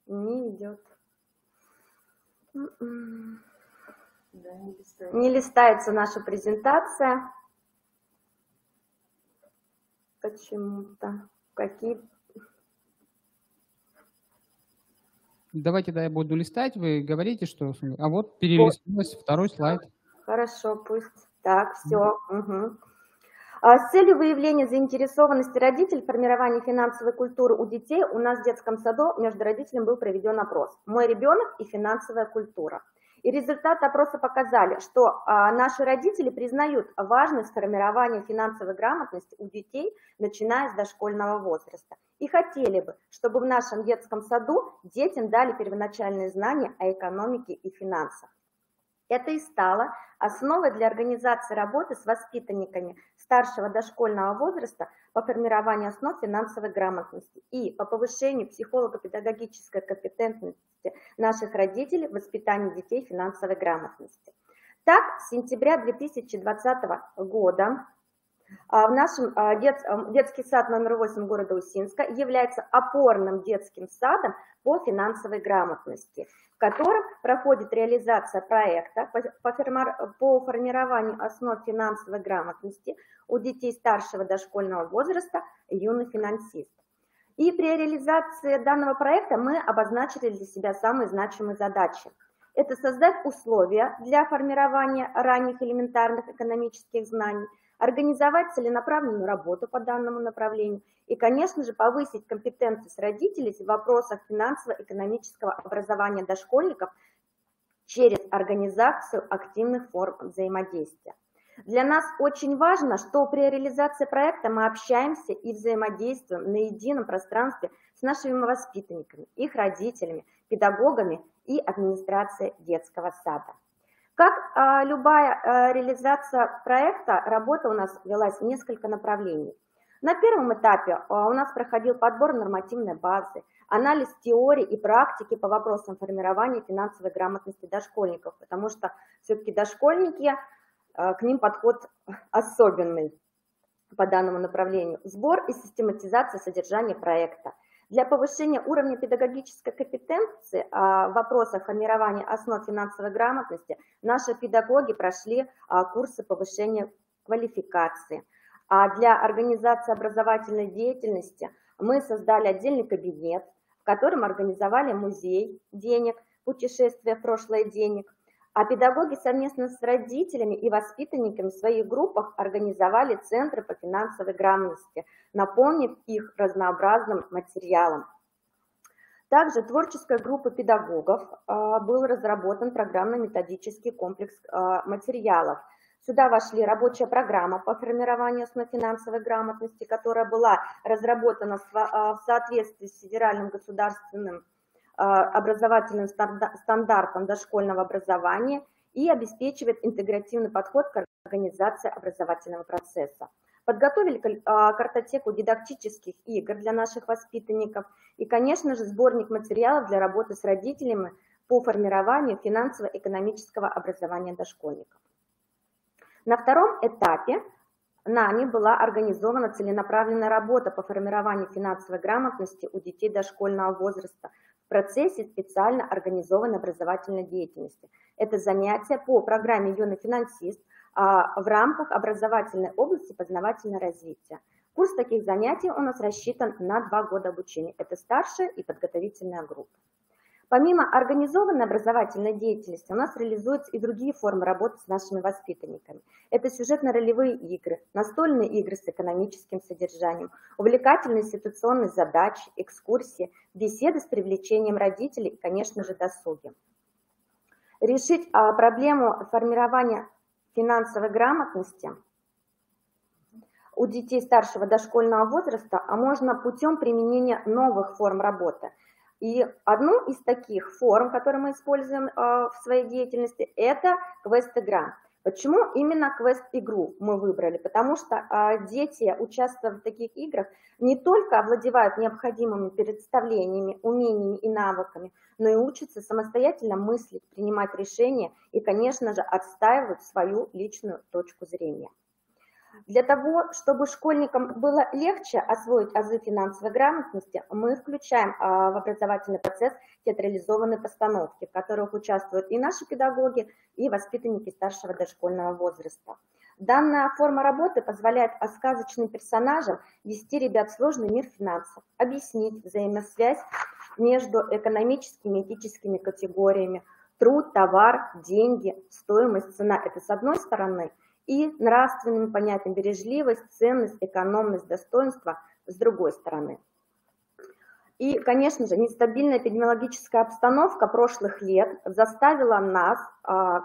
не идет. Не листается наша презентация. Почему-то. Давайте, да, я буду листать, вы говорите, что... А вот перелистнулось второй слайд. Хорошо, пусть. Так, все. Угу. С целью выявления заинтересованности родителей в формировании финансовой культуры у детей у нас в детском саду между родителями был проведен опрос «Мой ребенок и финансовая культура». И результаты опроса показали, что наши родители признают важность формирования финансовой грамотности у детей, начиная с дошкольного возраста. И хотели бы, чтобы в нашем детском саду детям дали первоначальные знания о экономике и финансах. Это и стало основой для организации работы с воспитанниками старшего дошкольного возраста по формированию основ финансовой грамотности и по повышению психолого-педагогической компетентности наших родителей в воспитании детей финансовой грамотности. Так, с сентября 2020 года в нашем детский сад номер 8 города Усинска является опорным детским садом по финансовой грамотности, в котором проходит реализация проекта по формированию основ финансовой грамотности у детей старшего дошкольного возраста «Юный финансист». И при реализации данного проекта мы обозначили для себя самые значимые задачи. Это создать условия для формирования ранних элементарных экономических знаний, организовать целенаправленную работу по данному направлению и, конечно же, повысить компетентность родителей в вопросах финансово-экономического образования дошкольников через организацию активных форм взаимодействия. Для нас очень важно, что при реализации проекта мы общаемся и взаимодействуем на едином пространстве с нашими воспитанниками, их родителями, педагогами и администрацией детского сада. Как любая реализация проекта, работа у нас велась в несколько направлений. На первом этапе у нас проходил подбор нормативной базы, анализ теории и практики по вопросам формирования финансовой грамотности дошкольников, потому что все-таки дошкольники, к ним подход особенный по данному направлению. Сбор и систематизация содержания проекта. Для повышения уровня педагогической компетенции в вопросах формирования основ финансовой грамотности наши педагоги прошли курсы повышения квалификации. А для организации образовательной деятельности мы создали отдельный кабинет, в котором организовали музей денег, путешествие в прошлое денег. А педагоги совместно с родителями и воспитанниками в своих группах организовали центры по финансовой грамотности, наполнив их разнообразным материалом. Также творческой группой педагогов был разработан программно-методический комплекс материалов. Сюда вошли рабочая программа по формированию основ финансовой грамотности, которая была разработана в соответствии с федеральным государственным образовательным стандартом дошкольного образования и обеспечивает интегративный подход к организации образовательного процесса. Подготовили картотеку дидактических игр для наших воспитанников и, конечно же, сборник материалов для работы с родителями по формированию финансово-экономического образования дошкольников. На втором этапе нами была организована целенаправленная работа по формированию финансовой грамотности у детей дошкольного возраста в процессе специально организованной образовательной деятельности. Это занятия по программе «Юный финансист» в рамках образовательной области познавательного развития. Курс таких занятий у нас рассчитан на 2 года обучения. Это старшая и подготовительная группа. Помимо организованной образовательной деятельности у нас реализуются и другие формы работы с нашими воспитанниками. Это сюжетно-ролевые игры, настольные игры с экономическим содержанием, увлекательные ситуационные задачи, экскурсии, беседы с привлечением родителей и, конечно же, досуги. Решить проблему формирования финансовой грамотности у детей старшего дошкольного возраста можно путем применения новых форм работы. И одну из таких форм, которые мы используем в своей деятельности, это квест-игра. Почему именно квест-игру мы выбрали? Потому что дети, участвуя в таких играх, не только овладевают необходимыми представлениями, умениями и навыками, но и учатся самостоятельно мыслить, принимать решения и, конечно же, отстаивать свою личную точку зрения. Для того, чтобы школьникам было легче освоить азы финансовой грамотности, мы включаем в образовательный процесс театрализованные постановки, в которых участвуют и наши педагоги, и воспитанники старшего дошкольного возраста. Данная форма работы позволяет сказочным персонажам вести ребят в сложный мир финансов, объяснить взаимосвязь между экономическими и этическими категориями, труд, товар, деньги, стоимость, цена – это с одной стороны, и нравственными понятиями бережливость, ценность, экономность, достоинство с другой стороны. И, конечно же, нестабильная эпидемиологическая обстановка прошлых лет заставила нас,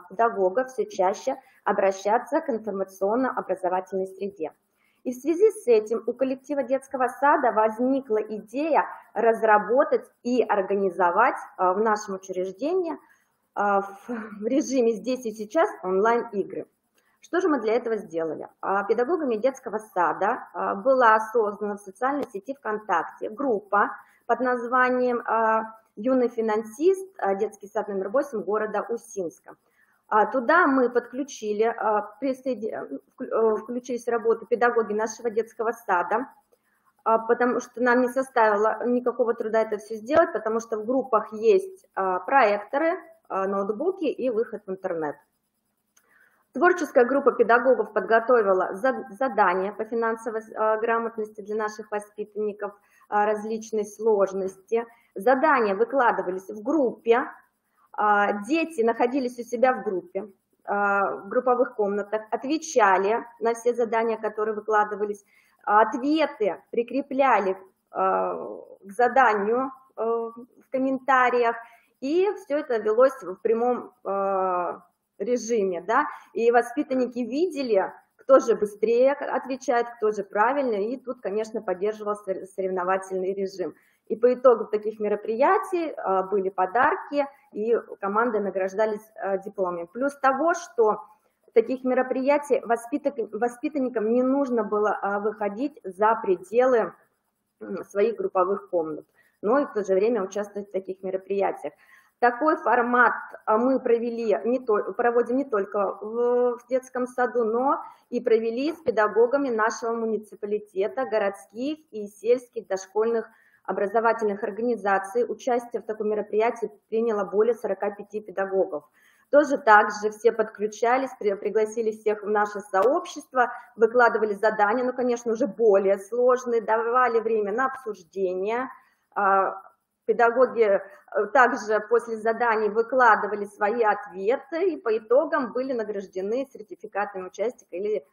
педагогов, все чаще обращаться к информационно-образовательной среде. И в связи с этим у коллектива детского сада возникла идея разработать и организовать в нашем учреждении в режиме «здесь и сейчас» онлайн-игры. Что же мы для этого сделали? Педагогами детского сада была создана в социальной сети ВКонтакте группа под названием «Юный финансист», детский сад номер 8 города Усинска. Туда мы подключили, включились в работу педагоги нашего детского сада, потому что нам не составило никакого труда это все сделать, потому что в группах есть проекторы, ноутбуки и выход в интернет. Творческая группа педагогов подготовила задания по финансовой грамотности для наших воспитанников различной сложности. Задания выкладывались в группе, дети находились у себя в группе, в групповых комнатах, отвечали на все задания, которые выкладывались, ответы прикрепляли к заданию в комментариях, и все это велось в прямом режиме, да, и воспитанники видели, кто же быстрее отвечает, кто же правильно, и тут, конечно, поддерживался соревновательный режим. И по итогу таких мероприятий были подарки, и команды награждались дипломами. Плюс того, что в таких мероприятий воспитанникам не нужно было выходить за пределы своих групповых комнат, но и в то же время участвовать в таких мероприятиях. Такой формат мы проводим не только в детском саду, но и провели с педагогами нашего муниципалитета, городских и сельских дошкольных образовательных организаций. Участие в таком мероприятии приняло более 45 педагогов. Тоже так же все подключались, пригласили всех в наше сообщество, выкладывали задания, ну, конечно, уже более сложные, давали время на обсуждение. Педагоги также после заданий выкладывали свои ответы и по итогам были награждены сертификатами участника или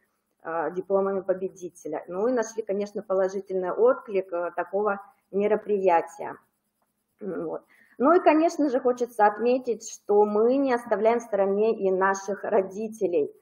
дипломами победителя. Ну и нашли, конечно, положительный отклик такого мероприятия. Вот. Ну и, конечно же, хочется отметить, что мы не оставляем в стороне и наших родителей.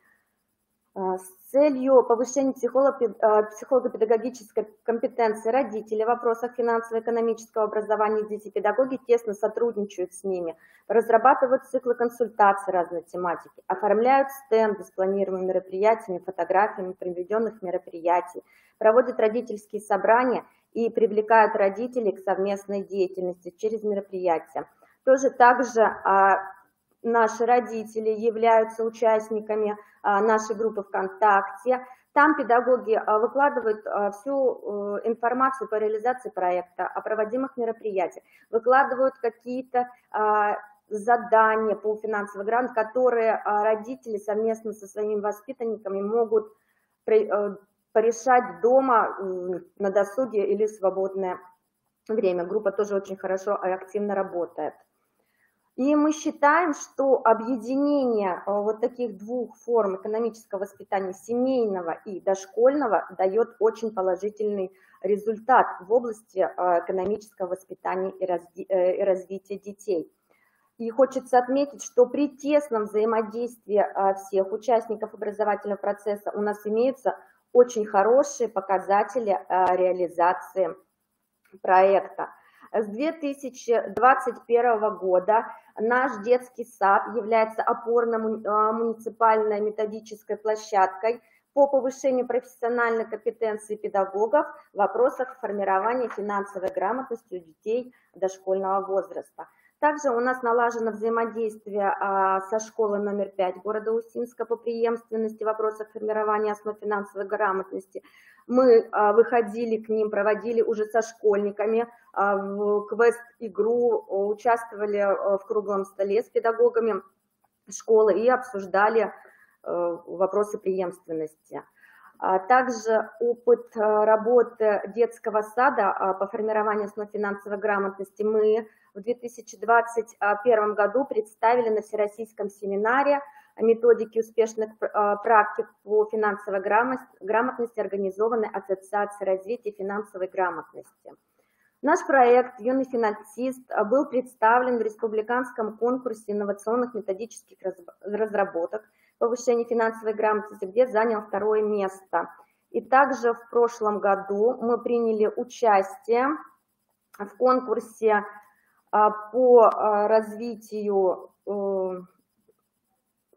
С целью повышения психолого-педагогической компетенции родителей в вопросах финансово-экономического образования детей, педагоги тесно сотрудничают с ними, разрабатывают циклы консультаций разной тематики, оформляют стенды с планируемыми мероприятиями, фотографиями проведенных мероприятий, проводят родительские собрания и привлекают родителей к совместной деятельности через мероприятия. Тоже также наши родители являются участниками нашей группы ВКонтакте. Там педагоги выкладывают всю информацию по реализации проекта, о проводимых мероприятиях, выкладывают какие-то задания по финансовой грамотности, которые родители совместно со своими воспитанниками могут порешать дома на досуге или свободное время. Группа тоже очень хорошо и активно работает. И мы считаем, что объединение вот таких двух форм экономического воспитания, семейного и дошкольного, дает очень положительный результат в области экономического воспитания и развития детей. И хочется отметить, что при тесном взаимодействии всех участников образовательного процесса у нас имеются очень хорошие показатели реализации проекта. С 2021 года наш детский сад является опорной муниципальной методической площадкой по повышению профессиональной компетенции педагогов в вопросах формирования финансовой грамотности у детей дошкольного возраста. Также у нас налажено взаимодействие со школой номер 5 города Усинска по преемственности в вопросах формирования основ финансовой грамотности. Мы выходили к ним, проводили уже со школьниками в квест-игру, участвовали в круглом столе с педагогами школы и обсуждали вопросы преемственности. Также опыт работы детского сада по формированию основ финансовой грамотности мы в 2021 году представили на Всероссийском семинаре методики успешных практик по финансовой грамотности, организованной Ассоциацией развития финансовой грамотности. Наш проект «Юный финансист» был представлен в республиканском конкурсе инновационных методических разработок повышения финансовой грамотности, где занял 2-е место. И также в прошлом году мы приняли участие в конкурсе по развитию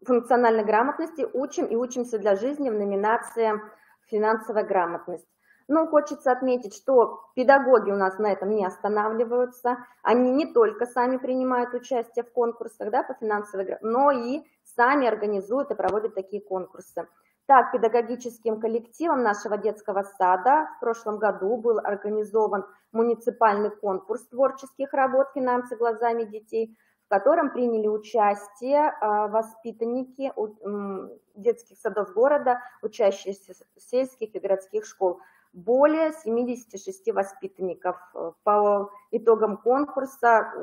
функциональной грамотности «Учим и учимся для жизни» в номинации «Финансовая грамотность». Но хочется отметить, что педагоги у нас на этом не останавливаются. Они не только сами принимают участие в конкурсах, да, по финансовой грамотности, но и сами организуют и проводят такие конкурсы. Так, педагогическим коллективом нашего детского сада в прошлом году был организован муниципальный конкурс творческих работ «Финансы глазами детей», в котором приняли участие воспитанники детских садов города, учащиеся сельских и городских школ. Более 76 воспитанников. По итогам конкурса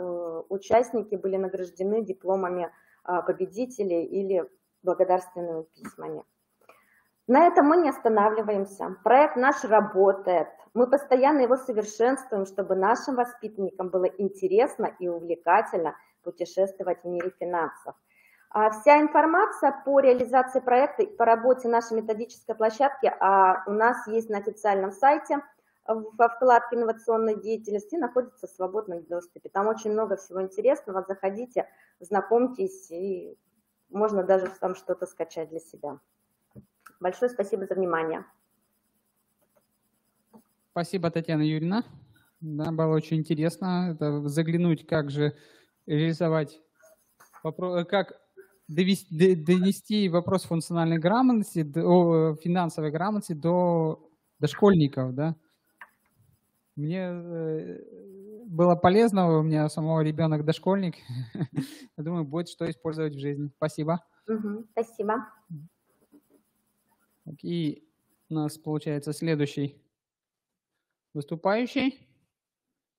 участники были награждены дипломами победителей или благодарственными письмами. На этом мы не останавливаемся. Проект наш работает. Мы постоянно его совершенствуем, чтобы нашим воспитанникам было интересно и увлекательно путешествовать в мире финансов. А вся информация по реализации проекта и по работе нашей методической площадки у нас есть на официальном сайте во вкладке инновационной деятельности, находится в свободном доступе. Там очень много всего интересного. Заходите, знакомьтесь, и можно даже там что-то скачать для себя. Большое спасибо за внимание. Спасибо, Татьяна Юрьевна. Да, было очень интересно заглянуть, как же реализовать, как донести вопрос функциональной грамотности, финансовой грамотности до школьников. Да? Мне было полезно, у меня самого ребенок дошкольник. Я думаю, будет что использовать в жизни. Спасибо. Спасибо. И у нас получается следующий выступающий.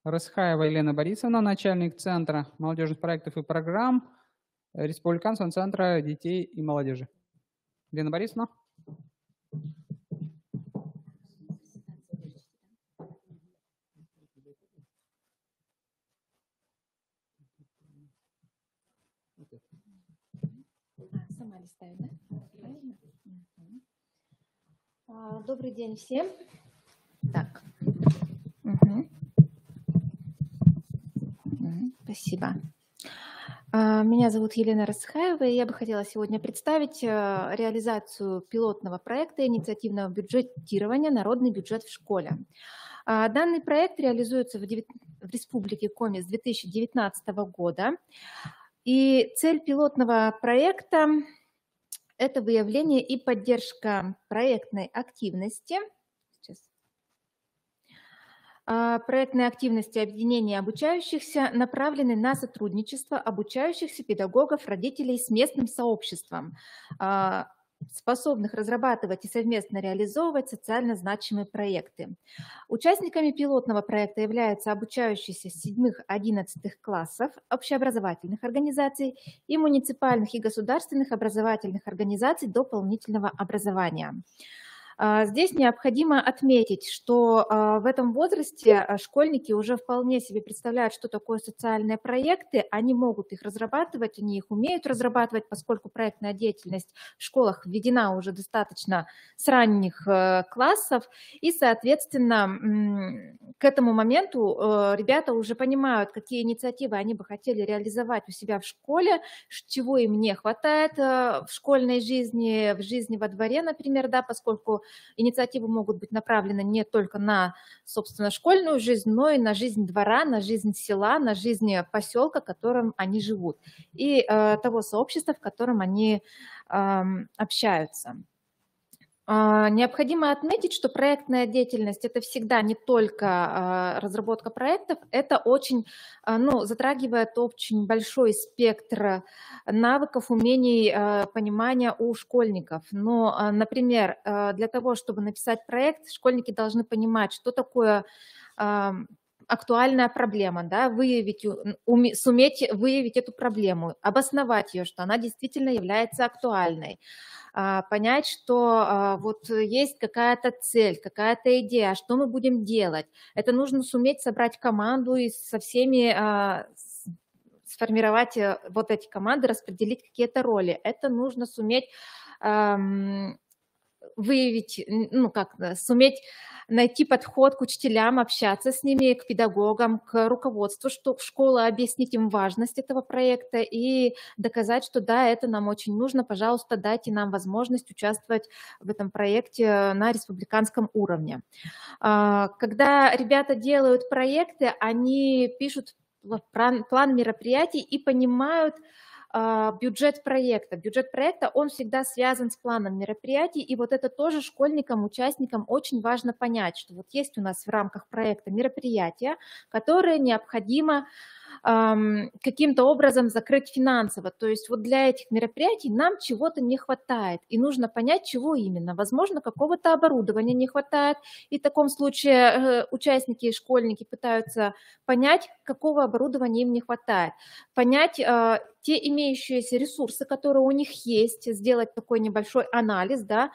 Расхаева Елена Борисовна, начальник Центра молодежных проектов и программ Республиканского центра детей и молодежи. Елена Борисовна. Сама листаю, да? Добрый день всем. Так. Спасибо. Меня зовут Елена Расхаева, и я бы хотела сегодня представить реализацию пилотного проекта инициативного бюджетирования «Народный бюджет в школе». Данный проект реализуется в Республике Коми с 2019 года, и цель пилотного проекта – это выявление и поддержка проектной активности. Проектной активности объединения обучающихся направлены на сотрудничество обучающихся педагогов, родителей с местным сообществом, способных разрабатывать и совместно реализовывать социально значимые проекты. Участниками пилотного проекта являются обучающиеся с 7-11 классов общеобразовательных организаций и муниципальных и государственных образовательных организаций дополнительного образования. Здесь необходимо отметить, что в этом возрасте школьники уже вполне себе представляют, что такое социальные проекты, они могут их разрабатывать, они их умеют разрабатывать, поскольку проектная деятельность в школах введена уже достаточно с ранних классов, и, соответственно, к этому моменту ребята уже понимают, какие инициативы они бы хотели реализовать у себя в школе, чего им не хватает в школьной жизни, в жизни во дворе, например, да, поскольку инициативы могут быть направлены не только на, собственно, школьную жизнь, но и на жизнь двора, на жизнь села, на жизнь поселка, в котором они живут, и того сообщества, в котором они общаются. Необходимо отметить, что проектная деятельность – это всегда не только разработка проектов, это очень, затрагивает очень большой спектр навыков, умений, понимания у школьников. Но, например, для того, чтобы написать проект, школьники должны понимать, что такое актуальная проблема, да, суметь выявить эту проблему, обосновать ее, что она действительно является актуальной, понять, что вот есть какая-то цель, какая-то идея, что мы будем делать. Это нужно суметь собрать команду и со всеми сформировать вот эти команды, распределить какие-то роли. Это нужно суметь выявить, суметь найти подход к учителям, общаться с ними, к педагогам, к руководству, что школа, объяснить им важность этого проекта и доказать, что да, это нам очень нужно, пожалуйста, дайте нам возможность участвовать в этом проекте на республиканском уровне. Когда ребята делают проекты, они пишут план мероприятий и понимают бюджет проекта. Бюджет проекта, он всегда связан с планом мероприятий, и вот это тоже школьникам, участникам очень важно понять, что вот есть у нас в рамках проекта мероприятия, которые необходимо каким-то образом закрыть финансово. То есть вот для этих мероприятий нам чего-то не хватает, и нужно понять, чего именно. Возможно, какого-то оборудования не хватает, и в таком случае участники и школьники пытаются понять, какого оборудования им не хватает, понять те имеющиеся ресурсы, которые у них есть, сделать такой небольшой анализ, да,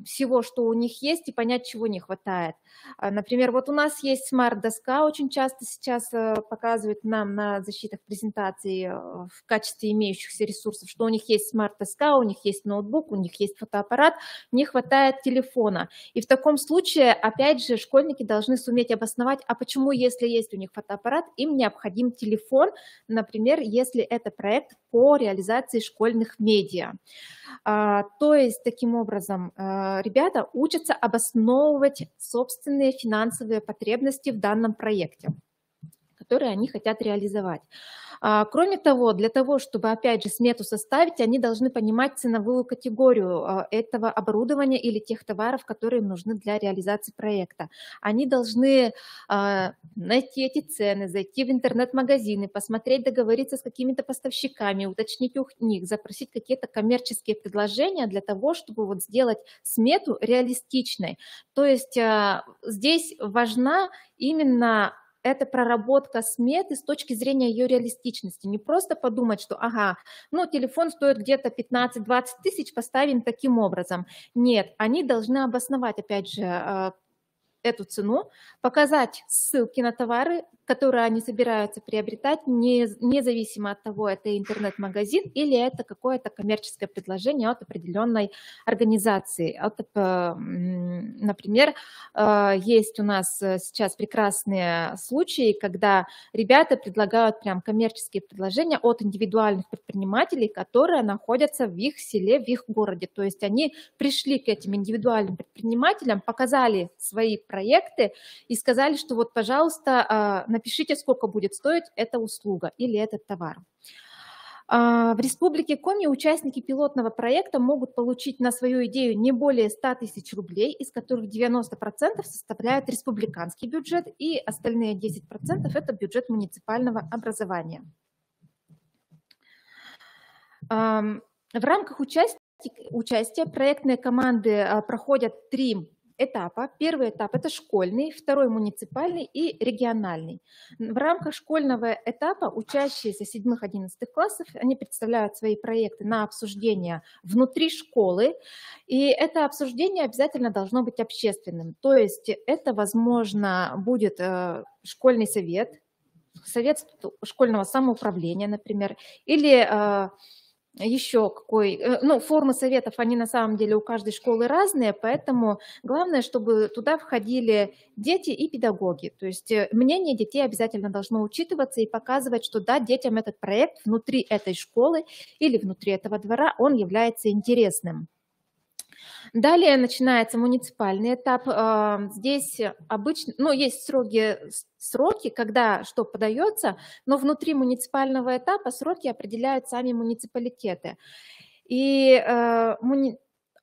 всего, что у них есть, и понять, чего не хватает. Например, вот у нас есть смарт-доска, очень часто сейчас показывают нам на защитах презентаций в качестве имеющихся ресурсов, что у них есть смарт-доска, у них есть ноутбук, у них есть фотоаппарат, не хватает телефона. И в таком случае, опять же, школьники должны суметь обосновать, а почему, если есть у них фотоаппарат, им необходим телефон, например, если это проект по реализации школьных медиа. То есть, таким образом, ребята учатся обосновывать собственные финансовые потребности в данном проекте, которые они хотят реализовать. Кроме того, для того, чтобы, опять же, смету составить, они должны понимать ценовую категорию этого оборудования или тех товаров, которые им нужны для реализации проекта. Они должны найти эти цены, зайти в интернет-магазины, посмотреть, договориться с какими-то поставщиками, уточнить у них, запросить какие-то коммерческие предложения для того, чтобы вот сделать смету реалистичной. То есть здесь важна именно это проработка сметы с точки зрения ее реалистичности. Не просто подумать, что, ага, ну, телефон стоит где-то 15-20 тысяч, поставим таким образом. Нет, они должны обосновать, опять же, эту цену, показать ссылки на товары, которые они собираются приобретать, независимо от того, это интернет-магазин или это какое-то коммерческое предложение от определенной организации. Например, есть у нас сейчас прекрасные случаи, когда ребята предлагают прям коммерческие предложения от индивидуальных предпринимателей, которые находятся в их селе, в их городе. То есть они пришли к этим индивидуальным предпринимателям, показали свои проекты и сказали, что вот, пожалуйста, напишите, сколько будет стоить эта услуга или этот товар. В Республике Коми участники пилотного проекта могут получить на свою идею не более 100 тысяч рублей, из которых 90% составляют республиканский бюджет и остальные 10% это бюджет муниципального образования. В рамках участия проектные команды проходят 3 этапа. Первый этап – это школьный, второй – муниципальный и региональный. В рамках школьного этапа учащиеся 7-11 классов, они представляют свои проекты на обсуждение внутри школы, и это обсуждение обязательно должно быть общественным. То есть это, возможно, будет школьный совет, совет школьного самоуправления, например, или еще какой, ну, формы советов, они на самом деле у каждой школы разные, поэтому главное, чтобы туда входили дети и педагоги. То есть мнение детей обязательно должно учитываться и показывать, что да, детям этот проект внутри этой школы или внутри этого двора, он является интересным. Далее начинается муниципальный этап. Здесь обычно, ну, есть сроки, когда что подается, но внутри муниципального этапа сроки определяют сами муниципалитеты. И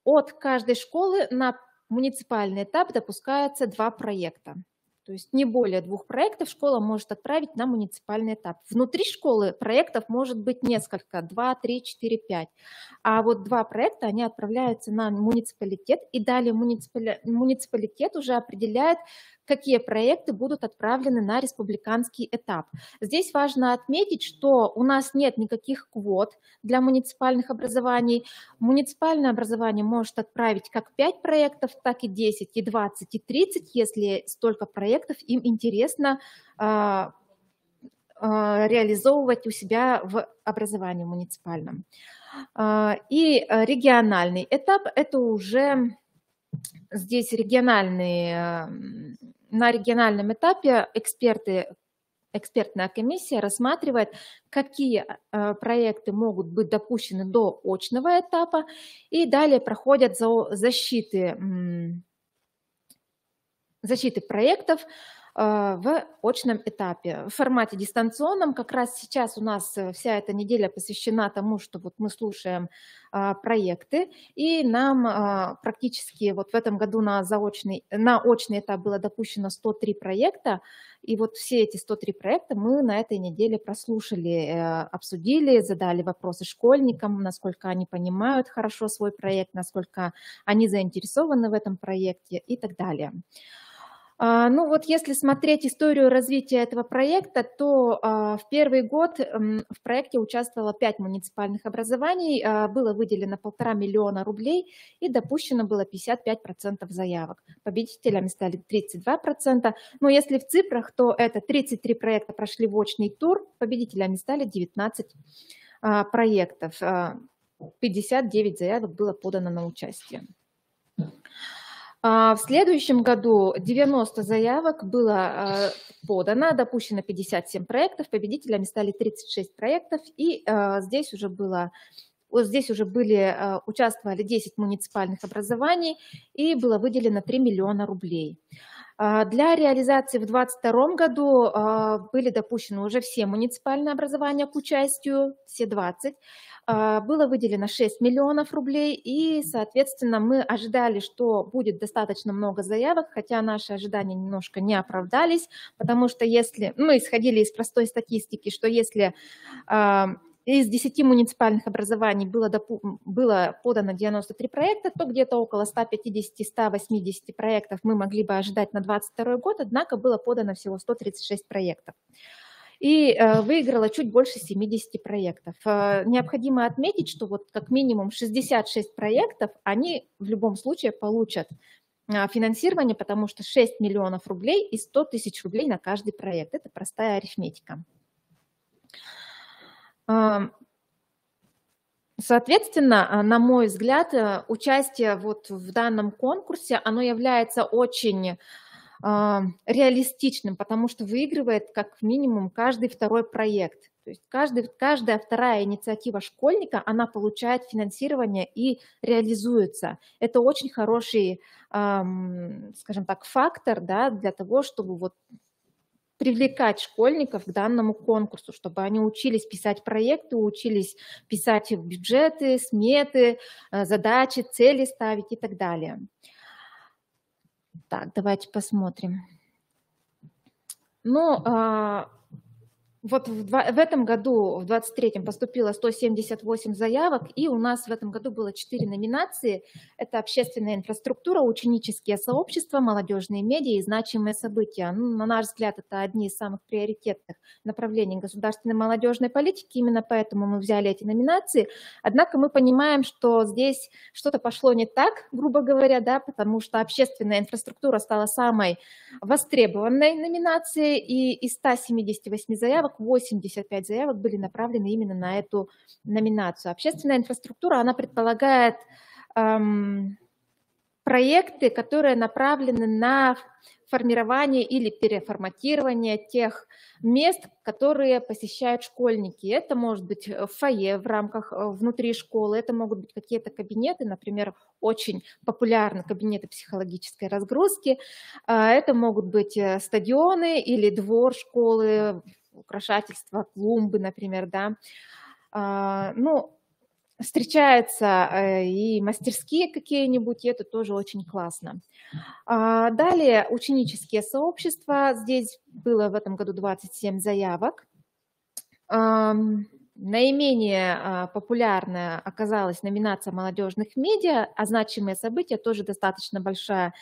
от каждой школы на муниципальный этап допускается 2 проекта. То есть не более 2 проектов школа может отправить на муниципальный этап. Внутри школы проектов может быть несколько, 2, 3, 4, 5. А вот 2 проекта, они отправляются на муниципалитет, и далее муниципалитет уже определяет, какие проекты будут отправлены на республиканский этап. Здесь важно отметить, что у нас нет никаких квот для муниципальных образований. Муниципальное образование может отправить как 5 проектов, так и 10, и 20, и 30, если столько проектов им интересно реализовывать у себя в образовании муниципальном. И региональный этап – это уже здесь на региональном этапе экспертная комиссия рассматривает, какие проекты могут быть допущены до очного этапа, и далее проходят защиты проектов. в очном этапе. В формате дистанционном как раз сейчас у нас вся эта неделя посвящена тому, что вот мы слушаем проекты, и нам практически вот в этом году на очный этап было допущено 103 проекта, и вот все эти 103 проекта мы на этой неделе прослушали, обсудили, задали вопросы школьникам, насколько они понимают хорошо свой проект, насколько они заинтересованы в этом проекте и так далее. Ну вот если смотреть историю развития этого проекта, то в первый год в проекте участвовало 5 муниципальных образований, было выделено 1,5 миллиона рублей и допущено было 55% заявок. Победителями стали 32%, но если в цифрах, то это 33 проекта прошли в очный тур, победителями стали 19 проектов, 59 заявок было подано на участие. В следующем году 90 заявок было подано, допущено 57 проектов, победителями стали 36 проектов, и здесь уже участвовали 10 муниципальных образований, и было выделено 3 миллиона рублей. Для реализации в 2022 году были допущены уже все муниципальные образования к участию, все 20. Было выделено 6 миллионов рублей, и, соответственно, мы ожидали, что будет достаточно много заявок, хотя наши ожидания немножко не оправдались, потому что если мы исходили из простой статистики, что если из 10 муниципальных образований было подано 93 проекта, то где-то около 150-180 проектов мы могли бы ожидать на 2022 год, однако было подано всего 136 проектов. И выиграла чуть больше 70 проектов. Необходимо отметить, что вот как минимум 66 проектов, они в любом случае получат финансирование, потому что 6 миллионов рублей и 100 тысяч рублей на каждый проект. Это простая арифметика. Соответственно, на мой взгляд, участие вот в данном конкурсе, оно является очень реалистичным, потому что выигрывает как минимум каждый второй проект. То есть каждая вторая инициатива школьника, она получает финансирование и реализуется. Это очень хороший, скажем так, фактор, да, для того, чтобы вот привлекать школьников к данному конкурсу, чтобы они учились писать проекты, учились писать бюджеты, сметы, задачи, цели ставить и так далее. Так, давайте посмотрим. Ну, вот в этом году, в 2023-м, поступило 178 заявок, и у нас в этом году было 4 номинации. Это общественная инфраструктура, ученические сообщества, молодежные медиа и значимые события. Ну, на наш взгляд, это одни из самых приоритетных направлений государственной молодежной политики, именно поэтому мы взяли эти номинации. Однако мы понимаем, что здесь что-то пошло не так, грубо говоря, да, потому что общественная инфраструктура стала самой востребованной номинацией, и из 178 заявок 85 заявок были направлены именно на эту номинацию. Общественная инфраструктура, она предполагает проекты, которые направлены на формирование или переформатирование тех мест, которые посещают школьники. Это может быть фойе в рамках внутри школы, это могут быть какие-то кабинеты, например, очень популярны кабинеты психологической разгрузки, это могут быть стадионы или двор школы, украшательства, клумбы, например, да. Ну, встречаются и мастерские какие-нибудь, и это тоже очень классно. Далее ученические сообщества. Здесь было в этом году 27 заявок. Наименее популярная оказалась номинация молодежных медиа, а значимые события тоже достаточно большое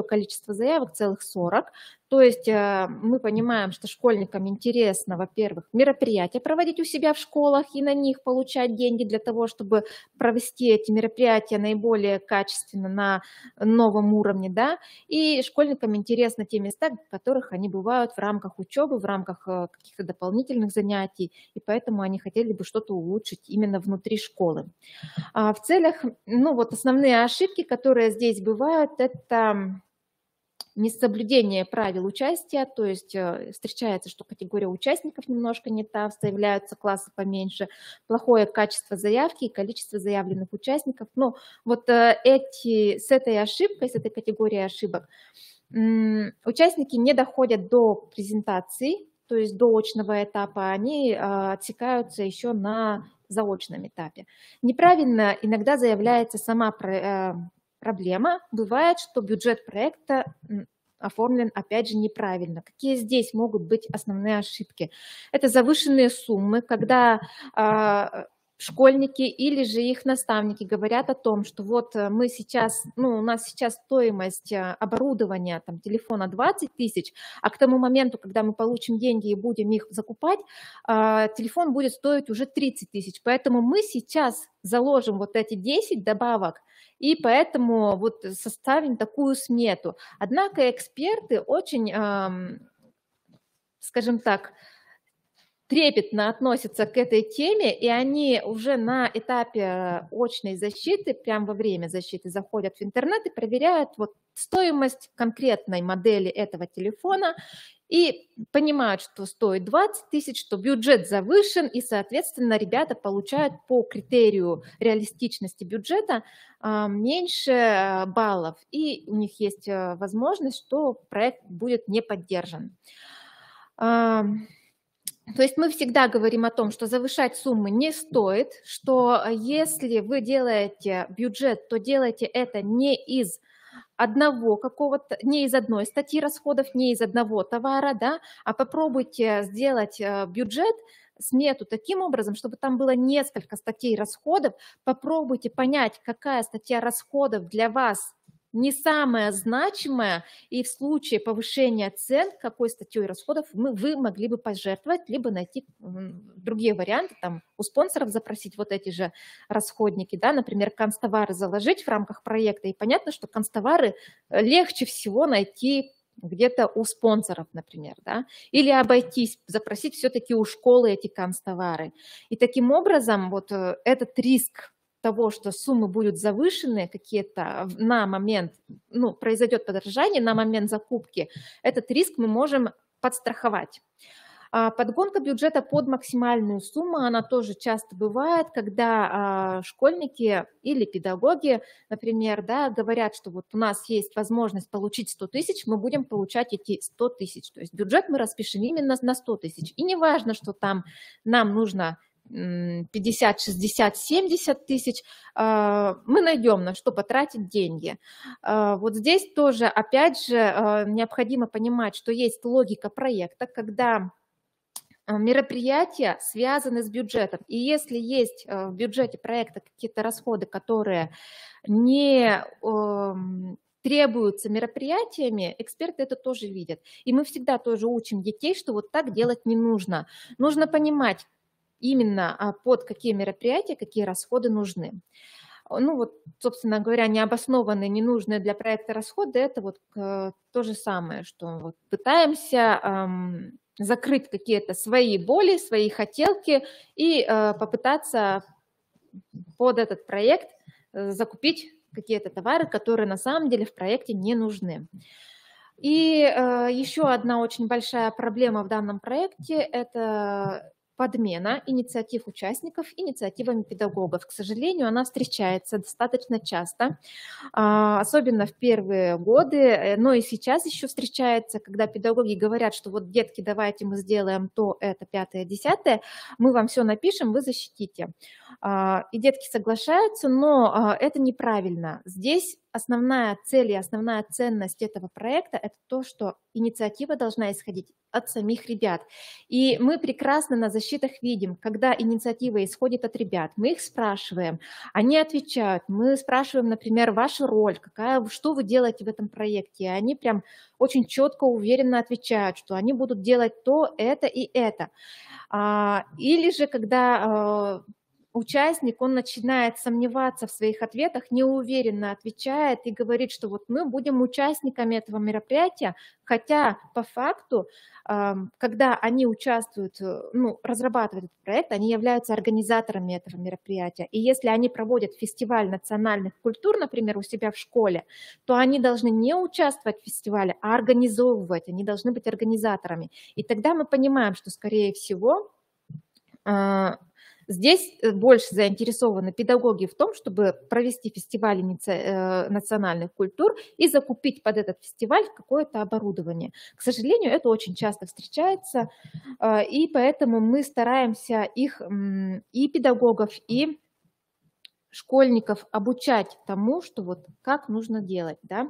количество заявок, целых 40. То есть мы понимаем, что школьникам интересно, во-первых, мероприятия проводить у себя в школах и на них получать деньги для того, чтобы провести эти мероприятия наиболее качественно на новом уровне, да, и школьникам интересны те места, в которых они бывают в рамках учебы, в рамках каких-то дополнительных занятий, и поэтому они хотели бы что-то улучшить именно внутри школы. В целях, ну вот основные ошибки, которые здесь бывают, это несоблюдение правил участия, то есть встречается, что категория участников немножко не та, заявляются классы поменьше, плохое качество заявки и количество заявленных участников. Но вот с этой ошибкой, с этой категорией ошибок участники не доходят до презентации, то есть до очного этапа, они отсекаются еще на заочном этапе. Неправильно иногда заявляется сама проблема. Бывает, что бюджет проекта оформлен, опять же, неправильно. Какие здесь могут быть основные ошибки? Это завышенные суммы, когда школьники или же их наставники говорят о том, что вот мы сейчас, у нас сейчас стоимость оборудования там, телефона 20 тысяч, а к тому моменту, когда мы получим деньги и будем их закупать, телефон будет стоить уже 30 тысяч. Поэтому мы сейчас заложим вот эти 10 добавок, и поэтому вот составим такую смету. Однако эксперты очень, скажем так, трепетно относятся к этой теме, и они уже на этапе очной защиты, прямо во время защиты заходят в интернет и проверяют вот стоимость конкретной модели этого телефона и понимают, что стоит 20 тысяч, что бюджет завышен, и, соответственно, ребята получают по критерию реалистичности бюджета меньше баллов, и у них есть возможность, что проект будет не поддержан. То есть мы всегда говорим о том, что завышать суммы не стоит, что если вы делаете бюджет, то делайте это не из одного какого-то, не из одной статьи расходов, не из одного товара, да, а попробуйте сделать бюджет, смету таким образом, чтобы там было несколько статей расходов, попробуйте понять, какая статья расходов для вас не самое значимое, и в случае повышения цен, какой статьей расходов вы могли бы пожертвовать, либо найти другие варианты, там у спонсоров запросить вот эти же расходники, да, например, канцтовары заложить в рамках проекта, и понятно, что канцтовары легче всего найти где-то у спонсоров, например, да, или обойтись, запросить все-таки у школы эти канцтовары. И таким образом вот этот риск того, что суммы будут завышены какие-то на момент, произойдет подорожание на момент закупки, этот риск мы можем подстраховать. Подгонка бюджета под максимальную сумму, она тоже часто бывает, когда школьники или педагоги, например, да, говорят, что вот у нас есть возможность получить 100 тысяч, мы будем получать эти 100 тысяч. То есть бюджет мы распишем именно на 100 тысяч. И не важно, что там нам нужно 50, 60, 70 тысяч, мы найдем, на что потратить деньги. Вот здесь тоже, опять же, необходимо понимать, что есть логика проекта, когда мероприятия связаны с бюджетом. И если есть в бюджете проекта какие-то расходы, которые не требуются мероприятиями, эксперты это тоже видят. И мы всегда тоже учим детей, что вот так делать не нужно. Нужно понимать, именно под какие мероприятия, какие расходы нужны. Вот, собственно говоря, необоснованные, ненужные для проекта расходы – это вот то же самое, что вот пытаемся закрыть какие-то свои боли, свои хотелки и попытаться под этот проект закупить какие-то товары, которые на самом деле в проекте не нужны. И еще одна очень большая проблема в данном проекте – это подмена инициатив участников инициативами педагогов. К сожалению, она встречается достаточно часто, особенно в первые годы, но и сейчас еще встречается, когда педагоги говорят, что вот, детки, давайте мы сделаем то, это, 5-е, 10-е, мы вам все напишем, вы защитите. И детки соглашаются, но это неправильно. Здесь основная цель и основная ценность этого проекта – это то, что инициатива должна исходить от самих ребят. И мы прекрасно на защитах видим, когда инициатива исходит от ребят, мы их спрашиваем, они отвечают, мы спрашиваем, например, ваша роль, что вы делаете в этом проекте, и они прям очень четко, уверенно отвечают, что они будут делать то, это и это. Или же, когда участник, он начинает сомневаться в своих ответах, неуверенно отвечает и говорит, что вот мы будем участниками этого мероприятия, хотя по факту, когда они участвуют, разрабатывают этот проект, они являются организаторами этого мероприятия. И если они проводят фестиваль национальных культур, например, у себя в школе, то они должны не участвовать в фестивале, а организовывать, они должны быть организаторами. И тогда мы понимаем, что, скорее всего, Здесь больше заинтересованы педагоги в том, чтобы провести фестиваль национальных культур и закупить под этот фестиваль какое-то оборудование. К сожалению, это очень часто встречается, и поэтому мы стараемся их, и педагогов, и школьников обучать тому, что вот как нужно делать, да.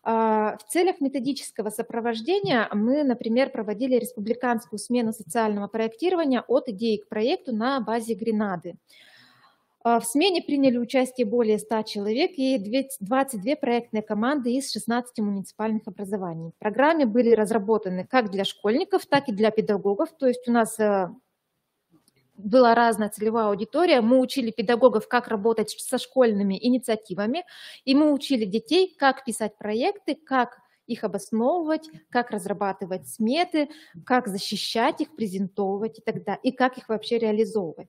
В целях методического сопровождения мы, например, проводили республиканскую смену социального проектирования от идеи к проекту на базе Гренады. В смене приняли участие более 100 человек и 22 проектные команды из 16 муниципальных образований. В программе были разработаны как для школьников, так и для педагогов, то есть у нас была разная целевая аудитория. Мы учили педагогов, как работать со школьными инициативами, и мы учили детей, как писать проекты, как их обосновывать, как разрабатывать сметы, как защищать их, презентовывать и так далее, и как их вообще реализовывать.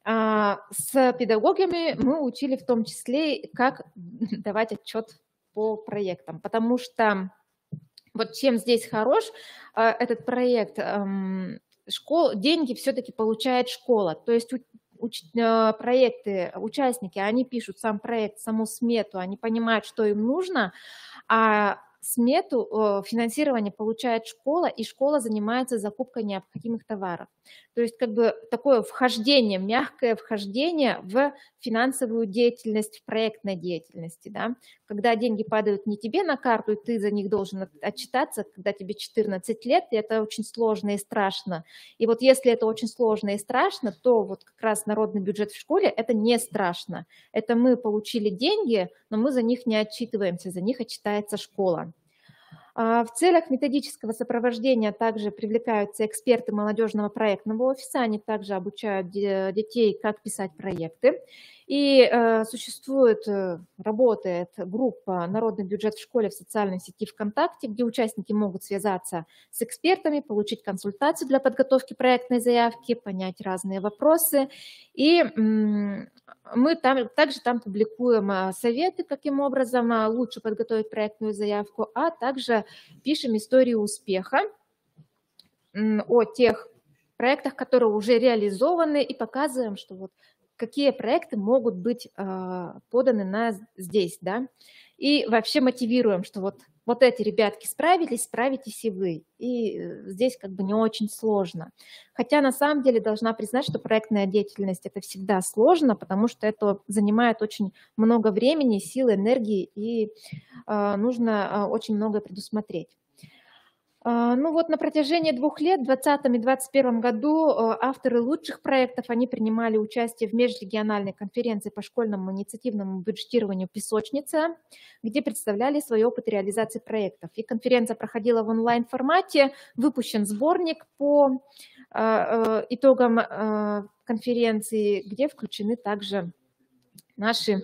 С педагогами мы учили в том числе, как давать отчет по проектам, потому что вот чем здесь хорош этот проект, деньги все-таки получает школа, то есть проекты, участники, они пишут сам проект, саму смету, они понимают, что им нужно, а смету финансирование получает школа, и школа занимается закупкой необходимых товаров. То есть как бы такое вхождение, мягкое вхождение в финансовую деятельность, в проектной деятельности, да? Когда деньги падают не тебе на карту, и ты за них должен отчитаться, когда тебе 14 лет, и это очень сложно и страшно. И вот если это очень сложно и страшно, то вот как раз народный бюджет в школе – это не страшно. Это мы получили деньги, но мы за них не отчитываемся, за них отчитается школа. В целях методического сопровождения также привлекаются эксперты молодежного проектного офиса, они также обучают детей, как писать проекты. И работает группа «Народный бюджет в школе» в социальной сети ВКонтакте, где участники могут связаться с экспертами, получить консультацию для подготовки проектной заявки, понять разные вопросы. И мы также там публикуем советы, каким образом лучше подготовить проектную заявку, а также пишем историю успеха о тех проектах, которые уже реализованы, и показываем, что вот какие проекты могут быть поданы здесь, да, и вообще мотивируем, что вот эти ребятки справились, справитесь и вы, и здесь как бы не очень сложно. Хотя на самом деле должна признать, что проектная деятельность – это всегда сложно, потому что это занимает очень много времени, сил, энергии, и нужно очень много предусмотреть. Ну вот на протяжении 2 лет, в 2020 и 2021 году, авторы лучших проектов, они принимали участие в межрегиональной конференции по школьному инициативному бюджетированию «Песочница», где представляли свой опыт реализации проектов. И конференция проходила в онлайн-формате, выпущен сборник по итогам конференции, где включены также наши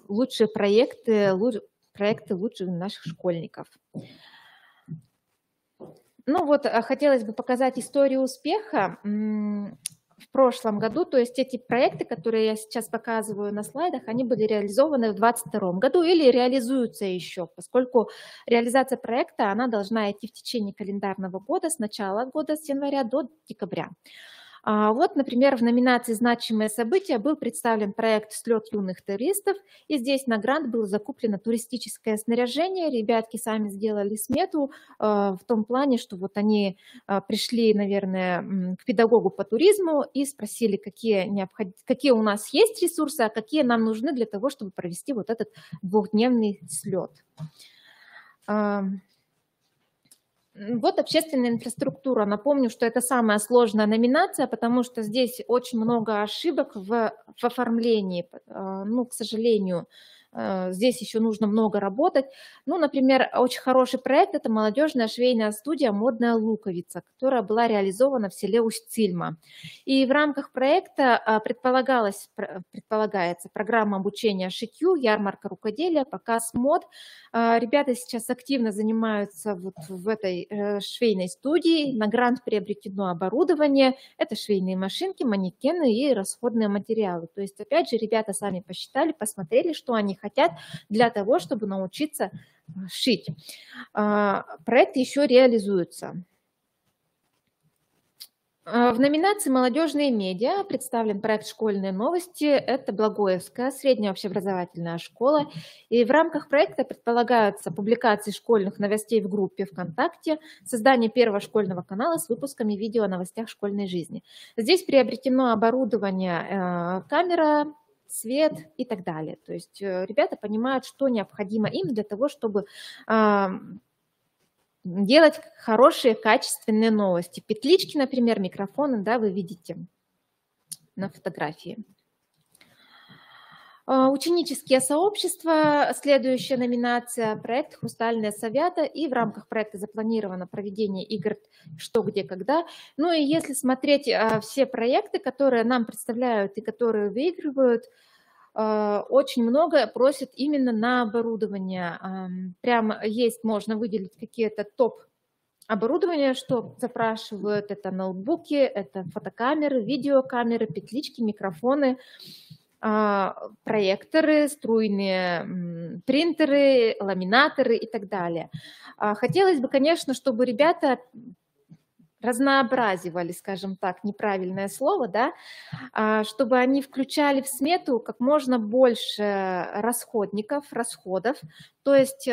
лучшие проекты лучших наших школьников. Ну вот, хотелось бы показать историю успеха в прошлом году. То есть эти проекты, которые я сейчас показываю на слайдах, они были реализованы в 2022 году или реализуются еще, поскольку реализация проекта, она должна идти в течение календарного года, с начала года, с января до декабря. Вот, например, в номинации «Значимые события» был представлен проект «Слет юных туристов», и здесь на грант было закуплено туристическое снаряжение. Ребятки сами сделали смету в том плане, что вот они пришли, наверное, к педагогу по туризму и спросили, какие у нас есть ресурсы, а какие нам нужны для того, чтобы провести вот этот 2-дневный слет. Вот общественная инфраструктура. Напомню, что это самая сложная номинация, потому что здесь очень много ошибок в оформлении. Ну, к сожалению, здесь еще нужно много работать. Ну, например, очень хороший проект – это молодежная швейная студия «Модная луковица», которая была реализована в селе Усть-Цильма. И в рамках проекта предполагается программа обучения шитью, ярмарка рукоделия, показ мод. Ребята сейчас активно занимаются вот в этой швейной студии. На грант приобретено оборудование. Это швейные машинки, манекены и расходные материалы. То есть, опять же, ребята сами посчитали, посмотрели, что они хотят для того, чтобы научиться шить. Проект еще реализуется. В номинации «Молодежные медиа» представлен проект «Школьные новости». Это Благоевская средняя общеобразовательная школа. И в рамках проекта предполагаются публикации школьных новостей в группе ВКонтакте, создание первого школьного канала с выпусками видео о новостях школьной жизни. Здесь приобретено оборудование, камера, свет и так далее. То есть ребята понимают, что необходимо им для того, чтобы делать хорошие, качественные новости. Петлички, например, микрофоны, да, вы видите на фотографии. Ученические сообщества, следующая номинация, проект «Хрустальные совята». И в рамках проекта запланировано проведение игр «Что, где, когда». Ну и если смотреть все проекты, которые нам представляют и которые выигрывают, очень много просят именно на оборудование. Прямо есть, можно выделить какие-то топ оборудования, что запрашивают. Это ноутбуки, это фотокамеры, видеокамеры, петлички, микрофоны, проекторы, струйные принтеры, ламинаторы и так далее. Хотелось бы, конечно, чтобы ребята разнообразивали, скажем так, неправильное слово, да, чтобы они включали в смету как можно больше расходов, то есть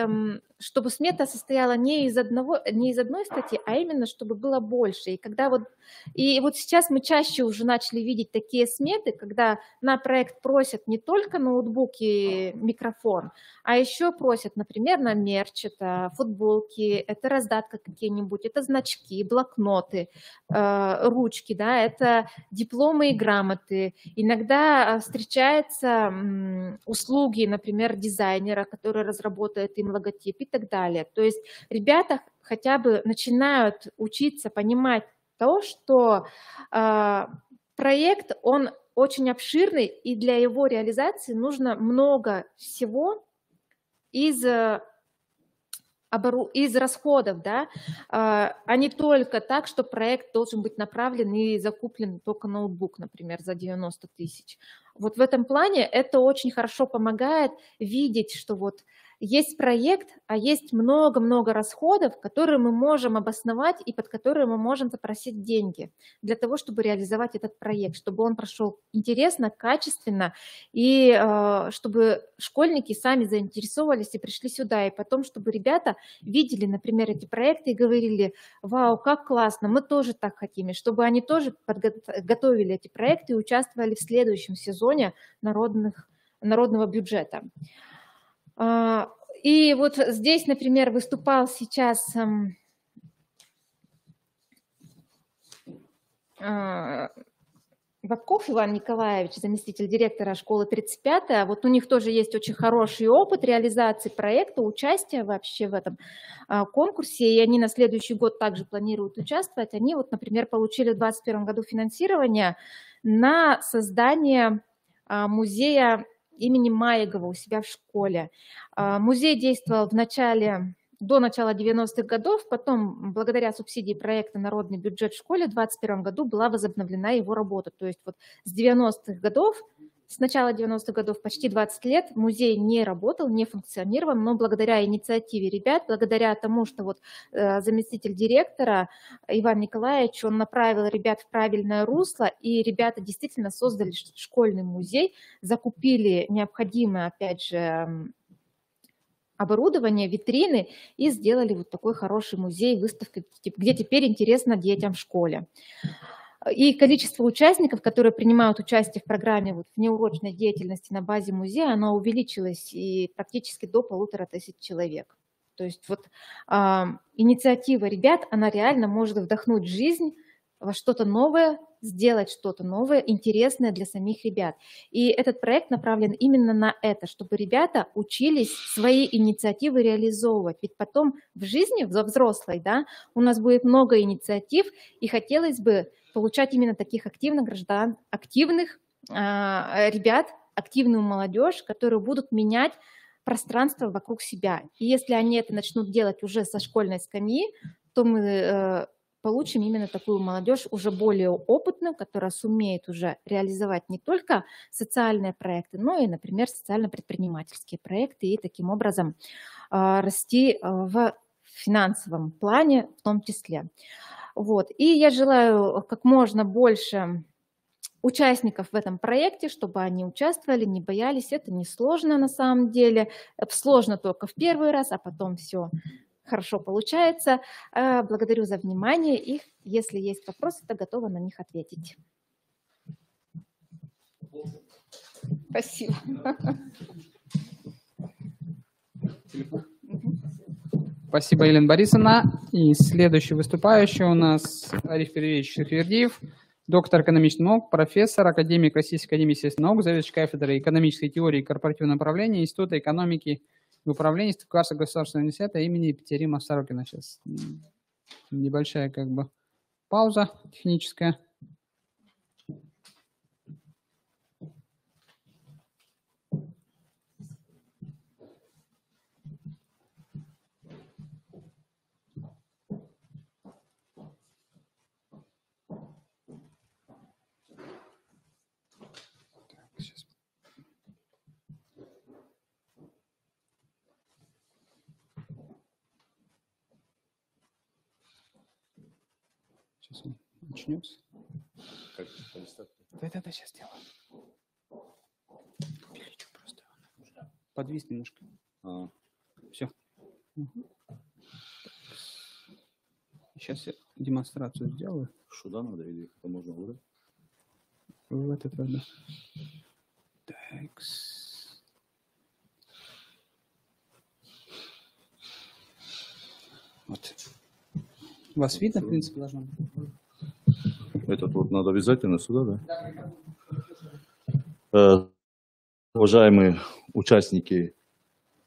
чтобы смета состояла не из одной статьи, а именно чтобы было больше. И вот сейчас мы чаще уже начали видеть такие сметы, когда на проект просят не только ноутбук и микрофон, а еще просят, например, на мерч, это футболки, это раздатка какие-нибудь, это значки, блокноты, ручки, да, это дипломы и грамоты. Иногда встречаются услуги, например, дизайнера, который разработает им логотип и так далее. То есть ребята хотя бы начинают учиться понимать то, что проект, он очень обширный, и для его реализации нужно много всего из расходов, да, а не только так, что проект должен быть направлен и закуплен только ноутбук, например, за 90 тысяч. Вот в этом плане это очень хорошо помогает видеть, что вот есть проект, а есть много-много расходов, которые мы можем обосновать и под которые мы можем запросить деньги для того, чтобы реализовать этот проект, чтобы он прошел интересно, качественно, и чтобы школьники сами заинтересовались и пришли сюда, и потом, чтобы ребята видели, например, эти проекты и говорили: вау, как классно, мы тоже так хотим, и чтобы они тоже готовили эти проекты и участвовали в следующем сезоне народного бюджета. И вот здесь, например, выступал сейчас Вапков Иван Николаевич, заместитель директора школы 35-я. Вот у них тоже есть очень хороший опыт реализации проекта, участия вообще в этом конкурсе, и они на следующий год также планируют участвовать. Они вот, например, получили в 2021 году финансирование на создание музея имени Маегова у себя в школе. Музей действовал до начала 90-х годов, потом, благодаря субсидии проекта «Народный бюджет в школе», в 2021 году была возобновлена его работа. То есть вот с начала 90-х годов почти 20 лет музей не работал, не функционировал, но благодаря инициативе ребят, благодаря тому, что вот заместитель директора Иван Николаевич, он направил ребят в правильное русло, и ребята действительно создали школьный музей, закупили необходимое, опять же, оборудование, витрины, и сделали вот такой хороший музей, выставку, где теперь интересно детям в школе. И количество участников, которые принимают участие в программе вот, внеурочной деятельности на базе музея, оно увеличилось и практически до 1500 человек. То есть вот инициатива ребят, она реально может вдохнуть жизнь во что-то новое, сделать что-то новое, интересное для самих ребят. И этот проект направлен именно на это, чтобы ребята учились свои инициативы реализовывать. Ведь потом в жизни, во взрослой, да, у нас будет много инициатив, и хотелось бы получать именно таких активных ребят, активную молодежь, которые будут менять пространство вокруг себя. И если они это начнут делать уже со школьной скамьи, то мы получим именно такую молодежь уже более опытную, которая сумеет уже реализовать не только социальные проекты, но и, например, социально-предпринимательские проекты, и таким образом расти в финансовом плане в том числе. Вот. И я желаю как можно больше участников в этом проекте, чтобы они участвовали, не боялись. Это несложно на самом деле. Сложно только в первый раз, а потом все хорошо получается. Благодарю за внимание. И если есть вопросы, то готова на них ответить. Спасибо. Спасибо, Елена Борисовна. И следующий выступающий у нас Ариф Перевич Шахвердиев, доктор экономических наук, профессор, академик Российской академии естественных наук, заведующий кафедрой экономической теории и корпоративного управления Института экономики и управления Стекарского государственного университета имени Екатерины Сорокина. Сейчас небольшая пауза техническая. Сейчас он начнется. Да, сейчас сделаю. Увеличу просто. Подвис немножко. Все. Сейчас я демонстрацию сделаю. Сюда надо или это можно выбрать? В этот надо. Так. Вот. Вас видно, в принципе, должно быть? Этот вот надо обязательно сюда, да? Уважаемые участники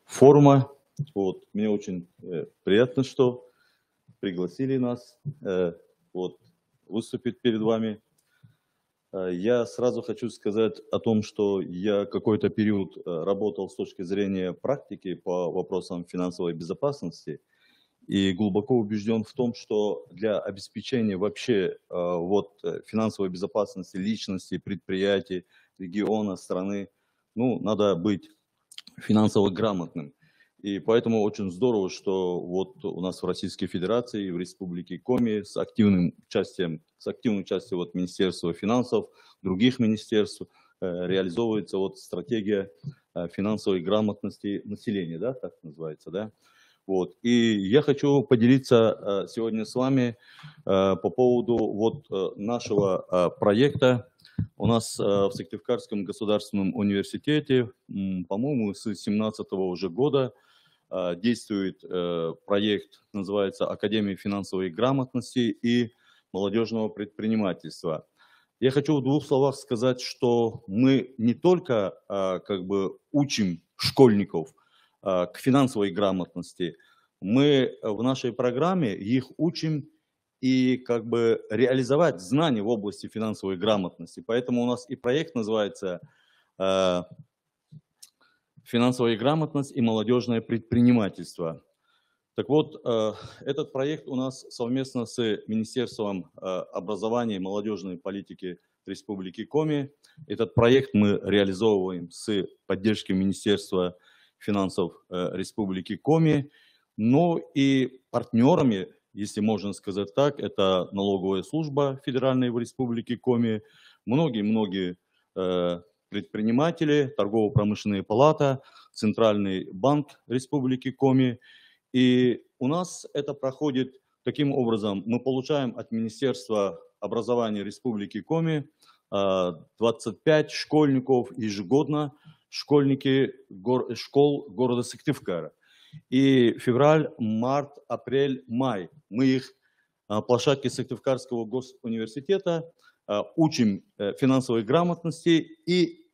форума, вот, мне очень приятно, что пригласили нас выступить перед вами. Я сразу хочу сказать о том, что я какой-то период работал с точки зрения практики по вопросам финансовой безопасности и глубоко убежден в том, что для обеспечения вообще финансовой безопасности личности, предприятий, региона, страны, надо быть финансово грамотным. И поэтому очень здорово, что вот у нас в Российской Федерации и в Республике Коми с активным участием Министерства финансов, других министерств реализовывается стратегия финансовой грамотности населения, да, так называется, да. Вот. И я хочу поделиться сегодня с вами по поводу нашего проекта. У нас в Сыктывкарском государственном университете, по-моему, с 2017 уже года действует проект, называется «Академия финансовой грамотности и молодежного предпринимательства». Я хочу в двух словах сказать, что мы не только учим школьников к финансовой грамотности, мы в нашей программе их учим и реализовать знания в области финансовой грамотности. Поэтому у нас и проект называется «Финансовая грамотность и молодежное предпринимательство». Так вот, этот проект у нас совместно с Министерством образования и молодежной политики Республики Коми. Этот проект мы реализовываем с поддержки Министерства финансов Республики Коми, но и партнерами, если можно сказать так, это налоговая служба федеральной в Республике Коми, многие предприниматели, торгово-промышленная палата, Центральный банк Республики Коми. И у нас это проходит таким образом. Мы получаем от Министерства образования Республики Коми 25 школьников ежегодно, школьники школ города Сыктывкара. И февраль, март, апрель, май мы их на площадке Сыктывкарского госуниверситета учим финансовой грамотности и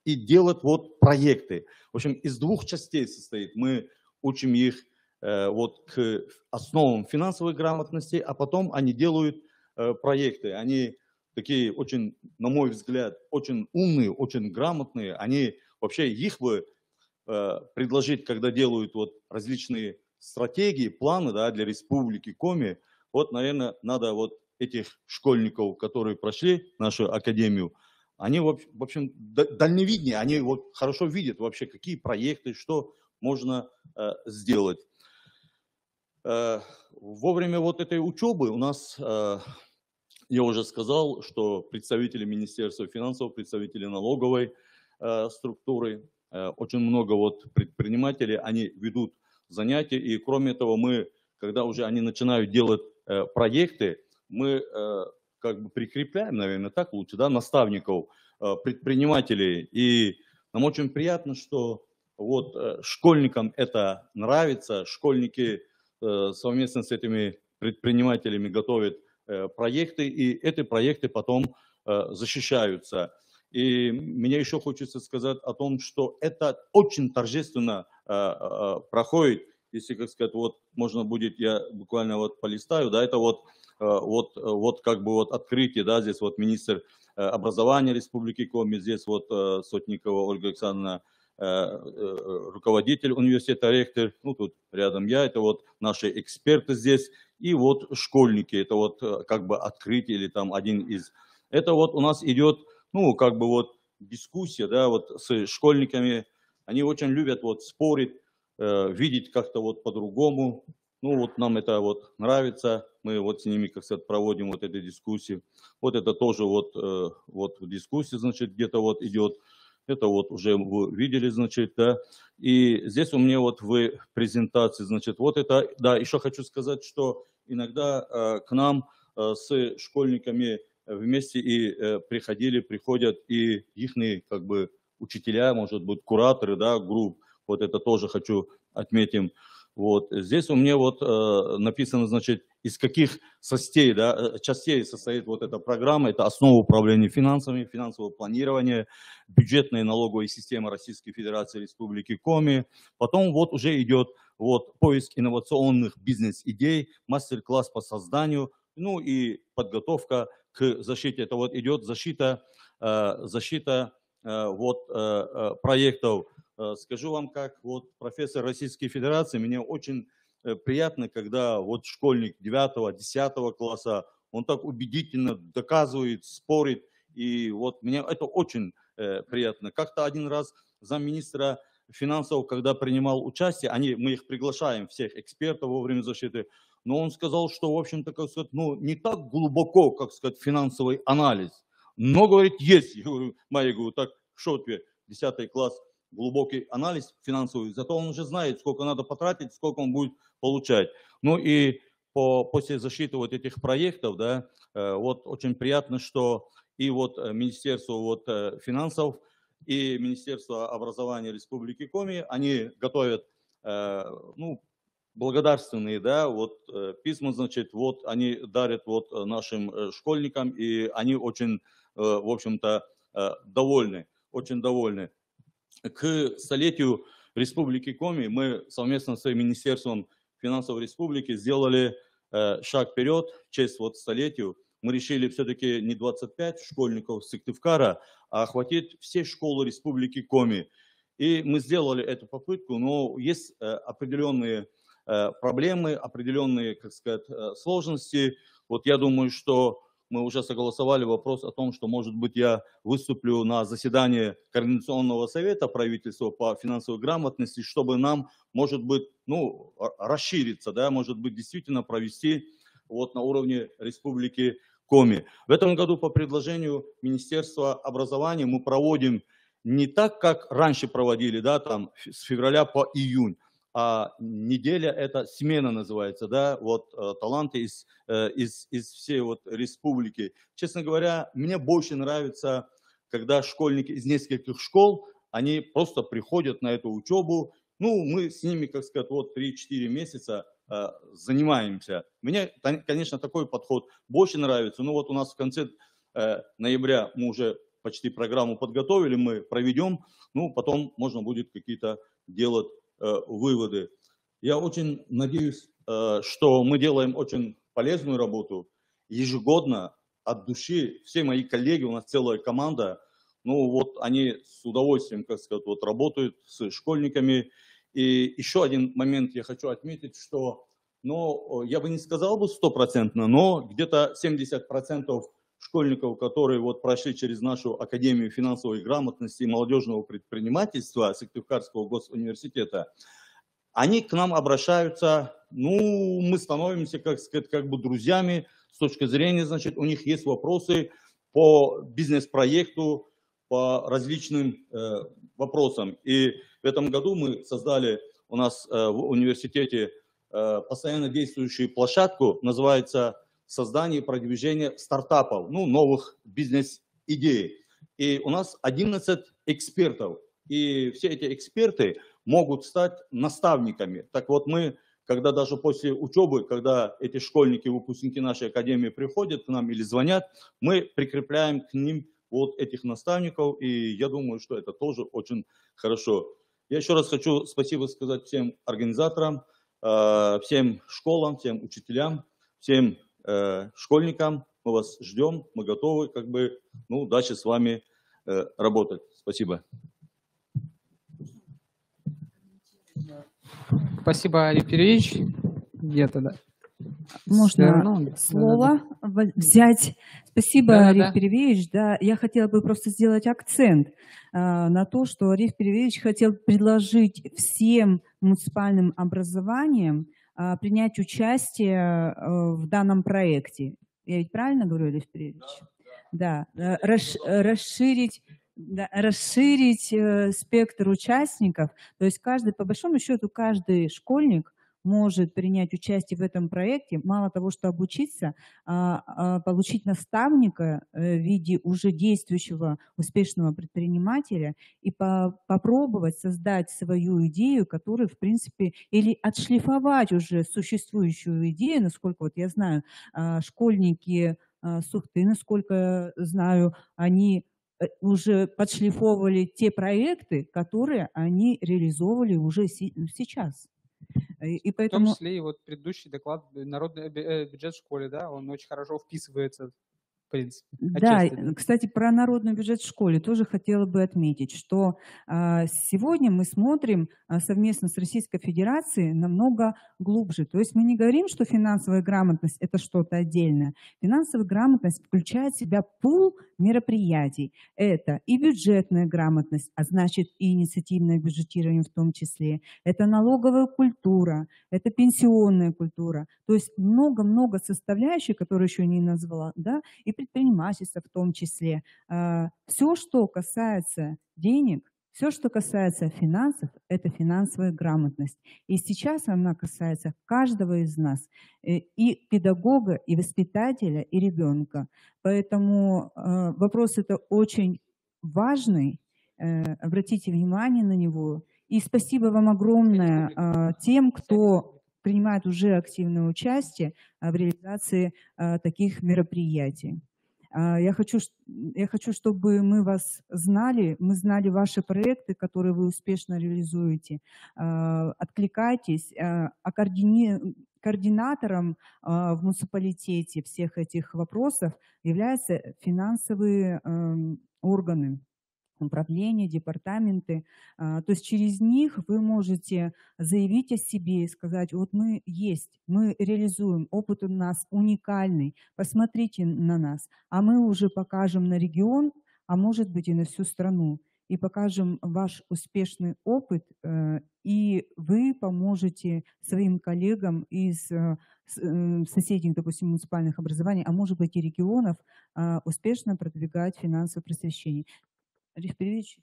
делать проекты. В общем, из двух частей состоит. Мы учим их к основам финансовой грамотности, а потом они делают проекты. Они такие очень, на мой взгляд, очень умные, очень грамотные. Они вообще их бы предложить, когда делают различные стратегии, планы, да, для Республики Коми. Наверное, надо этих школьников, которые прошли нашу академию, они, в общем, дальновиднее, они хорошо видят вообще, какие проекты, что можно сделать. Во время вот этой учебы у нас, я уже сказал, что представители Министерства финансов, представители налоговой структуры, очень много вот предпринимателей, они ведут занятия, и кроме того, мы, когда уже они начинают делать проекты, мы как бы прикрепляем, наверное, так лучше, да, наставников, предпринимателей, и нам очень приятно, что вот школьникам это нравится, школьники совместно с этими предпринимателями готовят проекты, и эти проекты потом защищаются. И мне еще хочется сказать о том, что это очень торжественно проходит, если, как сказать, вот можно будет, я буквально вот полистаю, да, это вот как бы вот открытие, да, здесь вот министр образования Республики Коми, здесь вот Сотникова Ольга Александровна, руководитель университета, ректор, ну тут рядом я, это вот наши эксперты здесь, и вот школьники, это вот как бы открытие или там один из, это вот у нас идет, ну как бы вот дискуссия, да, вот с школьниками, они очень любят вот спорить, видеть как-то вот по-другому, ну вот нам это вот нравится, мы вот с ними, как сказать, проводим вот эти дискуссии, вот это тоже вот дискуссия, значит, где-то вот идет. Это вот уже вы видели, значит, да. И здесь у меня вот в презентации, значит, вот это, да, еще хочу сказать, что иногда к нам с школьниками вместе и приходят и ихние, как бы, учителя, может быть, кураторы, да, групп. Вот это тоже хочу отметить. Вот здесь у меня вот написано, значит, из каких частей состоит вот эта программа. Это основа управления финансами, финансовое планирование, бюджетная и налоговая система Российской Федерации Республики Коми. Потом вот уже идет вот поиск инновационных бизнес-идей, мастер-класс по созданию, ну и подготовка к защите. Это вот идет защита проектов. Скажу вам, как вот профессор Российской Федерации, мне очень приятно, когда вот школьник 9-10 класса, он так убедительно доказывает, спорит, и вот мне это очень приятно. Как-то один раз замминистра финансов, когда принимал участие, мы их приглашаем, всех экспертов во время защиты, но он сказал, что, в общем-то, как сказать, ну, не так глубоко, как сказать, финансовый анализ, но, говорит, есть. Я говорю, так, что тебе, 10 класс, глубокий анализ финансовый, зато он уже знает, сколько надо потратить, сколько он будет получать. Ну и после защиты вот этих проектов, да, вот очень приятно, что и вот Министерство вот финансов, и Министерство образования Республики Коми, они готовят, ну, благодарственные, да, вот письма, значит, вот они дарят вот нашим школьникам, и они очень, в общем-то, довольны, очень довольны. К столетию Республики Коми мы совместно с Министерством финансов Республики сделали шаг вперед в честь вот столетию. Мы решили все-таки не 25 школьников Сыктывкара, а охватить все школы Республики Коми. И мы сделали эту попытку, но есть определенные проблемы, определенные, как сказать, сложности. Вот я думаю, что мы уже согласовали вопрос о том, что, может быть, я выступлю на заседании Координационного совета правительства по финансовой грамотности, чтобы нам, может быть, ну, расшириться, да, может быть, действительно провести вот на уровне Республики Коми. В этом году по предложению Министерства образования мы проводим не так, как раньше проводили, да, там с февраля по июнь, а неделя это смена называется, да, вот таланты из всей вот республики. Честно говоря, мне больше нравится, когда школьники из нескольких школ, они просто приходят на эту учебу, ну, мы с ними, как сказать, вот 3-4 месяца занимаемся. Мне, конечно, такой подход больше нравится, но вот у нас в конце ноября мы уже почти программу подготовили, мы проведем, ну, потом можно будет какие-то делать выводы. Я очень надеюсь, что мы делаем очень полезную работу. Ежегодно, от души, все мои коллеги, у нас целая команда, ну вот они с удовольствием, как сказать, вот работают с школьниками. И еще один момент я хочу отметить, что, ну, я бы не сказал бы 100%, но где-то 70% школьников, которые вот прошли через нашу Академию финансовой грамотности и молодежного предпринимательства Сыктывкарского госуниверситета, они к нам обращаются ну, мы становимся, как сказать, как бы друзьями с точки зрения, значит, у них есть вопросы по бизнес-проекту, по различным вопросам. И в этом году мы создали у нас в университете постоянно действующую площадку, называется «Создание и продвижение стартапов», ну, новых бизнес-идей. И у нас 11 экспертов, и все эти эксперты могут стать наставниками. Так вот мы, когда даже после учебы, когда эти школьники, выпускники нашей академии приходят к нам или звонят, мы прикрепляем к ним вот этих наставников, и я думаю, что это тоже очень хорошо. Я еще раз хочу спасибо сказать всем организаторам, всем школам, всем учителям, всем школьникам. Мы вас ждем, мы готовы как бы, ну, дальше с вами работать. Спасибо. Спасибо, Ариф Кириллович. Где-то, да. Можно слово взять. Спасибо, Ариф Перевеевич. Да, я хотела бы просто сделать акцент на то, что Ариф Перевеевич хотел предложить всем муниципальным образованиям принять участие в данном проекте. Я ведь правильно говорю, Ариф Перевеевич? Да, расширить спектр участников. То есть каждый, по большому счету, каждый школьник может принять участие в этом проекте, мало того, что обучиться, получить наставника в виде уже действующего успешного предпринимателя и попробовать создать свою идею, которую, в принципе, или отшлифовать уже существующую идею, насколько вот я знаю, школьники с Ухты, насколько знаю, они уже подшлифовывали те проекты, которые они реализовывали уже сейчас. И поэтому... В том числе и вот предыдущий доклад «Народный бюджет в школе», да, он очень хорошо вписывается, в принципе. Да, кстати, про народный бюджет в школе тоже хотела бы отметить, что сегодня мы смотрим совместно с Российской Федерацией намного глубже. То есть мы не говорим, что финансовая грамотность – это что-то отдельное. Финансовая грамотность включает в себя пул мероприятий. Это и бюджетная грамотность, а значит и инициативное бюджетирование в том числе. Это налоговая культура, это пенсионная культура. То есть много-много составляющих, которые еще не назвала, да, и предпринимательство в том числе. Все, что касается денег, все, что касается финансов, это финансовая грамотность. И сейчас она касается каждого из нас, и педагога, и воспитателя, и ребенка. Поэтому вопрос это очень важный, обратите внимание на него. И спасибо вам огромное тем, кто принимает уже активное участие в реализации таких мероприятий. Я хочу, чтобы мы вас знали, мы знали ваши проекты, которые вы успешно реализуете. Откликайтесь, координатором в муниципалитете всех этих вопросов являются финансовые органы, управления, департаменты. То есть через них вы можете заявить о себе и сказать, вот мы есть, мы реализуем, опыт у нас уникальный, посмотрите на нас, а мы уже покажем на регион, а может быть и на всю страну, и покажем ваш успешный опыт, и вы поможете своим коллегам из соседних, допустим, муниципальных образований, а может быть и регионов, успешно продвигать финансовое просвещение. Ариф Перевеевич.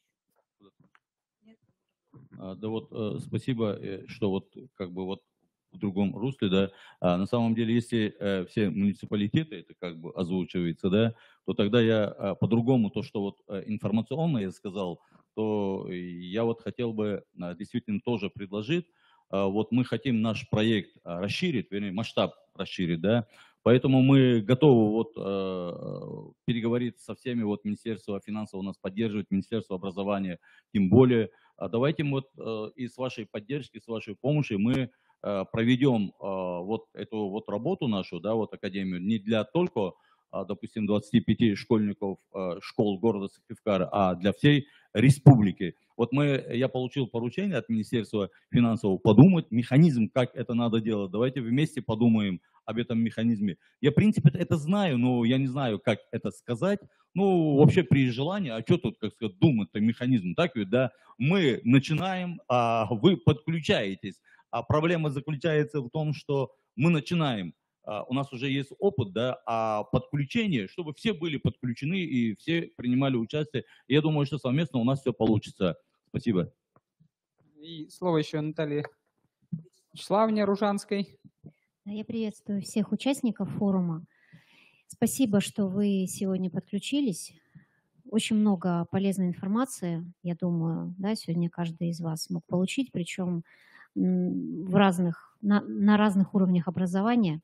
Да вот спасибо, что вот как бы вот в другом русле, да. На самом деле, если все муниципалитеты это как бы озвучивается, да, то тогда я по-другому то, что вот информационно я сказал, то я вот хотел бы действительно тоже предложить. Вот мы хотим наш проект расширить, вернее, масштаб расширить, да. Поэтому мы готовы вот переговорить со всеми, вот Министерство финансов у нас поддерживает, Министерство образования тем более. Давайте вот и с вашей поддержки, с вашей помощью мы проведем вот эту вот работу нашу, да, вот академию, не для только, допустим, 25 школьников школ города Сыктывкара, а для всей республики. Вот я получил поручение от Министерства финансов подумать, механизм, как это надо делать. Давайте вместе подумаем об этом механизме. Я, в принципе, это знаю, но я не знаю, как это сказать. Ну, вообще при желании, а что тут, как сказать, думать-то механизм, так ведь, да? Мы начинаем, а вы подключаетесь. А проблема заключается в том, что мы начинаем, у нас уже есть опыт, да, а подключение, чтобы все были подключены и все принимали участие. Я думаю, что совместно у нас все получится. Спасибо. И слово еще Наталье Вячеславовне Ружанской. Я приветствую всех участников форума. Спасибо, что вы сегодня подключились. Очень много полезной информации, я думаю, да, сегодня каждый из вас мог получить, причем на разных уровнях образования.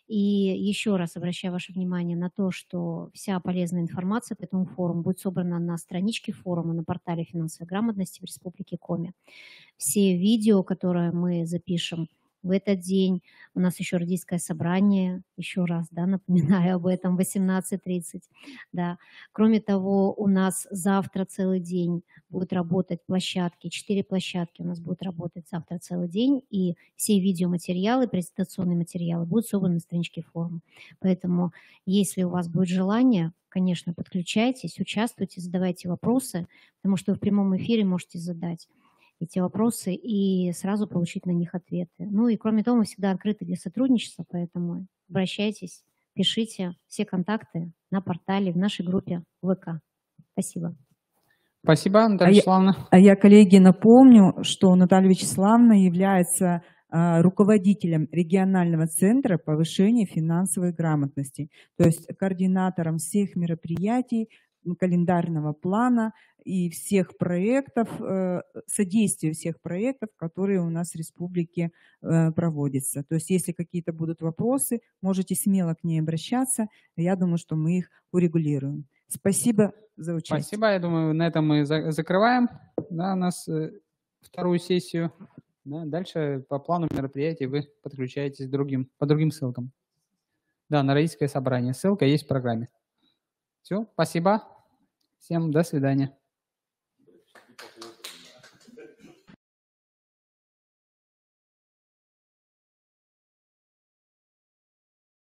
И еще раз обращаю ваше внимание на то, что вся полезная информация по этому форуму будет собрана на страничке форума на портале финансовой грамотности в Республике Коми. Все видео, которые мы запишем в этот день, у нас еще родительское собрание, еще раз, да, напоминаю об этом, 18:30. Да. Кроме того, у нас завтра целый день будут работать площадки, 4 площадки у нас будут работать завтра целый день, и все видеоматериалы, презентационные материалы будут собраны на страничке форума. Поэтому, если у вас будет желание, конечно, подключайтесь, участвуйте, задавайте вопросы, потому что вы в прямом эфире можете задать эти вопросы и сразу получить на них ответы. Ну и кроме того, мы всегда открыты для сотрудничества, поэтому обращайтесь, пишите все контакты на портале в нашей группе ВК. Спасибо. Спасибо, Наталья Вячеславовна. Я, коллеги, напомню, что Наталья Вячеславовна является руководителем регионального центра повышения финансовой грамотности, то есть координатором всех мероприятий, календарного плана и всех проектов, содействия всех проектов, которые у нас в республике проводятся. То есть если какие-то будут вопросы, можете смело к ней обращаться. Я думаю, что мы их урегулируем. Спасибо за участие. Спасибо. Я думаю, на этом мы закрываем, да, у нас вторую сессию. Да, дальше по плану мероприятий вы подключаетесь по другим ссылкам. Да, на родительское собрание. Ссылка есть в программе. Все, спасибо. Всем до свидания.